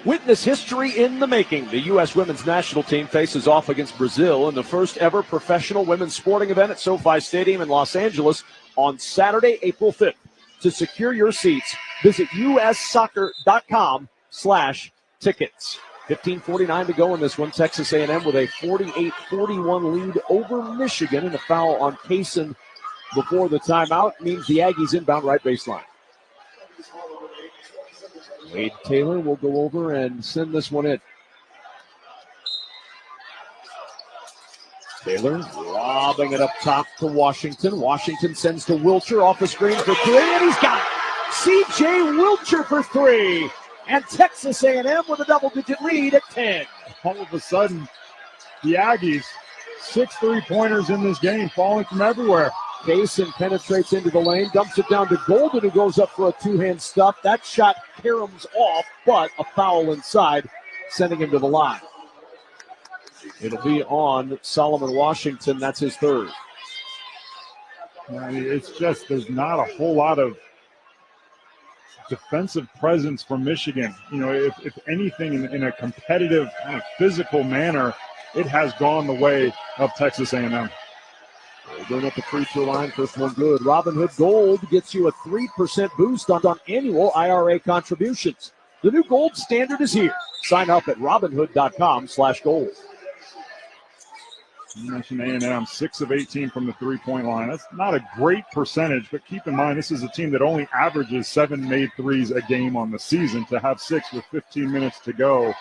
Witness history in the making. The U.S. women's national team faces off against Brazil in the first ever professional women's sporting event at SoFi Stadium in Los Angeles on Saturday, April 5th. To secure your seats, visit ussoccer.com/tickets. 15:49 to go in this one. Texas A&M with a 48-41 lead over Michigan, and a foul on Kaysen before the timeout means the Aggies inbound right baseline. Wade Taylor will go over and send this one in. Taylor lobbing it up top to Washington. Washington sends to Wilcher off the screen for three, and he's got it. C.J. Wilcher for three. And Texas A&M with a double-digit lead at 10. All of a sudden, the Aggies, 6 3-pointers in this game, falling from everywhere. Kaysen penetrates into the lane, dumps it down to Golden, who goes up for a two-hand stuff. That shot caroms off, but a foul inside, sending him to the line. It'll be on Solomon Washington. That's his third. It's just there's not a whole lot of defensive presence from Michigan. You know, if anything in a competitive, kind of physical manner, it has gone the way of Texas A&M. Going up the free throw line, first one good. Robinhood Gold gets you a 3% boost on annual IRA contributions. The new gold standard is here. Sign up at robinhood.com/gold. You mentioned A&M, 6 of 18 from the three-point line. That's not a great percentage, but keep in mind this is a team that only averages 7 made threes a game on the season. To have 6 with 15 minutes to go,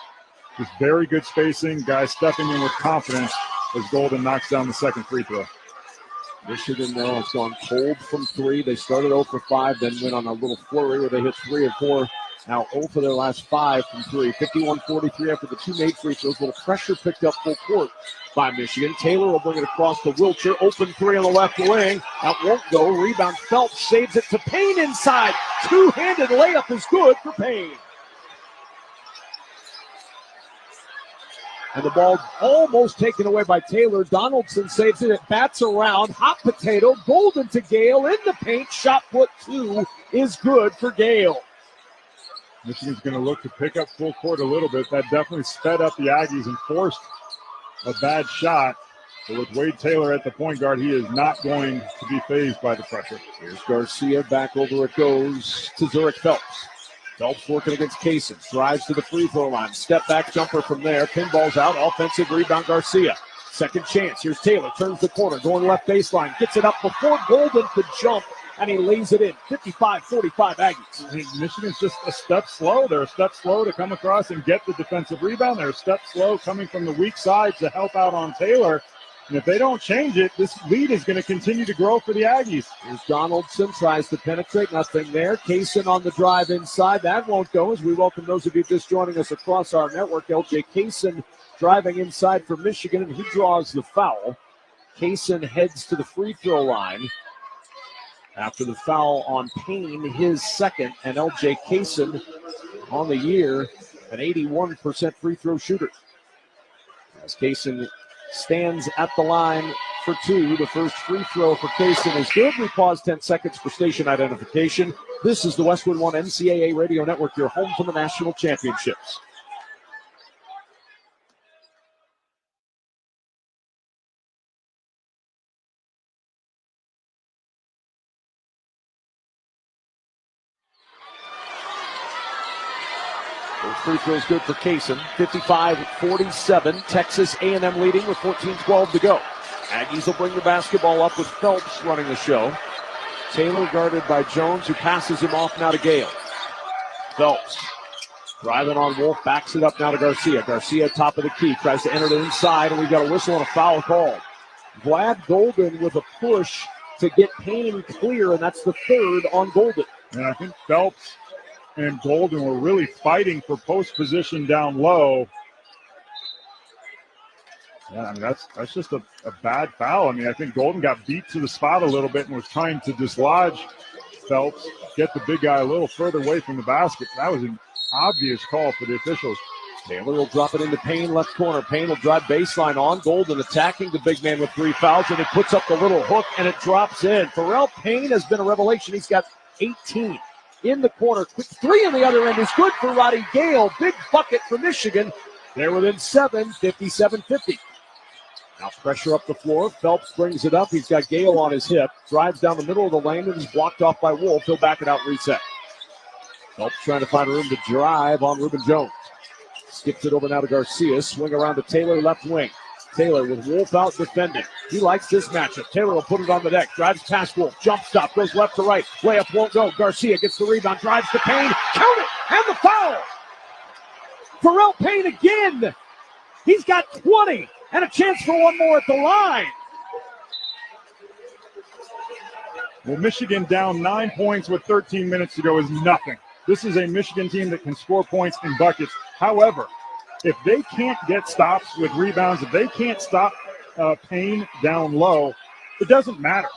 just very good spacing. Guys stepping in with confidence as Golden knocks down the second free throw. Michigan now has gone cold from three. They started 0 for 5, then went on a little flurry where they hit 3 of 4. Now 0 for their last 5 from 3. 51-43 after the 2 made free throws. Little pressure picked up full court by Michigan. Taylor will bring it across to Wilcher. Open 3 on the left wing. That won't go. Rebound. Phelps saves it to Payne inside. Two-handed layup is good for Payne. And the ball almost taken away by Taylor. Donaldson saves it. It bats around. Hot potato. Golden to Gale in the paint. Shot put 2 is good for Gale. Michigan's going to look to pick up full court a little bit. That definitely sped up the Aggies and forced a bad shot. But with Wade Taylor at the point guard, he is not going to be fazed by the pressure. Here's Garcia. Back over it goes to Zurich Phelps. Phelps working against Kaysen. Drives to the free throw line. Step back jumper from there. Pinball's out. Offensive rebound Garcia. Second chance. Here's Taylor. Turns the corner. Going left baseline. Gets it up before Golden could jump. And he lays it in. 55-45 Aggies. Michigan's just a step slow. They're a step slow to come across and get the defensive rebound. They're a step slow coming from the weak side to help out on Taylor. And if they don't change it, this lead is going to continue to grow for the Aggies. Here's Donaldson, tries to penetrate, nothing there. Kaysen on the drive inside. That won't go as we welcome those of you just joining us across our network. LJ Kaysen driving inside for Michigan, and he draws the foul. Kaysen heads to the free throw line after the foul on Payne, his second, and LJ Kaysen on the year, an 81% free throw shooter. As Kaysen stands at the line for two. The first free throw for Kaysen is good. We pause 10 seconds for station identification. This is the Westwood One NCAA Radio Network, your home for the national championships. Those free throws good for Kaysen. 55-47. Texas A&M leading with 14-12 to go. Aggies will bring the basketball up with Phelps running the show. Taylor guarded by Jones, who passes him off now to Gale. Phelps driving on Wolf, backs it up now to Garcia. Garcia top of the key, tries to enter it inside, and we've got a whistle and a foul call. Vlad Golden with a push to get Payne clear, and that's the third on Golden. And I think Phelps and Golden were really fighting for post position down low. Yeah, I mean, that's just a bad foul. I mean, I think Golden got beat to the spot a little bit and was trying to dislodge Phelps, get the big guy a little further away from the basket. That was an obvious call for the officials. Taylor will drop it into Payne, left corner. Payne will drive baseline on. Golden attacking the big man with 3 fouls, and he puts up the little hook, and it drops in. Pharrell Payne has been a revelation. He's got 18. In the corner, quick three on the other end is good for Roddy Gale. Big bucket for Michigan. They're within 7, 57-50. Now pressure up the floor. Phelps brings it up. He's got Gale on his hip. Drives down the middle of the lane and is blocked off by Wolf. He'll back it out, reset. Phelps trying to find room to drive on Reuben Jones. Skips it over now to Garcia. Swing around to Taylor, left wing. Taylor with Wolf out defending. He likes this matchup. Taylor will put it on the deck. Drives past Wolf. Jump stop. Goes left to right. Layup won't go. Garcia gets the rebound. Drives to Payne. Count it. And the foul. Pharrell Payne again. He's got 20 and a chance for one more at the line. Well, Michigan down 9 points with 13 minutes to go is nothing. This is a Michigan team that can score points in buckets. However, if they can't get stops with rebounds, if they can't stop Payne down low, it doesn't matter.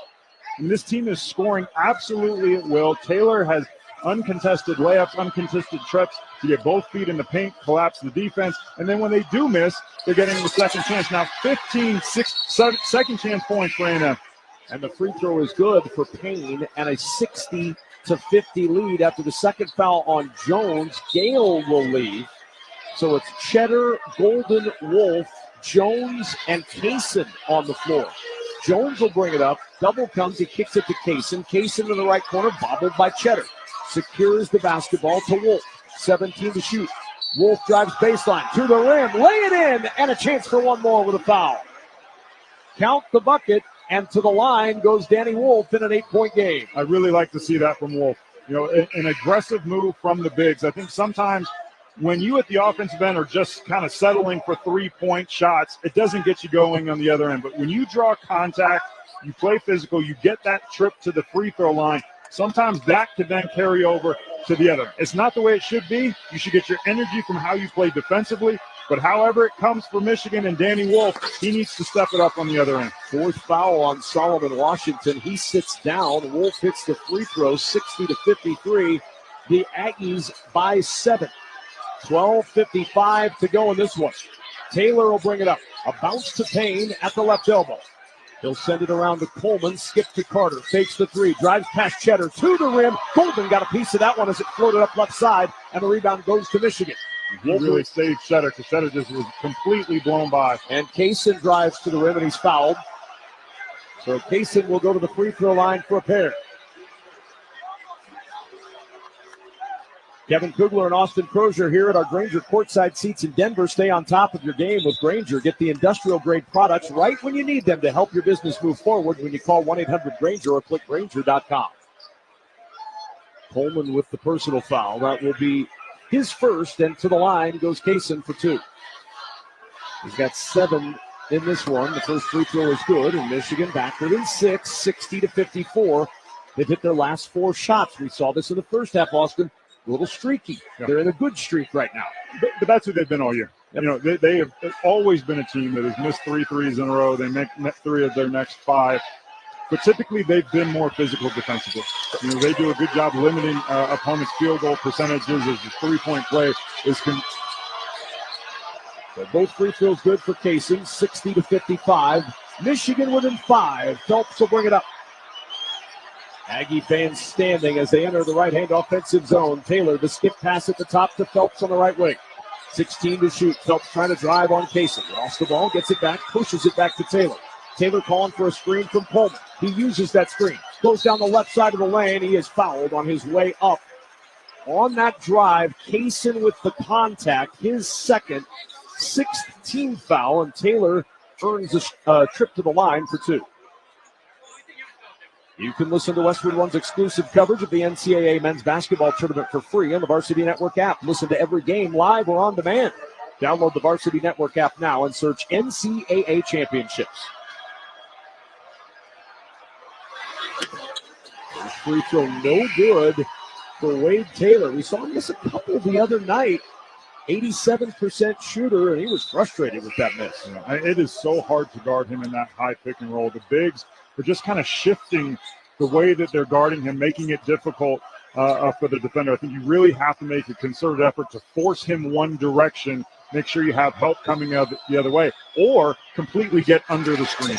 And this team is scoring absolutely at will. Taylor has uncontested layups, uncontested trips to get both feet in the paint, collapse the defense. And then when they do miss, they're getting the second chance. Now 15 second chance points for A&M. And the free throw is good for Payne, and a 60-50 lead after the second foul on Jones. Gale will leave. So it's Cheddar, Golden, Wolf, Jones, and Kaysen on the floor. Jones will bring it up. Double comes. He kicks it to Kaysen. Kaysen in the right corner, bobbled by Cheddar. Secures the basketball to Wolf. 17 to shoot. Wolf drives baseline to the rim. Lay it in, and a chance for one more with a foul. Count the bucket, and to the line goes Danny Wolf in an 8-point game. I really like to see that from Wolf. You know, an aggressive move from the bigs. I think sometimes when you at the offensive end are just kind of settling for 3-point shots, it doesn't get you going on the other end. But when you draw contact, you play physical, you get that trip to the free throw line, sometimes that could then carry over to the other. It's not the way it should be. You should get your energy from how you play defensively. But however it comes for Michigan and Danny Wolf, he needs to step it up on the other end. Fourth foul on Solomon Washington. He sits down. Wolf hits the free throw, 60-53. The Aggies by 7. 12:55 to go in this one. Taylor will bring it up. A bounce to Payne at the left elbow. He'll send it around to Coleman. Skip to Carter. Fakes the three. Drives past Cheddar to the rim. Golden got a piece of that one as it floated up left side. And the rebound goes to Michigan. He really saved Cheddar because Cheddar just was completely blown by. And Kaysen drives to the rim and he's fouled. So Kaysen will go to the free throw line for a pair. Kevin Kugler and Austin Crozier here at our Grainger courtside seats in Denver. Stay on top of your game with Grainger. Get the industrial-grade products right when you need them to help your business move forward when you call 1-800-GRAINGER or click Grainger.com. Coleman with the personal foul. That will be his first, and to the line goes Kaysen for 2. He's got 7 in this one. The first free throw is good, and Michigan back within 6, 60-54. They've hit their last 4 shots. We saw this in the first half, Austin. A little streaky. Yep. They're in a good streak right now. But that's who they've been all year. Yep. You know, they have always been a team that has missed 3 threes in a row. They make 3 of their next 5. But typically, they've been more physical defensively. You know, they do a good job limiting opponents' field goal percentages as the three-point play is. So both free throws good for Casey, 60-55. Michigan within 5. Phelps will bring it up. Aggie fans standing as they enter the right-hand offensive zone. Taylor, the skip pass at the top to Phelps on the right wing. 16 to shoot. Phelps trying to drive on Casey. Lost the ball, gets it back, pushes it back to Taylor. Taylor calling for a screen from Coleman. He uses that screen. Goes down the left side of the lane. He is fouled on his way up. On that drive, Kaysen with the contact, his second, 6th team foul, and Taylor earns a trip to the line for 2. You can listen to Westwood One's exclusive coverage of the NCAA men's basketball tournament for free on the Varsity Network app. Listen to every game live or on demand. Download the Varsity Network app now and search NCAA Championships. First free throw no good for Wade Taylor. We saw him miss a couple the other night. 87% shooter, and he was frustrated with that miss. Yeah, it is so hard to guard him in that high pick and roll. The bigs are just kind of shifting the way that they're guarding him, making it difficult for the defender. I think you really have to make a concerted effort to force him one direction, make sure you have help coming out the other way, or completely get under the screen.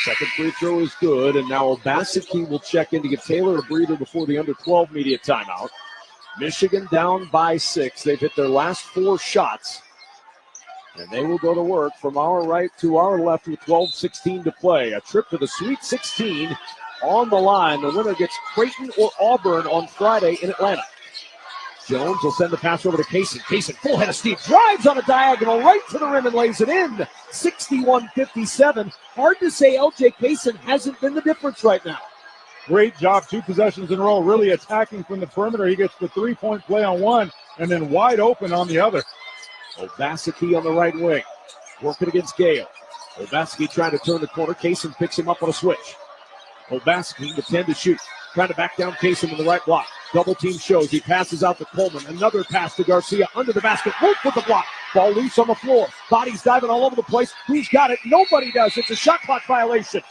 Second free throw is good, and now Obaseki will check in to give Taylor a breather before the under-12 media timeout. Michigan down by 6. They've hit their last 4 shots. And they will go to work from our right to our left with 12:16 to play. A trip to the Sweet 16 on the line. The winner gets Creighton or Auburn on Friday in Atlanta. Jones will send the pass over to Kaysen. Kaysen, full head of steam, drives on a diagonal right to the rim and lays it in. 61-57. Hard to say LJ Kaysen hasn't been the difference right now. Great job, 2 possessions in a row, really attacking from the perimeter. He gets the 3-point play on one and then wide open on the other. Obaseki on the right wing, working against Gale. Obaseki trying to turn the corner. Kaysen picks him up on a switch. Obaseki with 10 to shoot. Trying to back down Kaysen in the right block. Double team shows. He passes out to Coleman. Another pass to Garcia under the basket. Wolf with the block. Ball loose on the floor. Bodies diving all over the place. Who's got it? Nobody does. It's a shot clock violation.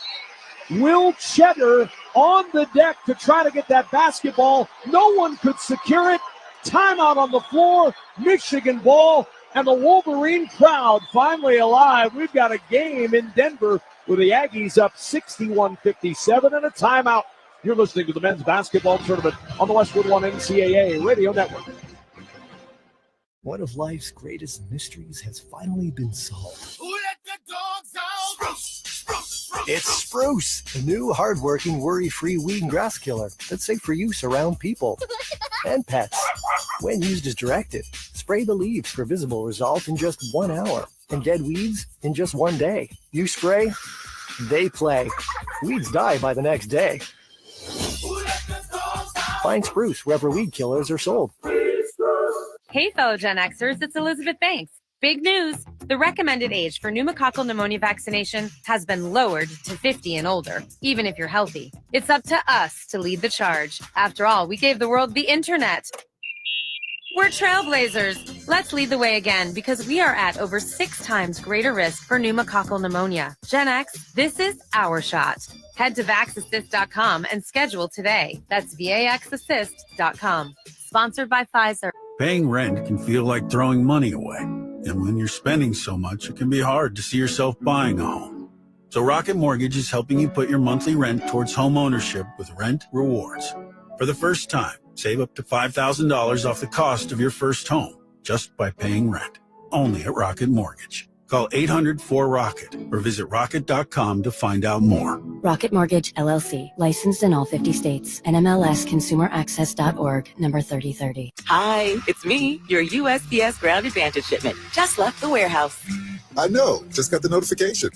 Will Cheddar on the deck to try to get that basketball. No one could secure it. Timeout on the floor. Michigan ball. And the Wolverine crowd finally alive. We've got a game in Denver with the Aggies up 61-57 and a timeout. You're listening to the men's basketball tournament on the Westwood One NCAA Radio Network. One of life's greatest mysteries has finally been solved. Who let the dogs out? It's Spruce, the new hardworking, worry-free weed and grass killer that's safe for use around people and pets. When used as directed, spray the leaves for visible results in just 1 hour and dead weeds in just 1 day. You spray, they play. Weeds die by the next day. Find Spruce wherever weed killers are sold. Hey, fellow Gen Xers, it's Elizabeth Banks. Big news! The recommended age for pneumococcal pneumonia vaccination has been lowered to 50 and older, even if you're healthy. It's up to us to lead the charge. After all, we gave the world the internet. We're trailblazers. Let's lead the way again because we are at over 6 times greater risk for pneumococcal pneumonia. Gen X, this is our shot. Head to vaxassist.com and schedule today. That's vaxassist.com. Sponsored by Pfizer. Paying rent can feel like throwing money away. And when you're spending so much, it can be hard to see yourself buying a home. So Rocket Mortgage is helping you put your monthly rent towards home ownership with Rent Rewards. For the first time, save up to $5,000 off the cost of your first home just by paying rent. Only at Rocket Mortgage. Call 800-4ROCKET or visit rocket.com to find out more. Rocket Mortgage, LLC. Licensed in all 50 states. NMLSConsumerAccess.org, number 3030. Hi, it's me, your USPS Ground Advantage shipment. Just left the warehouse. I know. Just got the notification.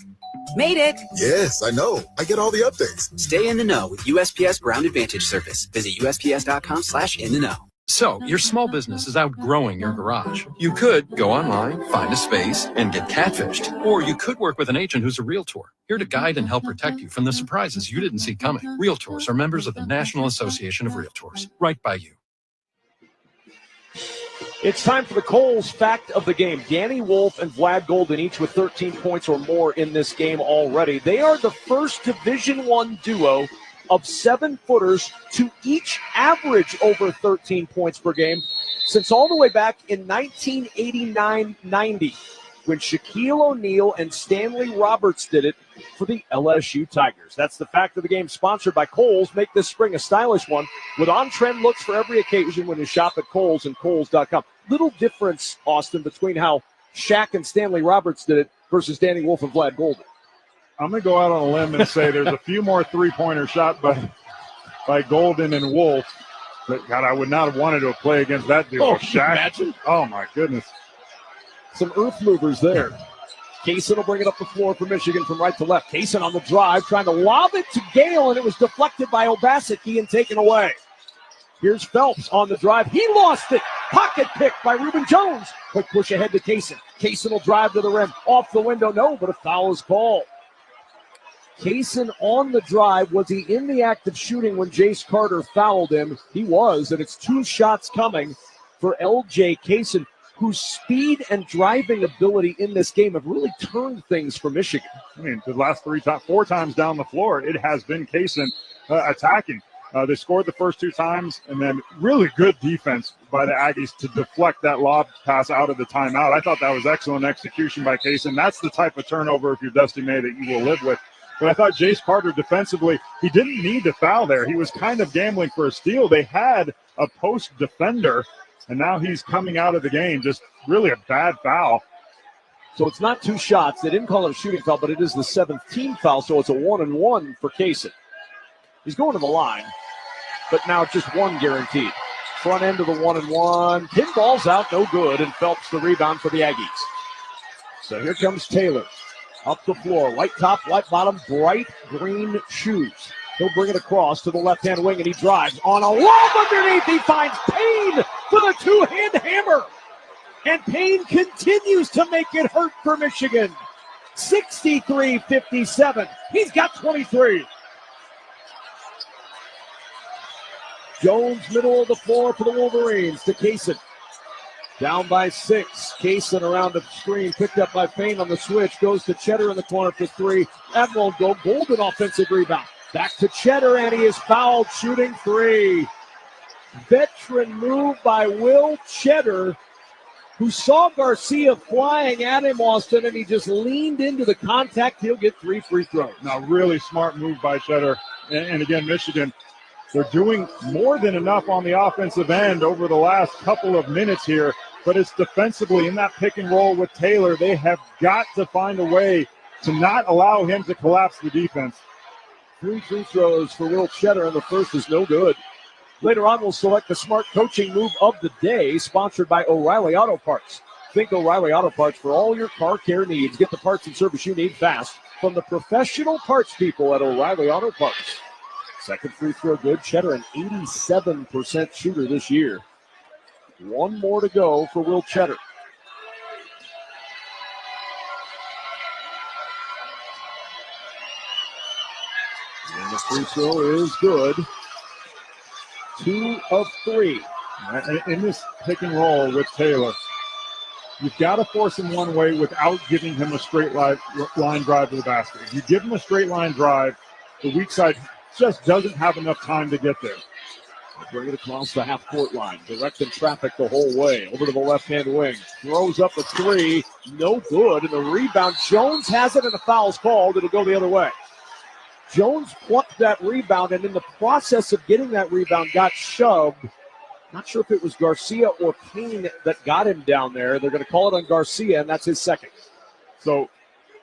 Made it. Yes, I know. I get all the updates. Stay in the know with USPS Ground Advantage service. Visit USPS.com/in-the-know. So, your small business is outgrowing your garage. You could go online, find a space, and get catfished. Or you could work with an agent who's a realtor, here to guide and help protect you from the surprises you didn't see coming. Realtors are members of the National Association of Realtors. Right by you. It's time for the Kohl's fact of the game. Danny Wolf and Vlad Golden, each with 13 points or more in this game already. They are the first Division I duo of 7-footers to each average over 13 points per game since all the way back in 1989-90 when Shaquille O'Neal and Stanley Roberts did it for the LSU Tigers. That's the fact of the game, sponsored by Kohl's. Make this spring a stylish one with on-trend looks for every occasion when you shop at Kohl's and Kohl's.com. Little difference, Austin, between how Shaq and Stanley Roberts did it versus Danny Wolf and Vlad Golden. I'm going to go out on a limb and say there's a few more three-pointer shot by Golden and Wolf. But, God, I would not have wanted to play against that duo. Shaq. Imagine? Oh, my goodness. Some earth movers there. Kaysen will bring it up the floor for Michigan from right to left. Kaysen on the drive, trying to lob it to Gale, and it was deflected by Obaseki and taken away. Here's Phelps on the drive. He lost it. Pocket pick by Reuben Jones. Quick push ahead to Kaysen. Kaysen will drive to the rim. Off the window, no, but a foul is called. Kaysen on the drive. Was he in the act of shooting when Jace Carter fouled him? He was, and it's 2 shots coming for L.J. Kaysen, whose speed and driving ability in this game have really turned things for Michigan. I mean, the last 4 times down the floor, it has been Kaysen attacking. They scored the first 2 times, and then really good defense by the Aggies to deflect that lob pass out of the timeout. I thought that was excellent execution by Kaysen. That's the type of turnover, if you're Dusty May, that you will live with. But I thought Jace Carter defensively, he didn't need to foul there. He was kind of gambling for a steal. They had a post defender, and now he's coming out of the game. Just really a bad foul. So it's not 2 shots. They didn't call it a shooting foul, but it is the 7th team foul, so it's a 1-and-1 for Kaysen. He's going to the line, but now just 1 guaranteed. Front end of the 1-and-1. Pinball's out, no good, and Phelps the rebound for the Aggies. So here comes Taylor. Up the floor, light top, light bottom, bright green shoes. He'll bring it across to the left-hand wing, and he drives on a lob underneath. He finds Payne for the 2-hand hammer. And Payne continues to make it hurt for Michigan. 63-57. He's got 23. Jones, middle of the floor for the Wolverines to Kaysen. Down by 6. Kaysen around the screen, picked up by Payne on the switch. Goes to Cheddar in the corner for 3. That won't go. Golden offensive rebound. Back to Cheddar, and he is fouled shooting 3. Veteran move by Will Cheddar, who saw Garcia flying at him, Austin, and he just leaned into the contact. He'll get 3 free throws. Now, really smart move by Cheddar. And again, Michigan, they're doing more than enough on the offensive end over the last couple of minutes here, but it's defensively in that pick and roll with Taylor. They have got to find a way to not allow him to collapse the defense. 3 free throws for Will Cheddar, and the first is no good. Later on, we'll select the smart coaching move of the day, sponsored by O'Reilly Auto Parts. Think O'Reilly Auto Parts for all your car care needs. Get the parts and service you need fast from the professional parts people at O'Reilly Auto Parts. Second free throw good. Cheddar, an 87% shooter this year. 1 more to go for Will Cheddar. And the free throw is good. 2 of 3. In this pick and roll with Taylor, you've got to force him one way without giving him a straight line drive to the basket. If you give him a straight line drive, the weak side just doesn't have enough time to get there. Bring it across the half-court line. Directing traffic the whole way. Over to the left-hand wing. Throws up a 3. No good. And the rebound. Jones has it, and the foul's called. It'll go the other way. Jones plucked that rebound, and in the process of getting that rebound, got shoved. Not sure if it was Garcia or Payne that got him down there. They're going to call it on Garcia, and that's his second. So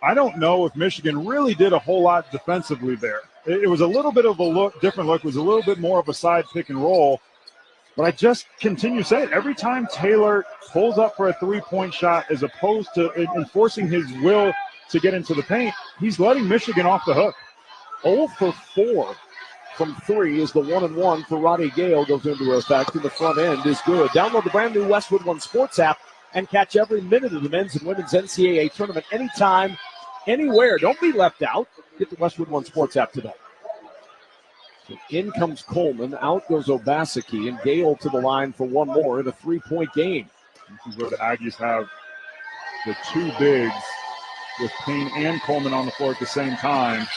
I don't know if Michigan really did a whole lot defensively there. It was a little bit of a different look. It was a little bit more of a side pick and roll. But I just continue to say it. Every time Taylor pulls up for a three-point shot as opposed to enforcing his will to get into the paint, he's letting Michigan off the hook. 0 for 4 from 3 as the 1-1 for Roddy Gale goes into effect, and the front end is good. Download the brand new Westwood One Sports app and catch every minute of the men's and women's NCAA tournament anytime, anywhere. Don't be left out. Get the Westwood One Sports app today. So in comes Coleman, out goes Obaseki, and Gale to the line for one more in a 3-point game. This is where the Aggies have the two bigs with Payne and Coleman on the floor at the same time.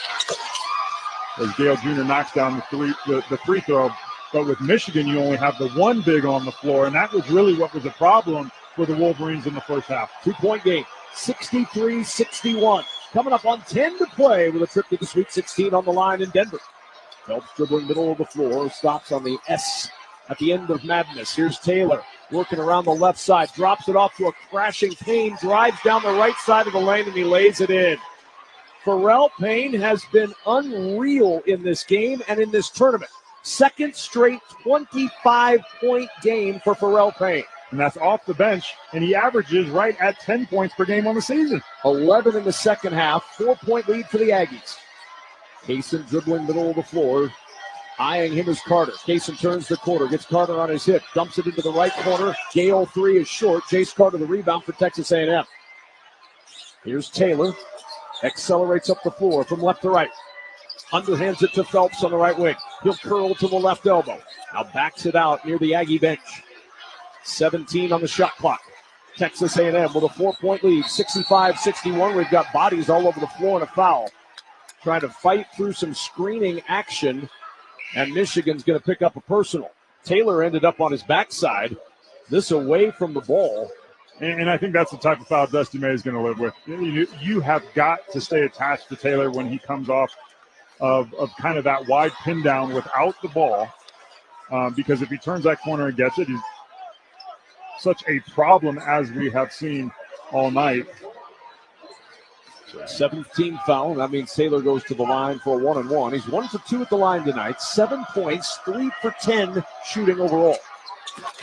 As Gale Jr. knocks down the free throw. But with Michigan, you only have the one big on the floor, and that was really what was a problem for the Wolverines in the first half. 2-point game, 63-61. Coming up on 10 to play with a trip to the Sweet 16 on the line in Denver. Phelps dribbling middle of the floor, stops on the S at the end of madness. Here's Taylor working around the left side, drops it off to a crashing Payne, drives down the right side of the lane, and he lays it in. Pharrell Payne has been unreal in this game and in this tournament. Second straight 25-point game for Pharrell Payne. And that's off the bench, and he averages right at 10 points per game on the season. 11 in the second half, 4-point lead for the Aggies. Kaysen dribbling middle of the floor. Eyeing him is Carter. Kaysen turns the quarter, gets Carter on his hip, dumps it into the right corner. Gale 3 is short. Jace Carter the rebound for Texas A&M. Here's Taylor. Accelerates up the floor from left to right. Underhands it to Phelps on the right wing. He'll curl to the left elbow. Now backs it out near the Aggie bench. 17 on the shot clock. Texas A&M with a 4-point lead, 65-61. We've got bodies all over the floor and a foul. Trying to fight through some screening action, and Michigan's going to pick up a personal. Taylor ended up on his backside. This away from the ball. And I think that's the type of foul Dusty May is going to live with. You have got to stay attached to Taylor when he comes off of kind of that wide pin down without the ball, because if he turns that corner and gets it, he's such a problem as we have seen all night. 17th foul. That means Taylor goes to the line for a 1-1. He's 1 for 2 at the line tonight. 7 points, 3 for 10 shooting overall.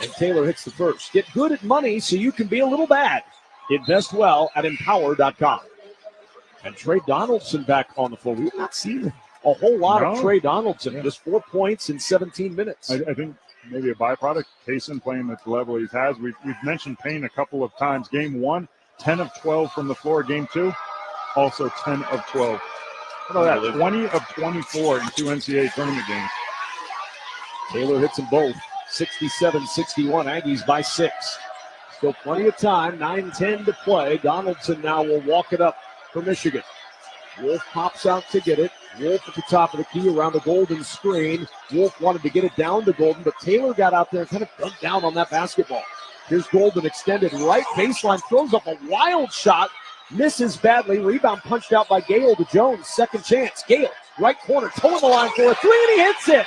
And Taylor hits the first. Get good at money so you can be a little bad. Invest well at Empower.com. And Trey Donaldson back on the floor. We've not seen a whole lot of Trey Donaldson. Just 4 points in 17 minutes. I think maybe a byproduct. Kaysen playing at the level he has. We've mentioned Payne a couple of times. Game 1, 10 of 12 from the floor. Game 2, also 10 of 12. How about that? 20 of 24 in 2 NCAA tournament games. Taylor hits them both. 67-61. Aggies by 6. Still plenty of time. 9-10 to play. Donaldson now will walk it up for Michigan. Wolf pops out to get it. Wolf at the top of the key around the Golden screen. Wolf wanted to get it down to Golden, but Taylor got out there and kind of dug down on that basketball. Here's Golden extended right baseline. Throws up a wild shot. Misses badly. Rebound punched out by Gale to Jones. Second chance. Gale, right corner, towing the line for a 3, and he hits it.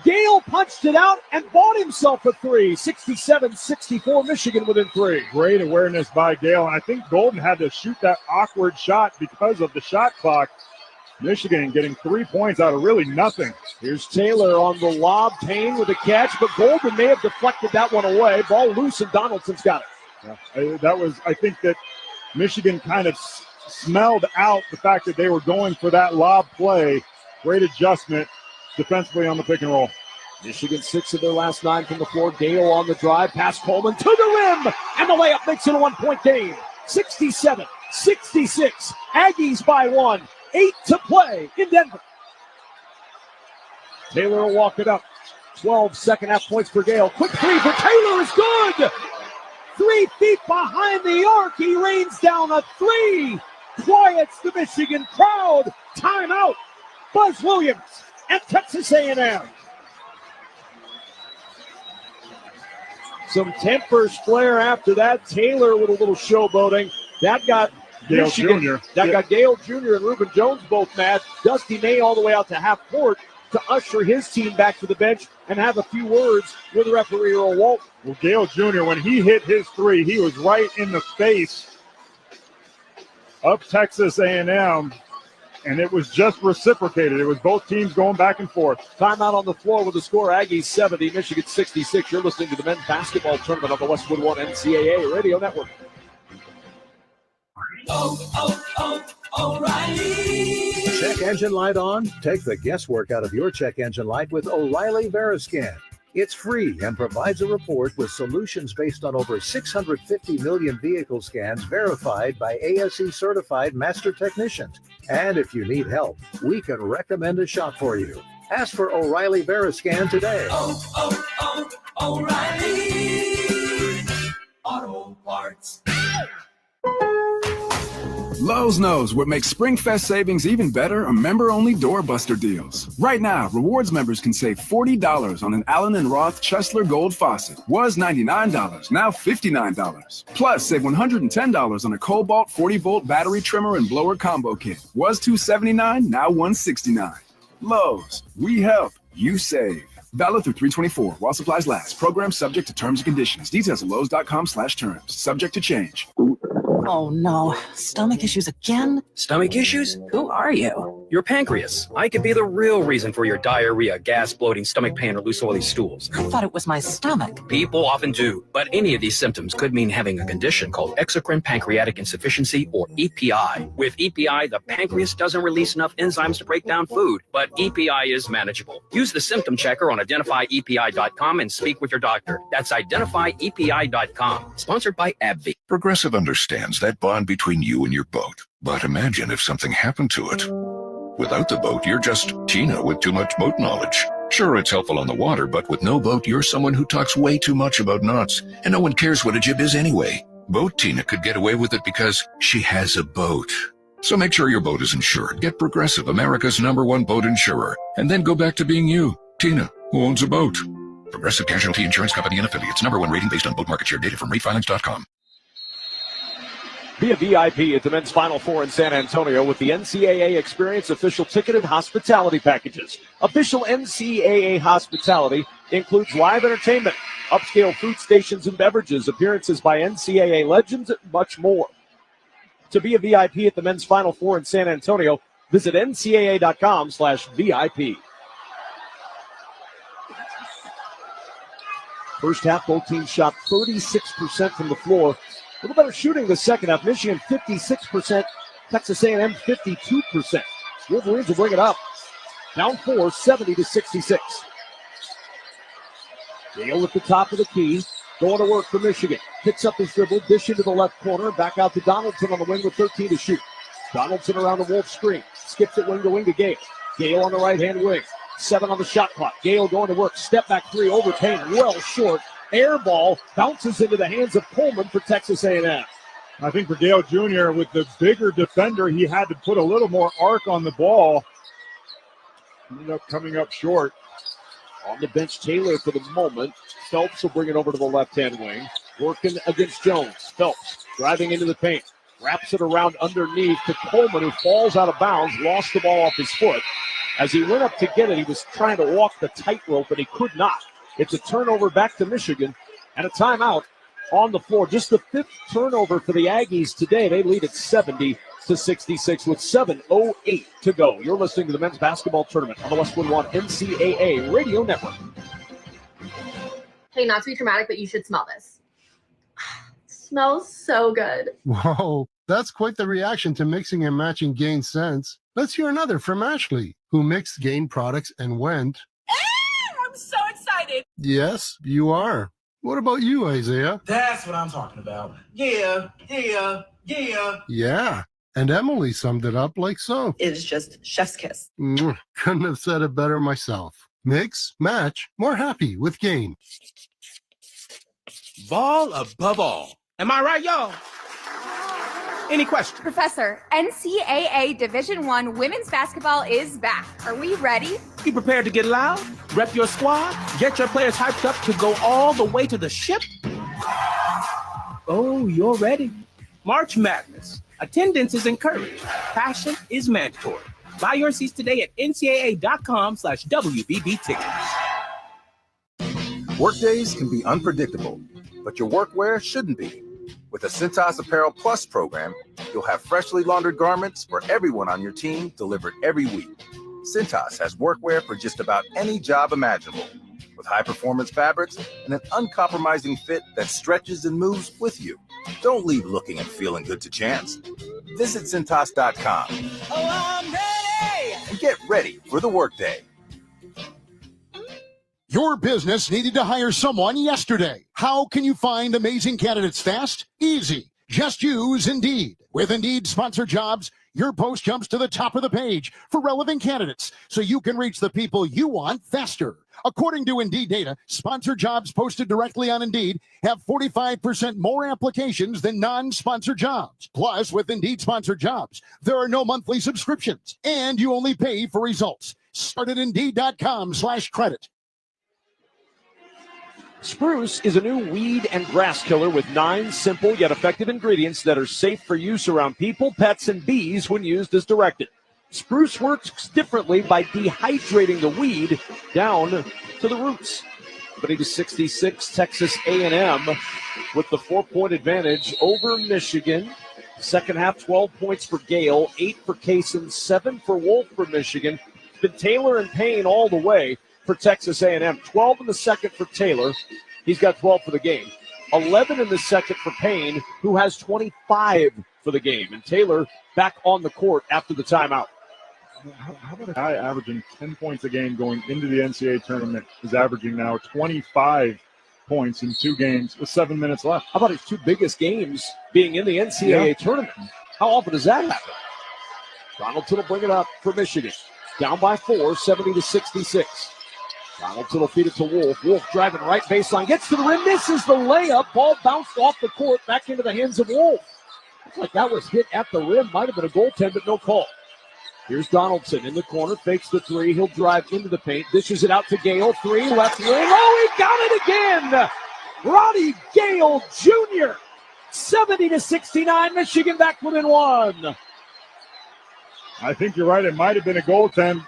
Gale punched it out and bought himself a 3. 67-64, Michigan within 3. Great awareness by Gale, and I think Golden had to shoot that awkward shot because of the shot clock. Michigan getting 3 points out of really nothing. Here's Taylor on the lob. Payne with a catch, but Golden may have deflected that one away. Ball loose, and Donaldson's got it. Yeah, I think that Michigan kind of smelled out the fact that they were going for that lob play. Great adjustment defensively on the pick and roll. Michigan 6 of their last 9 from the floor. Gale on the drive, past Coleman to the rim, and the layup makes it a 1-point game. 67-66. Aggies by 1. 8 to play in Denver. Taylor will walk it up. 12 second half points for Gale. Quick 3 for Taylor is good. 3 feet behind the arc. He rains down a 3. Quiets the Michigan crowd. Timeout. Buzz Williams at Texas A&M. Some tempers flare after that. Taylor with a little showboating. That got Gale Michigan, Jr. That got Gale Jr. and Reuben Jones both mad. Dusty May all the way out to half court to usher his team back to the bench and have a few words with referee Earl Walton. Well, Gale Jr., when he hit his 3, he was right in the face of Texas A&M, and it was just reciprocated. It was both teams going back and forth. Timeout on the floor with the score, Aggies 70, Michigan 66. You're listening to the men's basketball tournament on the Westwood One NCAA Radio Network. O'Reilly. Check engine light on? Take the guesswork out of your check engine light with O'Reilly Veriscan. It's free and provides a report with solutions based on over 650 million vehicle scans verified by ASE certified master technicians. And if you need help, we can recommend a shop for you. Ask for O'Reilly Veriscan today. O'Reilly Auto Parts. Lowe's knows what makes SpringFest savings even better are member-only doorbuster deals. Right now, rewards members can save $40 on an Allen & Roth Chesler Gold faucet. Was $99, now $59. Plus, save $110 on a Cobalt 40-volt battery trimmer and blower combo kit. Was $279, now $169. Lowe's, we help, you save. Valid through 3/24 while supplies last. Program subject to terms and conditions. Details at Lowe's.com/terms. Subject to change. Oh no, stomach issues again? Stomach issues? Who are you? Your pancreas. I could be the real reason for your diarrhea, gas, bloating, stomach pain, or loose oily stools. I thought it was my stomach. People often do, but any of these symptoms could mean having a condition called exocrine pancreatic insufficiency, or EPI. With EPI, the pancreas doesn't release enough enzymes to break down food, but EPI is manageable. Use the symptom checker on identifyepi.com and speak with your doctor. That's identifyepi.com. Sponsored by AbbVie. Progressive understands that bond between you and your boat. But imagine if something happened to it. Without the boat, you're just Tina with too much boat knowledge. Sure, it's helpful on the water, but with no boat, you're someone who talks way too much about knots, and no one cares what a jib is anyway. Boat Tina could get away with it because she has a boat. So make sure your boat is insured. Get Progressive, America's #1 boat insurer, and then go back to being you, Tina, who owns a boat. Progressive Casualty Insurance Company and affiliates. #1 rating based on boat market share data from ratefilings.com. Be a VIP at the men's Final Four in San Antonio with the NCAA Experience official ticketed hospitality packages. Official NCAA hospitality includes live entertainment, upscale food stations and beverages, appearances by NCAA legends, and much more. To be a VIP at the men's Final Four in San Antonio, visit ncaa.com/VIP. First half, both teams shot 36% from the floor. A little better shooting the second half. Michigan 56%, Texas A&M 52%. Wolverines will bring it up. Down 4, 70-66. Gale at the top of the key. Going to work for Michigan. Picks up his dribble, dish into the left corner. Back out to Donaldson on the wing with 13 to shoot. Donaldson around the Wolf screen. Skips it wing to Gale. Gale on the right-hand wing. 7 on the shot clock. Gale going to work. Step back 3 over Payne. Well short. Air ball bounces into the hands of Pullman for Texas A&M. I think for Gale Jr., with the bigger defender, he had to put a little more arc on the ball. Ended up coming up short. On the bench, Taylor for the moment. Phelps will bring it over to the left-hand wing. Working against Jones. Phelps driving into the paint. Wraps it around underneath to Coleman, who falls out of bounds. Lost the ball off his foot. As he went up to get it, he was trying to walk the tightrope, and he could not. It's a turnover back to Michigan and a timeout on the floor. Just the 5th turnover for the Aggies today. They lead at 70-66 with 7:08 to go. You're listening to the men's basketball tournament on the Westwood One NCAA Radio Network. Hey, not to be dramatic, but you should smell this. It smells so good. Whoa, that's quite the reaction to mixing and matching Gain scents. Let's hear another from Ashley, who mixed Gain products and went, I'm so excited. yes, you are. What about you, Isaiah? That's what I'm talking about. Yeah. Yeah, and Emily summed it up like so. It is just chef's kiss. Couldn't have said it better myself. Mix, match, more happy with Gain. Ball above all. Am I right, y'all? Any questions? Professor, NCAA Division I women's basketball is back. Are we ready? Be prepared to get loud, rep your squad, get your players hyped up to go all the way to the ship. Oh, you're ready. March Madness. Attendance is encouraged. Passion is mandatory. Buy your seats today at ncaa.com/WBB tickets. Workdays can be unpredictable, but your workwear shouldn't be. With the Cintas Apparel Plus program, you'll have freshly laundered garments for everyone on your team delivered every week. Cintas has workwear for just about any job imaginable, with high-performance fabrics and an uncompromising fit that stretches and moves with you. Don't leave looking and feeling good to chance. Visit Cintas.com. Oh, I'm ready. Get ready for the workday. Your business needed to hire someone yesterday. How can you find amazing candidates fast? Easy. Just use Indeed. With Indeed Sponsored Jobs, your post jumps to the top of the page for relevant candidates so you can reach the people you want faster. According to Indeed data, sponsored jobs posted directly on Indeed have 45% more applications than non-sponsored jobs. Plus, with Indeed Sponsored Jobs, there are no monthly subscriptions, and you only pay for results. Start at Indeed.com/credit. Spruce is a new weed and grass killer with 9 simple yet effective ingredients that are safe for use around people, pets, and bees when used as directed. Spruce works differently by dehydrating the weed down to the roots. 70-66, Texas A&M with the 4-point advantage over Michigan. Second half, 12 points for Gale, 8 for Kaysen, 7 for Wolf for Michigan. It's been Taylor and Payne all the way for Texas A&M. 12 in the second for Taylor. He's got 12 for the game. 11 in the second for Payne, who has 25 for the game. And Taylor back on the court after the timeout. How about a guy averaging 10 points a game going into the NCAA tournament is averaging now 25 points in 2 games with 7 minutes left? How about his 2 biggest games being in the NCAA tournament? How often does that happen? Donaldson will bring it up for Michigan. Down by 4, 70-66. Donaldson will feed it to Wolf. Wolf driving right baseline. Gets to the rim. Misses the layup. Ball bounced off the court back into the hands of Wolf. Looks like that was hit at the rim. Might have been a goaltend, but no call. Here's Donaldson in the corner. Fakes the 3. He'll drive into the paint. Dishes it out to Gale. 3, left wing. Oh, he got it again. Roddy Gale Jr. 70-69. Michigan back within 1. I think you're right. It might have been a goaltend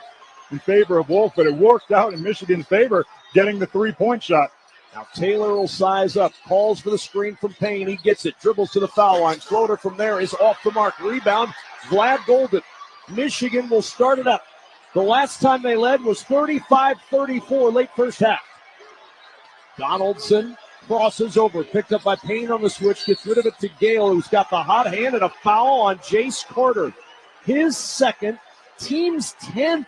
in favor of Wolf, but it worked out in Michigan's favor, getting the 3-point shot. Now Taylor will size up, calls for the screen from Payne. He gets it, dribbles to the foul line. Floater from there is off the mark. Rebound, Vlad Golden. Michigan will start it up. The last time they led was 35-34 late first half. Donaldson crosses over, picked up by Payne on the switch, gets rid of it to Gale, who's got the hot hand and a foul on Jace Carter. His second, team's 10th,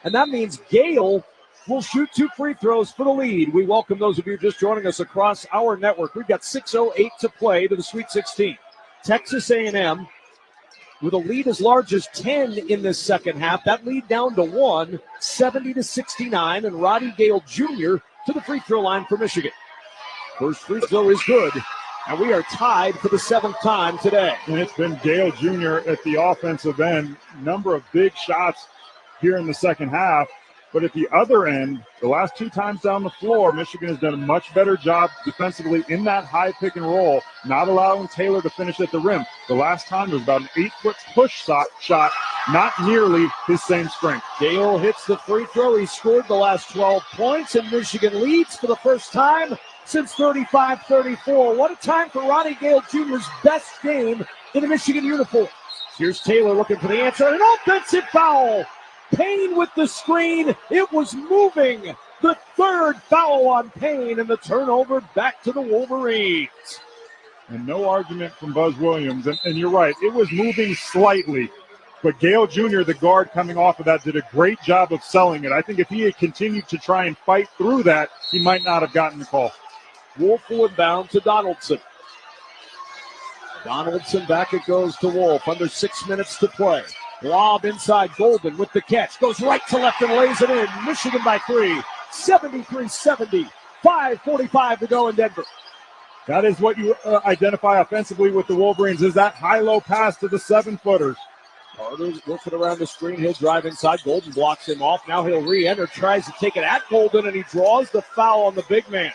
and that means Gale will shoot 2 free throws for the lead. We welcome those of you just joining us across our network. We've got 6:08 to play to the Sweet 16. Texas A&M with a lead as large as 10 in this second half. That lead down to 1, 70-69, and Roddy Gale Jr. to the free throw line for Michigan. First free throw is good, and we are tied for the 7th time today. And it's been Gale Jr. at the offensive end. Number of big shots here in the second half. But at the other end, the last 2 times down the floor, Michigan has done a much better job defensively in that high pick and roll, not allowing Taylor to finish at the rim. The last time was about an 8-foot push shot, not nearly his same strength. Gale hits the free throw. He scored the last 12 points, and Michigan leads for the first time since 35-34. What a time for Roddy Gale Jr.'s best game in a Michigan uniform. Here's Taylor looking for the answer. An offensive foul. Payne with the screen. It was moving. The 3rd foul on Payne, and the turnover back to the Wolverines. And no argument from Buzz Williams. And you're right, it was moving slightly. But Gale Jr., the guard coming off of that, did a great job of selling it. I think if he had continued to try and fight through that, he might not have gotten the call. Wolf will inbound to Donaldson. Donaldson back it goes to Wolf. Under 6 minutes to play. Lob inside, Golden with the catch. Goes right to left and lays it in. Michigan by 3. 73-70. 5:45 to go in Denver. That is what you identify offensively with the Wolverines, is that high-low pass to the 7-footers. Carter's looking around the screen. He'll drive inside. Golden blocks him off. Now he'll re-enter. Tries to take it at Golden, and he draws the foul on the big man.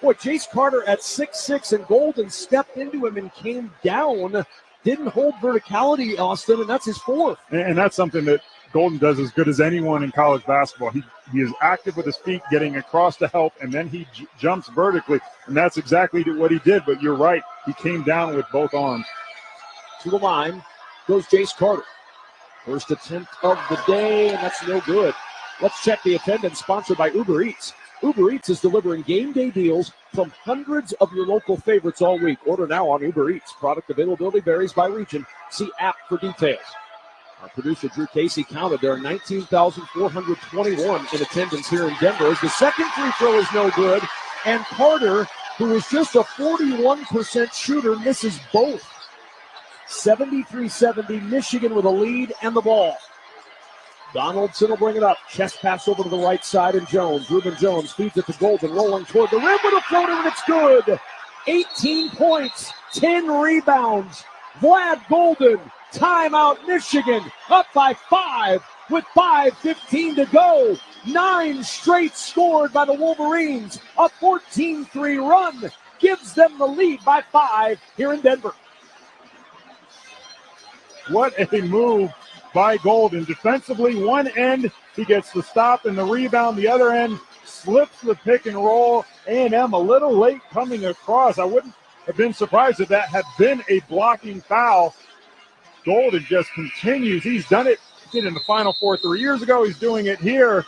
Boy, Jace Carter at 6'6", and Golden stepped into him and came down. Didn't hold verticality, Austin, and that's his 4th. And that's something that Golden does as good as anyone in college basketball. He is active with his feet, getting across to help, and then he jumps vertically, and that's exactly what he did. But you're right, he came down with both arms. To the line goes Jace Carter. First attempt of the day, and that's no good. Let's check the attendance, sponsored by Uber Eats. Uber Eats is delivering game day deals from hundreds of your local favorites all week. Order now on Uber Eats. Product availability varies by region. See app for details. Our producer, Drew Casey, counted there are 19,421 in attendance here in Denver. The second free throw is no good, and Carter, who was just a 41% shooter, misses both. 73-70, Michigan with a lead and the ball. Donaldson will bring it up. Chest pass over to the right side, and Jones. Reuben Jones feeds it to Golden, rolling toward the rim with a floater, and it's good. 18 points, 10 rebounds. Vlad Golden, timeout Michigan, up by 5 with 5:15 to go. 9 straight scored by the Wolverines. A 14-3 run gives them the lead by 5 here in Denver. What a move by Golden. Defensively, one end, he gets the stop and the rebound. The other end slips the pick and roll. A&M a little late coming across. I wouldn't have been surprised if that had been a blocking foul. Golden just continues. He's done it. He did in the Final Four 3 years ago. He's doing it here.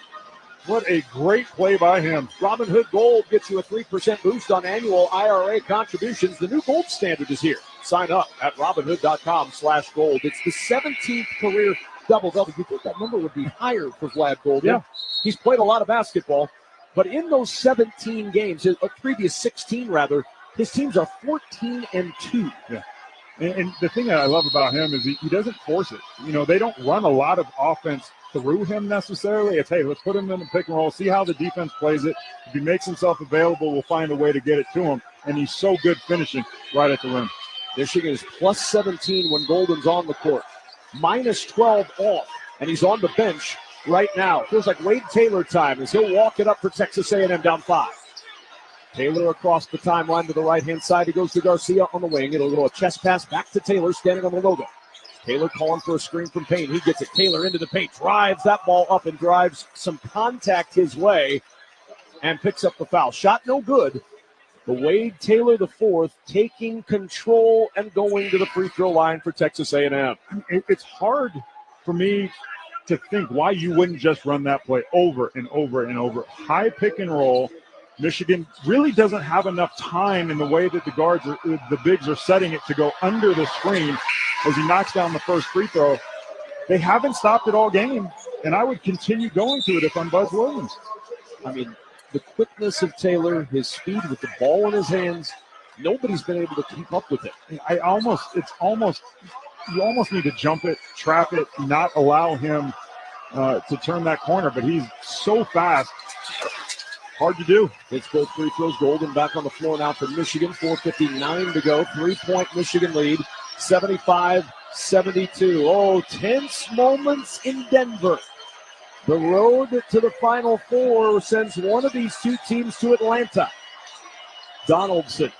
What a great play by him. Robinhood Gold gets you a 3% boost on annual IRA contributions. The new gold standard is here. Sign up at Robinhood.com/gold. It's the 17th career double-double. You think that number would be higher for Vlad Golden? Yeah. He's played a lot of basketball, but in those 17 games, previous 16 rather, his teams are 14-2. Yeah. And the thing that I love about him is he doesn't force it. You know, they don't run a lot of offense through him necessarily. It's, hey, let's put him in the pick and roll, see how the defense plays it. If he makes himself available, we'll find a way to get it to him. And he's so good finishing right at the rim. Michigan is plus 17 when Golden's on the court. Minus 12 off, and he's on the bench right now. Feels like Wade Taylor time as he'll walk it up for Texas A&M down 5. Taylor across the timeline to the right-hand side. He goes to Garcia on the wing. It'll go a chest pass back to Taylor standing on the logo. Taylor calling for a screen from Payne. He gets it. Taylor into the paint. Drives that ball up and drives some contact his way and picks up the foul. Shot no good. The Wade Taylor IV taking control and going to the free throw line for Texas A&M. It's hard for me to think why you wouldn't just run that play over and over and over. High pick and roll. Michigan really doesn't have enough time in the way that the bigs are setting it to go under the screen as he knocks down the first free throw. They haven't stopped it all game, and I would continue going to it if I'm Buzz Williams. I mean, the quickness of Taylor, his speed with the ball in his hands, nobody's been able to keep up with it. You almost need to jump it, trap it, not allow him to turn that corner, but he's so fast. Hard to do. It's both free throws. Golden back on the floor now for Michigan. 4:59 to go. 3-point Michigan lead. 75-72. Oh, tense moments in Denver. The road to the Final Four sends one of these two teams to Atlanta. Donaldson.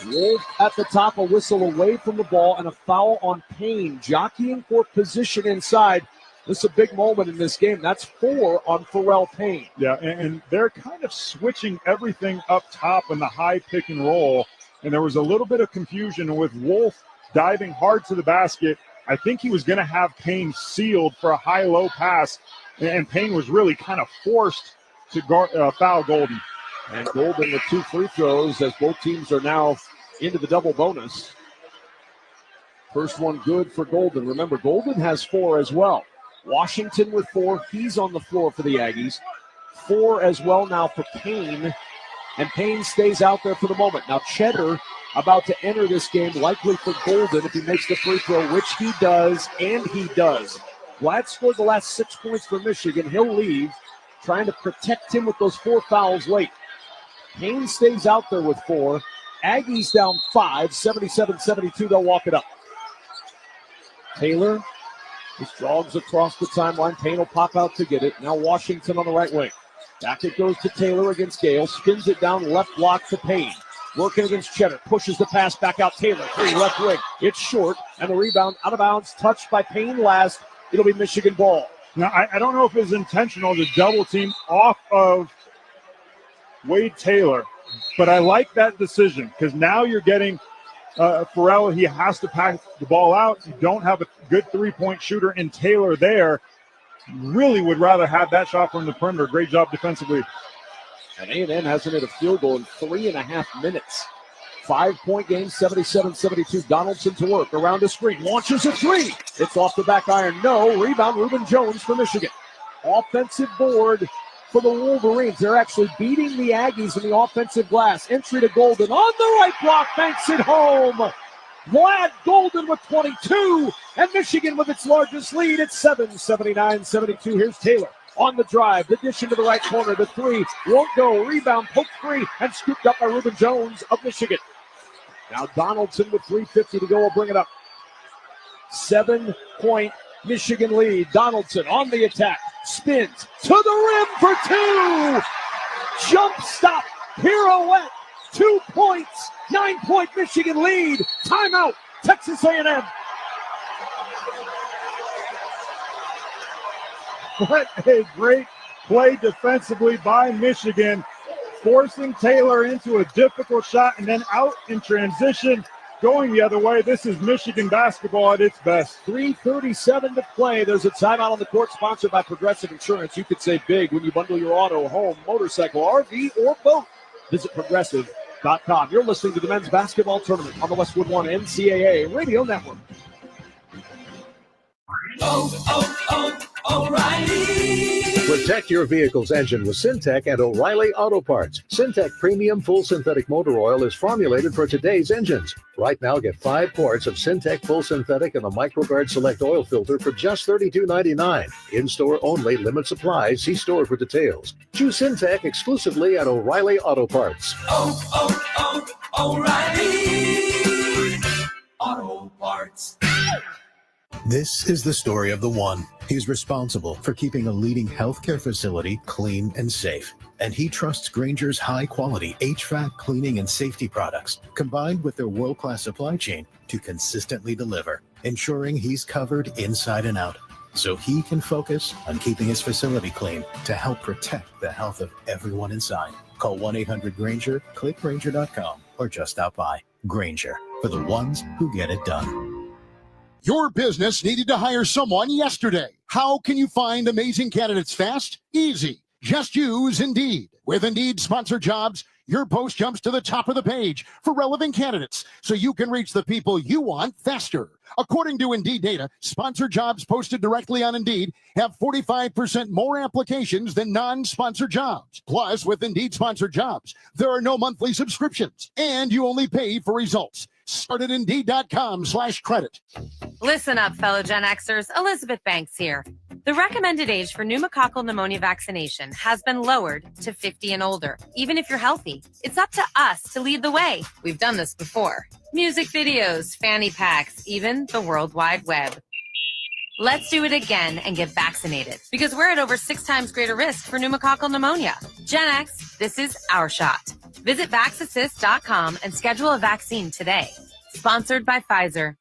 Wolf at the top, a whistle away from the ball, and a foul on Payne. Jockeying for position inside. This is a big moment in this game. That's 4 on Pharrell Payne. Yeah, and they're kind of switching everything up top in the high pick and roll. And there was a little bit of confusion with Wolf diving hard to the basket. I think he was going to have Payne sealed for a high-low pass, and Payne was really kind of forced to foul Golden. And Golden with 2 free throws as both teams are now into the double bonus. First one good for Golden. Remember, Golden has 4 as well. Washington with 4. He's on the floor for the Aggies. 4 as well now for Payne. And Payne stays out there for the moment. Now Cheddar about to enter this game, likely for Golden if he makes the free throw, which he does, and he does. Vlad scored the last 6 points for Michigan. He'll leave, trying to protect him with those 4 fouls late. Payne stays out there with 4. Aggies down 5, 77-72. They'll walk it up. Taylor just jogs across the timeline. Payne will pop out to get it. Now Washington on the right wing. Back it goes to Taylor against Gale. Spins it down left block to Payne. Working against Cheddar. Pushes the pass back out. Taylor, 3 left wing. It's short, and the rebound out of bounds. Touched by Payne last. It'll be Michigan ball. Now, I don't know if it's intentional to double team off of Wade Taylor, but I like that decision because now you're getting Pharrell. He has to pass the ball out. You don't have a good 3-point shooter in Taylor there. Really would rather have that shot from the perimeter. Great job defensively. And A&M hasn't hit a field goal in 3.5 minutes. 5-point game, 77-72. Donaldson to work around the screen. Launches a three. It's off the back iron. No. Rebound, Reuben Jones for Michigan. Offensive board for the Wolverines. They're actually beating the Aggies in the offensive glass. Entry to Golden on the right block. Banks it home. Vlad Golden with 22. And Michigan with its largest lead at 79-72. Here's Taylor. On the drive, the dish into the right corner, the three won't go. Rebound, poke free, and scooped up by Reuben Jones of Michigan. Now Donaldson with 3:50 to go will bring it up. 7-point Michigan lead. Donaldson on the attack, spins to the rim for two. Jump stop, pirouette, 2 points, 9-point Michigan lead. Timeout, Texas A&M. What a great play defensively by Michigan, forcing Taylor into a difficult shot and then out in transition, going the other way. This is Michigan basketball at its best. 3:37 to play. There's a timeout on the court sponsored by Progressive Insurance. You could save big when you bundle your auto, home, motorcycle, RV, or boat. Visit Progressive.com. You're listening to the men's basketball tournament on the Westwood One NCAA Radio Network. O'Reilly. Protect your vehicle's engine with Syntec and O'Reilly Auto Parts. Syntec Premium Full Synthetic Motor Oil is formulated for today's engines. Right now, get 5 quarts of Syntec Full Synthetic and a MicroGuard Select Oil Filter for just $32.99. In-store only, limit supplies. See store for details. Choose Syntec exclusively at O'Reilly Auto Parts. O'Reilly Auto Parts. This is the story of the one. He's responsible for keeping a leading healthcare facility clean and safe. And he trusts Grainger's high-quality HVAC cleaning and safety products, combined with their world-class supply chain, to consistently deliver, ensuring he's covered inside and out, so he can focus on keeping his facility clean to help protect the health of everyone inside. Call 1-800-GRAINGER, click Grainger.com, or just stop by. Grainger, for the ones who get it done. Your business needed to hire someone yesterday. How can you find amazing candidates fast? Easy. Just use Indeed. With Indeed sponsored jobs, your post jumps to the top of the page for relevant candidates, so you can reach the people you want faster. According to Indeed data, sponsored jobs posted directly on Indeed have 45% more applications than non-sponsored jobs. Plus, with Indeed sponsored jobs, there are no monthly subscriptions, and you only pay for results. Start at Indeed.com/credit. Listen up, fellow Gen Xers. Elizabeth Banks here. The recommended age for pneumococcal pneumonia vaccination has been lowered to 50 and older, even if you're healthy. It's up to us to lead the way. We've done this before. Music videos, fanny packs, even the World Wide Web. Let's do it again and get vaccinated, because we're at over 6 times greater risk for pneumococcal pneumonia. Gen X, this is our shot. Visit VaxAssist.com and schedule a vaccine today. Sponsored by Pfizer.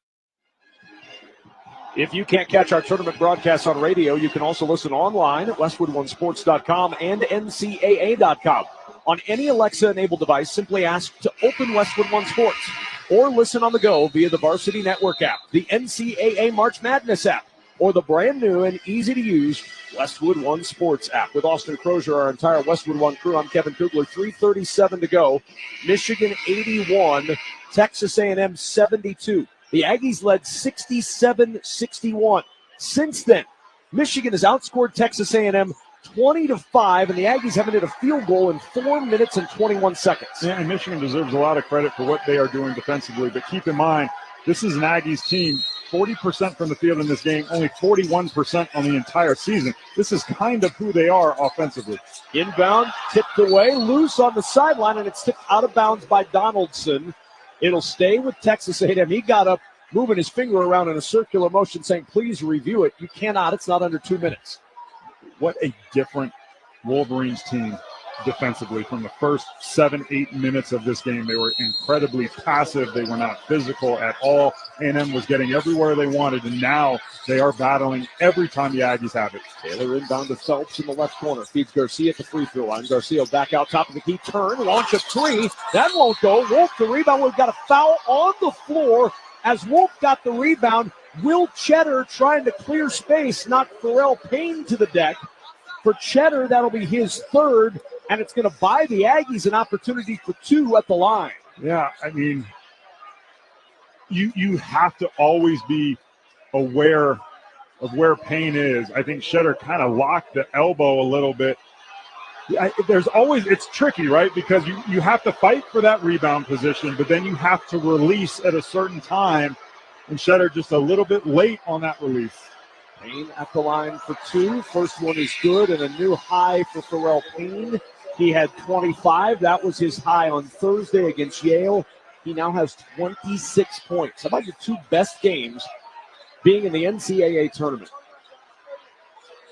If you can't catch our tournament broadcasts on radio, you can also listen online at WestwoodOneSports.com and NCAA.com. On any Alexa-enabled device, simply ask to open Westwood One Sports or listen on the go via the Varsity Network app, the NCAA March Madness app, or the brand new and easy-to-use Westwood One Sports app. With Austin Crozier, our entire Westwood One crew, I'm Kevin Kugler. 3:37 to go. Michigan 81, Texas A&M 72. The Aggies led 67-61. Since then, Michigan has outscored Texas A&M 20-5, and the Aggies haven't hit a field goal in 4 minutes and 21 seconds. Yeah, and Michigan deserves a lot of credit for what they are doing defensively. But keep in mind, this is an Aggies team, 40% from the field in this game, only 41% on the entire season. This is kind of who they are offensively. Inbound, tipped away, loose on the sideline, and it's tipped out of bounds by Donaldson. It'll stay with Texas A&M. He got up, moving his finger around in a circular motion, saying, please review it. You cannot. It's not under 2 minutes. What a different Wolverines team defensively from the first 7-8 minutes of this game. They were incredibly passive. They were not physical at all. A&M was getting everywhere they wanted, and now they are battling every time the Aggies have it. Taylor inbound to Phelps in the left corner. Feeds Garcia at the free throw line. Garcia back out top of the key. Turn, launch a three. That won't go. Wolf the rebound. We've got a foul on the floor as Wolf got the rebound. Will Cheddar trying to clear space, knocked Pharrell Payne to the deck. For Cheddar, that'll be his third, and it's going to buy the Aggies an opportunity for 2 at the line. Yeah, I mean, you have to always be aware of where pain is. I think Shetter kind of locked the elbow a little bit. There's always, it's tricky, right? Because you have to fight for that rebound position, but then you have to release at a certain time. And Shetter just a little bit late on that release. Payne at the line for two. First one is good, and a new high for Pharrell Payne. He had 25. That was his high on Thursday against Yale. He now has 26 points. How about your two best games being in the NCAA tournament?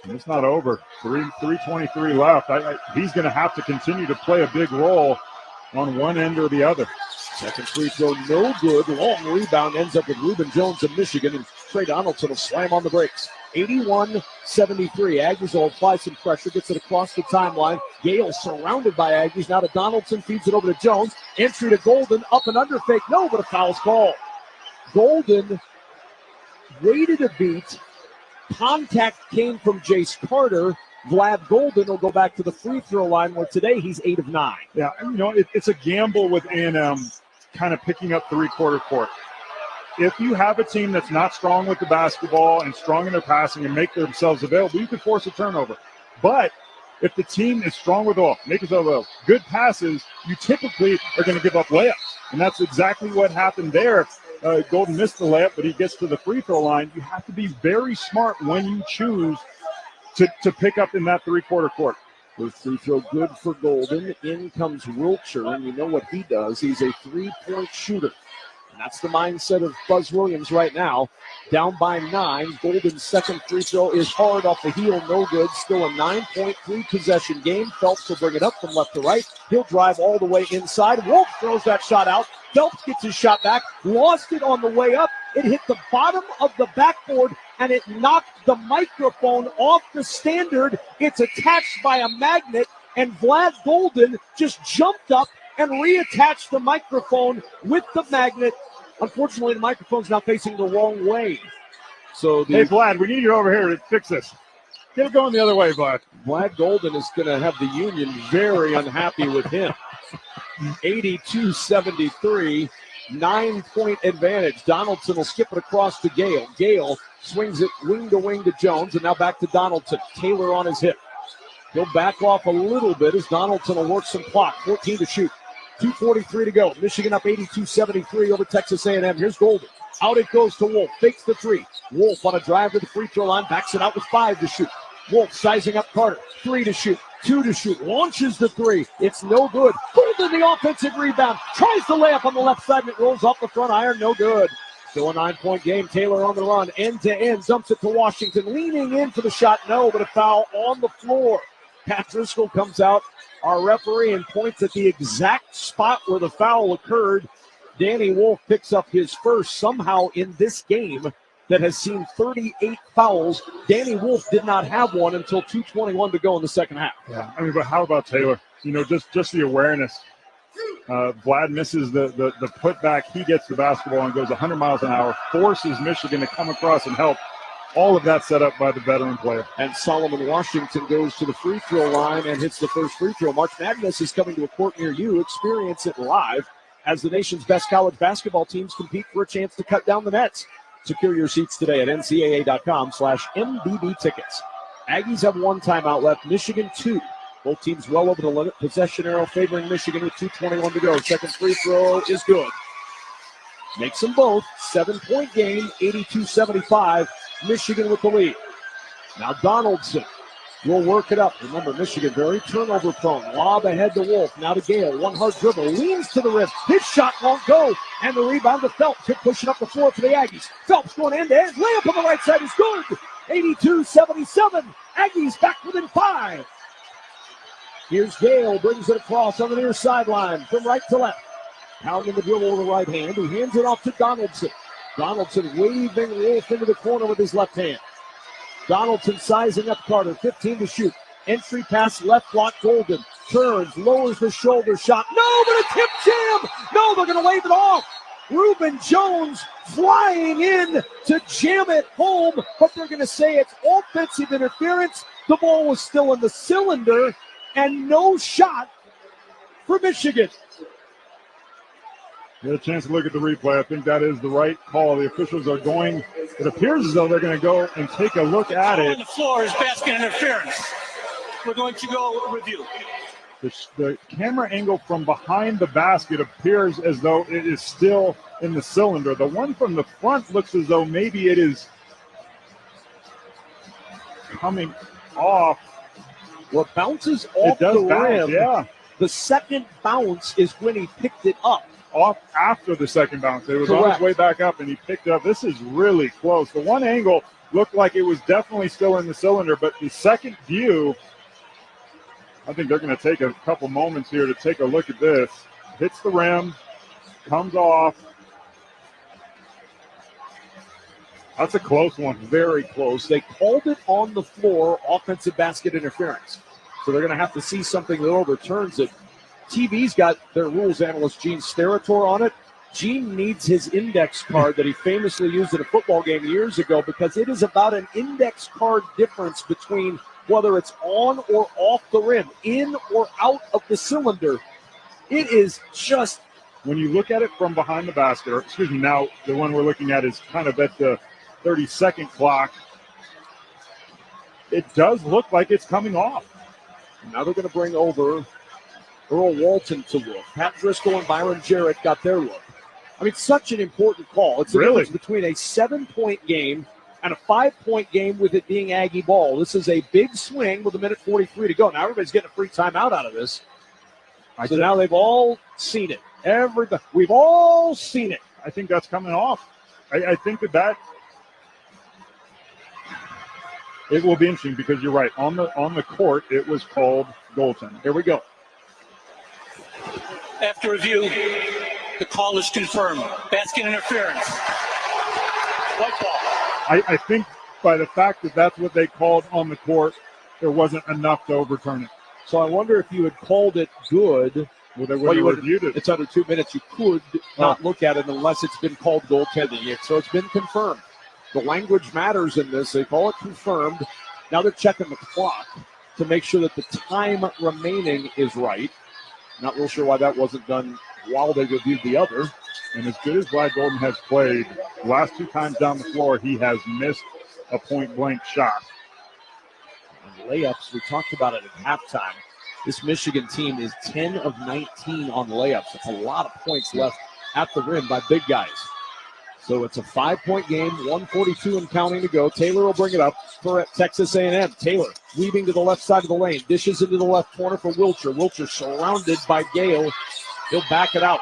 And it's not over. 3:23 left. He's going to have to continue to play a big role on one end or the other. Second free throw, no good. Long rebound ends up with Reuben Jones of Michigan, and Trey Donaldson will slam on the brakes. 81-73. Aggies will apply some pressure, gets it across the timeline. Yale surrounded by Aggies. Now to Donaldson, feeds it over to Jones. Entry to Golden, up and under fake. No, but a foul's called. Golden waited a beat. Contact came from Jace Carter. Vlad Golden will go back to the free throw line, where today he's 8 of 9. Yeah, it's a gamble with A&M kind of picking up three-quarter court. If you have a team that's not strong with the basketball and strong in their passing and make themselves available, you can force a turnover. But if the team is strong with all, make yourself available, good passes, you typically are going to give up layups. And that's exactly what happened there. Golden missed the layup, but he gets to the free throw line. You have to be very smart when you choose to pick up in that three-quarter court. First free throw good for Golden. In comes Wiltshire, and you know what he does. He's a three-point shooter. And that's the mindset of Buzz Williams right now. Down by 9. Golden's second free throw is hard off the heel, no good. Still a 9-point three-possession game. Phelps will bring it up from left to right. He'll drive all the way inside. Wolf throws that shot out. Phelps gets his shot back. Lost it on the way up. It hit the bottom of the backboard, and it knocked the microphone off the standard. It's attached by a magnet, and Vlad Golden just jumped up and reattached the microphone with the magnet. Unfortunately, the microphone's now facing the wrong way. So hey, Vlad, we need you over here to fix this. Get it going the other way, Vlad. Vlad Golden is going to have the Union very unhappy with him. 82-73, 9-point advantage. Donaldson will skip it across to Gale. Gale swings it wing to wing to Jones, and now back to Donaldson. Taylor on his hip. He'll back off a little bit as Donaldson will work some clock. 14 to shoot. 2:43 to go. Michigan up 82-73 over Texas A&M. Here's Golden. Out it goes to Wolf. Fakes the three. Wolf on a drive to the free throw line. Backs it out with 5 to shoot. Wolf sizing up Carter. 3 to shoot. 2 to shoot. Launches the three. It's no good. Golden the offensive rebound. Tries the layup on the left side, and it rolls off the front iron. No good. Still a 9-point game. Taylor on the run. End to end. Dumps it to Washington. Leaning in for the shot. No, but a foul on the floor. Pat Driscoll comes out, our referee, and points at the exact spot where the foul occurred. Danny Wolf picks up his first somehow in this game that has seen 38 fouls. Danny Wolf did not have one until 2:21 to go in the second half. Yeah, I mean, but how about Taylor? Just the awareness. Vlad misses the putback. He gets the basketball and goes 100 miles an hour, forces Michigan to come across and help. All of that set up by the veteran player. And Solomon Washington goes to the free throw line and hits the first free throw. March Madness is coming to a court near you. Experience it live as the nation's best college basketball teams compete for a chance to cut down the nets. Secure your seats today at ncaa.com/MBB tickets. Aggies have 1 timeout left. Michigan 2. Both teams well over the limit. Possession arrow favoring Michigan with 2:21 to go. Second free throw is good. Makes them both. 7-point game, 82-75. Michigan with the lead. Now Donaldson will work it up. Remember, Michigan very turnover prone. Lob ahead to Wolf. Now to Gale. One hard dribble. Leans to the rim. His shot won't go. And the rebound to Phelps. He'll push it up the floor for the Aggies. Phelps going end to end. Layup on the right side is good. 82-77. Aggies back within 5. Here's Gale. Brings it across on the near sideline from right to left. Pounding the dribble with the right hand. He hands it off to Donaldson. Donaldson waving Wolf into the corner with his left hand. Donaldson sizing up Carter. 15 to shoot. Entry pass left block. Golden turns, lowers the shoulder shot. No, but a tip jam. No, they're going to wave it off. Reuben Jones flying in to jam it home, but they're going to say it's offensive interference. The ball was still in the cylinder, and no shot for Michigan. Get a chance to look at the replay. I think that is the right call. The officials are going, it appears as though they're going to go and take a look at it. On the floor is basket interference. We're going to go review. The camera angle from behind the basket appears as though it is still in the cylinder. The one from the front looks as though maybe it is coming off. Well, it bounces off the rim. Yeah. The second bounce is when he picked it up. Off after the second bounce. It was on his way back up, and he picked it up. This is really close. The one angle looked like it was definitely still in the cylinder, but the second view, I think they're going to take a couple moments here to take a look at this. Hits the rim, comes off. That's a close one. Very close. They called it on the floor, offensive basket interference. So they're going to have to see something that overturns it. TV's got their rules analyst, Gene Sterator, on it. Gene needs his index card that he famously used in a football game years ago because it is about an index card difference between whether it's on or off the rim, in or out of the cylinder. It is just... When you look at it from behind the basket, or excuse me, now the one we're looking at is kind of at the 30-second clock. It does look like it's coming off. Now they're going to bring over Earl Walton to look. Pat Driscoll and Byron Jarrett got their look. I mean, such an important call. It's the difference between a 7-point game and a 5-point game with it being Aggie ball. This is a big swing with 1:43 to go. Now everybody's getting a free timeout out of this. So now they've all seen it. We've all seen it. I think that's coming off. I think that it will be interesting because you're right. On the court, it was called goaltending. Here we go. After review, the call is confirmed. Basket interference. White ball. I think by the fact that that's what they called on the court, there wasn't enough to overturn it. So I wonder if you had called it good. Well, they would have reviewed it. It's under 2 minutes. You could not look at it unless it's been called goaltending. So it's been confirmed. The language matters in this. They call it confirmed. Now they're checking the clock to make sure that the time remaining is right. Not real sure why that wasn't done while they reviewed the other. And as good as Brad Golden has played, the last 2 times down the floor, he has missed a point-blank shot. And layups, we talked about it at halftime. This Michigan team is 10 of 19 on layups. That's a lot of points left at the rim by big guys. So it's a 5-point game, 1:42 and counting to go. Taylor will bring it up for Texas A&M. Taylor weaving to the left side of the lane. Dishes into the left corner for Wilcher. Wilcher surrounded by Gale. He'll back it out.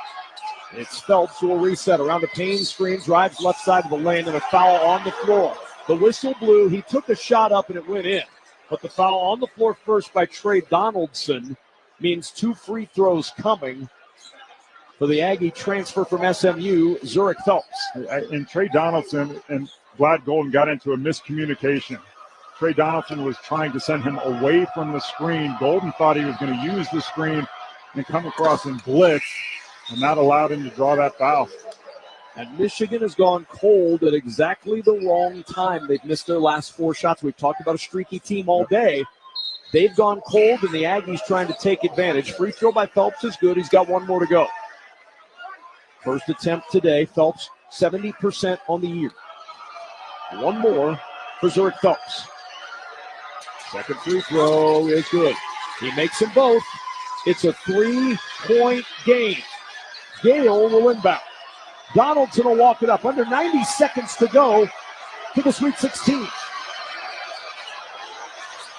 It's Phelps who will reset around the Payne screen, drives left side of the lane, and a foul on the floor. The whistle blew. He took a shot up, and it went in. But the foul on the floor first by Trey Donaldson means 2 free throws coming for the Aggie transfer from SMU, Zurich Phelps. And Trey Donaldson and Vlad Golden got into a miscommunication. Trey Donaldson was trying to send him away from the screen. Golden thought he was going to use the screen and come across and blitz, and that allowed him to draw that foul. And Michigan has gone cold at exactly the wrong time. They've missed their last 4 shots. We've talked about a streaky team all day. They've gone cold, and the Aggies trying to take advantage. Free throw by Phelps is good. He's got 1 more to go. First attempt today. Phelps 70% on the year. 1 more for Zurich Phelps. Second free throw is good. He makes them both. It's a 3-point game. Gale will inbound. Donaldson will walk it up. Under 90 seconds to go to the Sweet 16.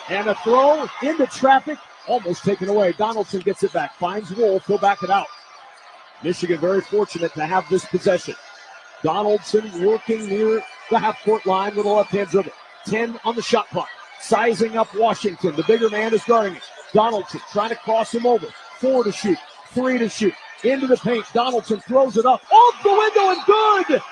And a throw into traffic, almost taken away. Donaldson gets it back, finds Wolf, he'll back it out. Michigan very fortunate to have this possession. Donaldson working near the half-court line with a left-hand dribble. 10 on the shot clock. Sizing up Washington. The bigger man is guarding it. Donaldson trying to cross him over. 4 to shoot, 3 to shoot. Into the paint. Donaldson throws it up. Off the window and good!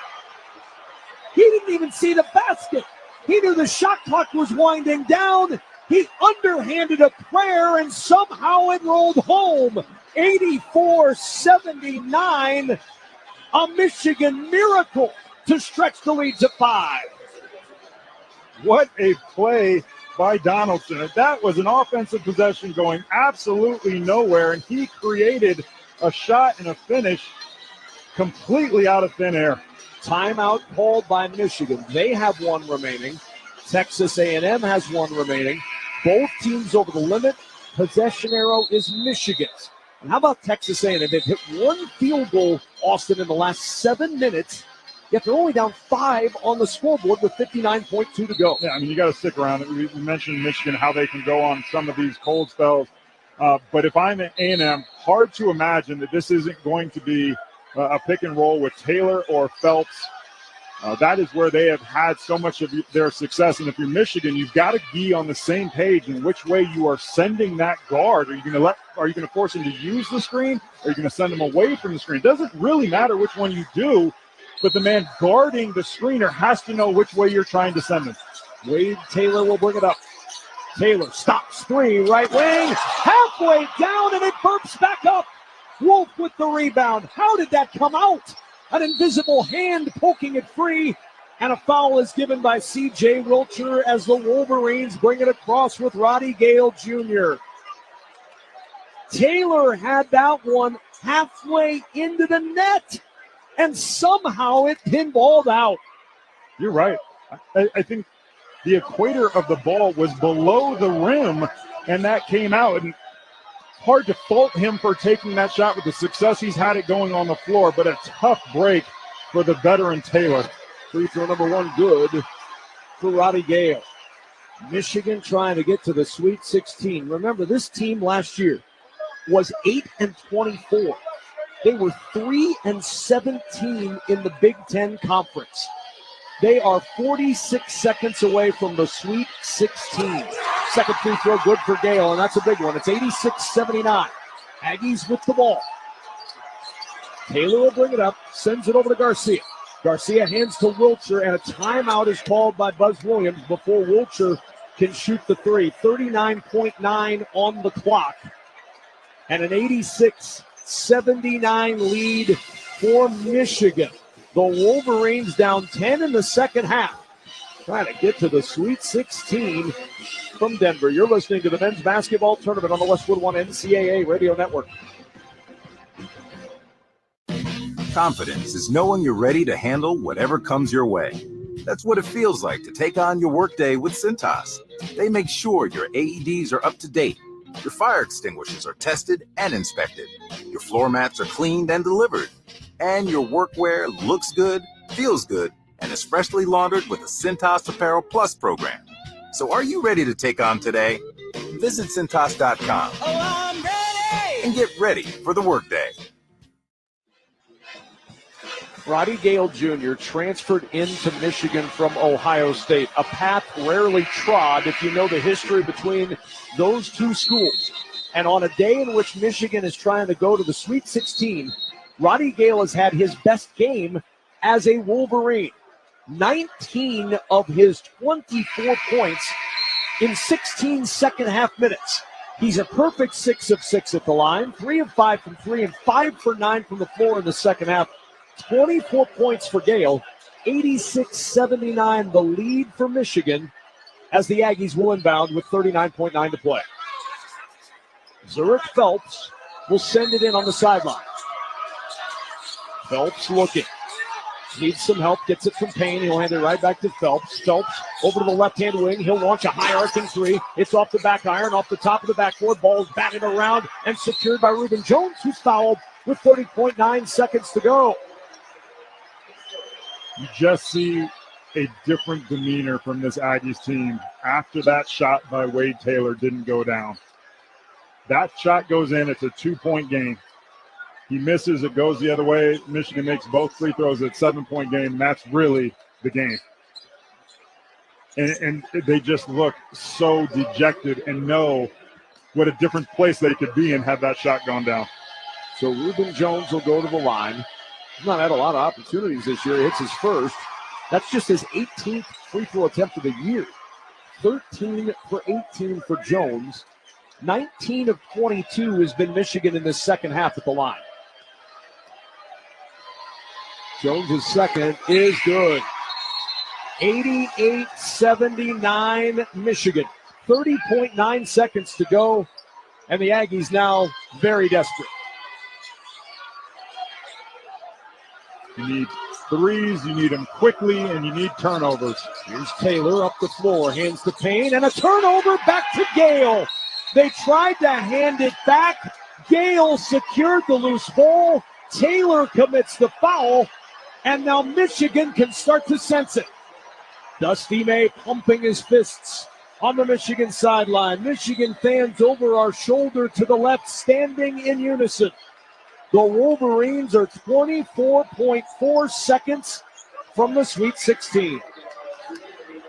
He didn't even see the basket. He knew the shot clock was winding down. He underhanded a prayer and somehow it rolled home. 84-79. A Michigan miracle to stretch the lead to 5. What a play by Donaldson. That was an offensive possession going absolutely nowhere, and he created a shot and a finish completely out of thin air. Timeout called by Michigan. They have one remaining. Texas A&M has one remaining. Both teams over the limit. Possession arrow is Michigan's. And how about Texas A&M? They've hit one field goal, Austin, in the last 7 minutes. Yet they're only down 5 on the scoreboard with 59.2 to go. Yeah, I mean, you got to stick around. We mentioned Michigan, how they can go on some of these cold spells. But if I'm at A&M, hard to imagine that this isn't going to be a pick and roll with Taylor or Phelps. That is where they have had so much of their success. And if you're Michigan, you've got to be on the same page in which way you are sending that guard. Are you going to force him to use the screen? Or are you going to send him away from the screen? It doesn't really matter which one you do, but the man guarding the screener has to know which way you're trying to send him. Wade Taylor will bring it up. Taylor stops 3, right wing, halfway down, and it burps back up. Wolf with the rebound. How did that come out? An invisible hand poking it free, and a foul is given by C.J. Wilcher as the Wolverines bring it across with Roddy Gale Jr. Taylor had that one halfway into the net, and somehow it pinballed out. You're right. I think the equator of the ball was below the rim, and that came out. And hard to fault him for taking that shot with the success he's had it going on the floor, but a tough break for the veteran Taylor. Free throw number 1 good for Roddy Gale. Michigan trying to get to the Sweet 16. Remember, this team last year was 8-24. They were 3-17 in the Big Ten Conference. They are 46 seconds away from the Sweet 16. Second free throw good for Gale, and that's a big one. It's 86-79. Aggies with the ball. Taylor will bring it up, sends it over to Garcia. Garcia hands to Wilcher, and a timeout is called by Buzz Williams before Wilcher can shoot the 3. 39.9 on the clock. And an 86-79 lead for Michigan. The Wolverines down 10 in the second half. Trying to get to the Sweet 16 from Denver. You're listening to the men's basketball tournament on the Westwood One NCAA Radio Network. Confidence is knowing you're ready to handle whatever comes your way. That's what it feels like to take on your workday with Cintas. They make sure your AEDs are up to date, your fire extinguishers are tested and inspected, your floor mats are cleaned and delivered, and your workwear looks good, feels good, and is freshly laundered with a Cintas Apparel Plus program. So are you ready to take on today? Visit Cintas.com and get ready for the workday. Roddy Gale Jr. transferred into Michigan from Ohio State, a path rarely trod if you know the history between those two schools. And on a day in which Michigan is trying to go to the Sweet 16, Roddy Gale has had his best game as a Wolverine. 19 of his 24 points in 16 second-half minutes. He's a perfect 6 of 6 at the line, 3 of 5 from 3, and 5 for 9 from the floor in the second half. 24 points for Gale, 86-79 the lead for Michigan as the Aggies will inbound with 39.9 to play. Zurich Phelps will send it in on the sideline. Phelps looking. Needs some help, gets it from Payne. He'll hand it right back to Phelps. Phelps over to the left-hand wing. He'll launch a high arcing 3. It's off the back iron, off the top of the backboard. Ball's batted around and secured by Reuben Jones, who's fouled with 30.9 seconds to go. You just see a different demeanor from this Aggies team after that shot by Wade Taylor didn't go down. That shot goes in. It's a 2-point game. He misses, it goes the other way. Michigan makes both free throws at 7-point game. And that's really the game. And they just look so dejected and know what a different place they could be in had that shot gone down. So Reuben Jones will go to the line. He's not had a lot of opportunities this year. He hits his first. That's just his 18th free throw attempt of the year. 13 for 18 for Jones. 19 of 22 has been Michigan in this second half at the line. Jones' second is good. 88-79 Michigan. 30.9 seconds to go. And the Aggies now very desperate. You need threes, you need them quickly, and you need turnovers. Here's Taylor up the floor, hands to Payne, and a turnover back to Gale. They tried to hand it back. Gale secured the loose ball. Taylor commits the foul, and now Michigan can start to sense it. Dusty May pumping his fists on the Michigan sideline. Michigan fans over our shoulder to the left, standing in unison. The Wolverines are 24.4 seconds from the Sweet 16.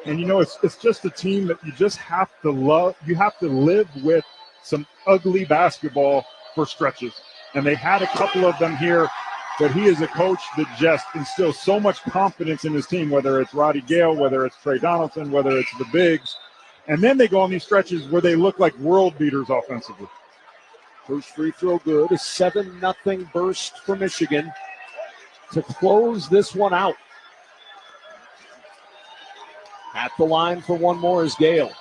And, you know, it's just a team that you just have to love. You have to live with some ugly basketball for stretches. And they had a couple of them here, but he is a coach that just instills so much confidence in his team, whether it's Roddy Gale, whether it's Trey Donaldson, whether it's the bigs. And then they go on these stretches where they look like world beaters offensively. First free throw good. A 7-0 burst for Michigan to close this one out. At the line for one more is Gale,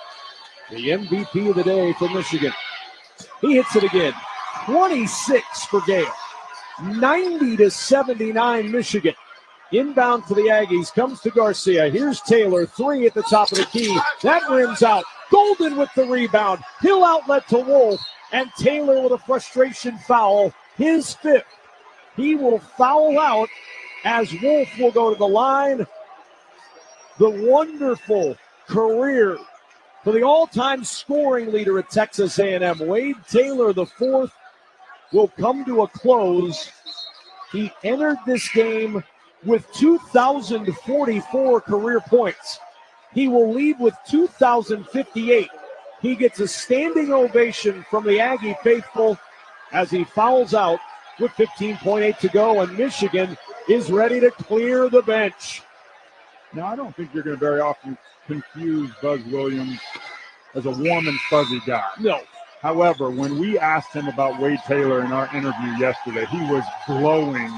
the MVP of the day for Michigan. He hits it again. 26 for Gale. 90-79 Michigan. Inbound for the Aggies. Comes to Garcia. Here's Taylor. 3 at the top of the key. That rims out. Golden with the rebound. He'll outlet to Wolf. And Taylor with a frustration foul. His 5th. He will foul out as Wolf will go to the line. The wonderful career for the all-time scoring leader at Texas A&M, Wade Taylor, the 4th, will come to a close. He entered this game with 2,044 career points. He will leave with 2,058. He gets a standing ovation from the Aggie faithful as he fouls out with 15.8 to go, and Michigan is ready to clear the bench. Now, I don't think you're going to very often confuse Buzz Williams as a warm and fuzzy guy. No. However, when we asked him about Wade Taylor in our interview yesterday, he was glowing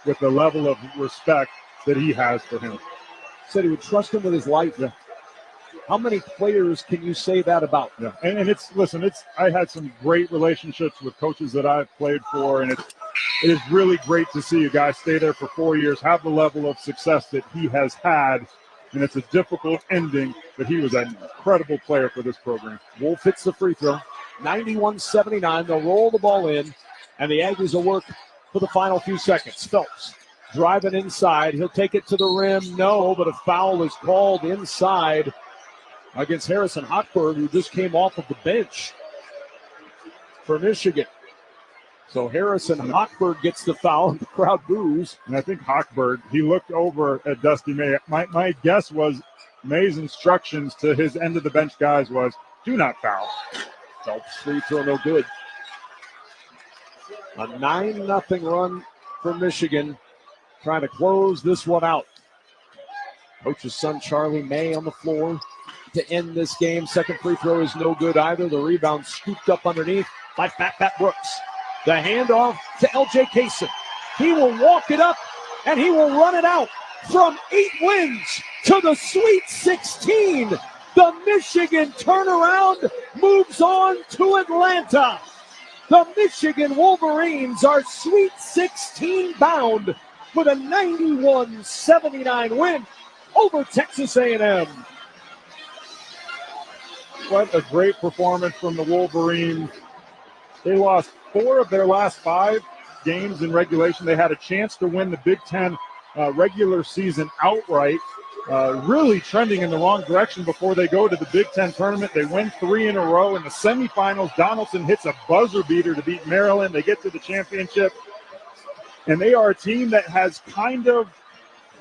with the level of respect that he has for him. Said he would trust him with his life. Yeah. How many players can you say that about? Yeah. And I had some great relationships with coaches that I've played for, and it is really great to see a guy stay there for 4 years, have the level of success that he has had, and it's a difficult ending, but he was an incredible player for this program. Wolf hits the free throw, 91-79. They'll roll the ball in, and the Aggies will work for the final few seconds. Phelps driving inside. He'll take it to the rim. No, but a foul is called inside against Harrison Hochberg, who just came off of the bench for Michigan. So Harrison Hochberg gets the foul, and the crowd boos. And I think Hochberg, he looked over at Dusty May. My guess was May's instructions to his end of the bench guys was, do not foul. Phelps free throw, no good. A 9-0 run for Michigan, trying to close this one out. Coach's son, Charlie May, on the floor to end this game. Second free throw is no good either. The rebound scooped up underneath by Fat Brooks. The handoff to L.J. Kaysen. He will walk it up, and he will run it out from 8 wins to the Sweet 16. The Michigan turnaround moves on to Atlanta. The Michigan Wolverines are Sweet 16 bound with a 91-79 win over Texas A&M. What a great performance from the Wolverines. They lost 4 of their last 5 games in regulation. They had a chance to win the Big Ten regular season outright, really trending in the wrong direction before they go to the Big Ten tournament. They win 3 in a row. In the semifinals, Donaldson hits a buzzer beater to beat Maryland. They get to the championship. And they are a team that has kind of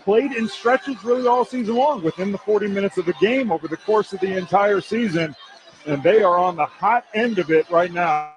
played in stretches really all season long, within the 40 minutes of the game over the course of the entire season. And they are on the hot end of it right now.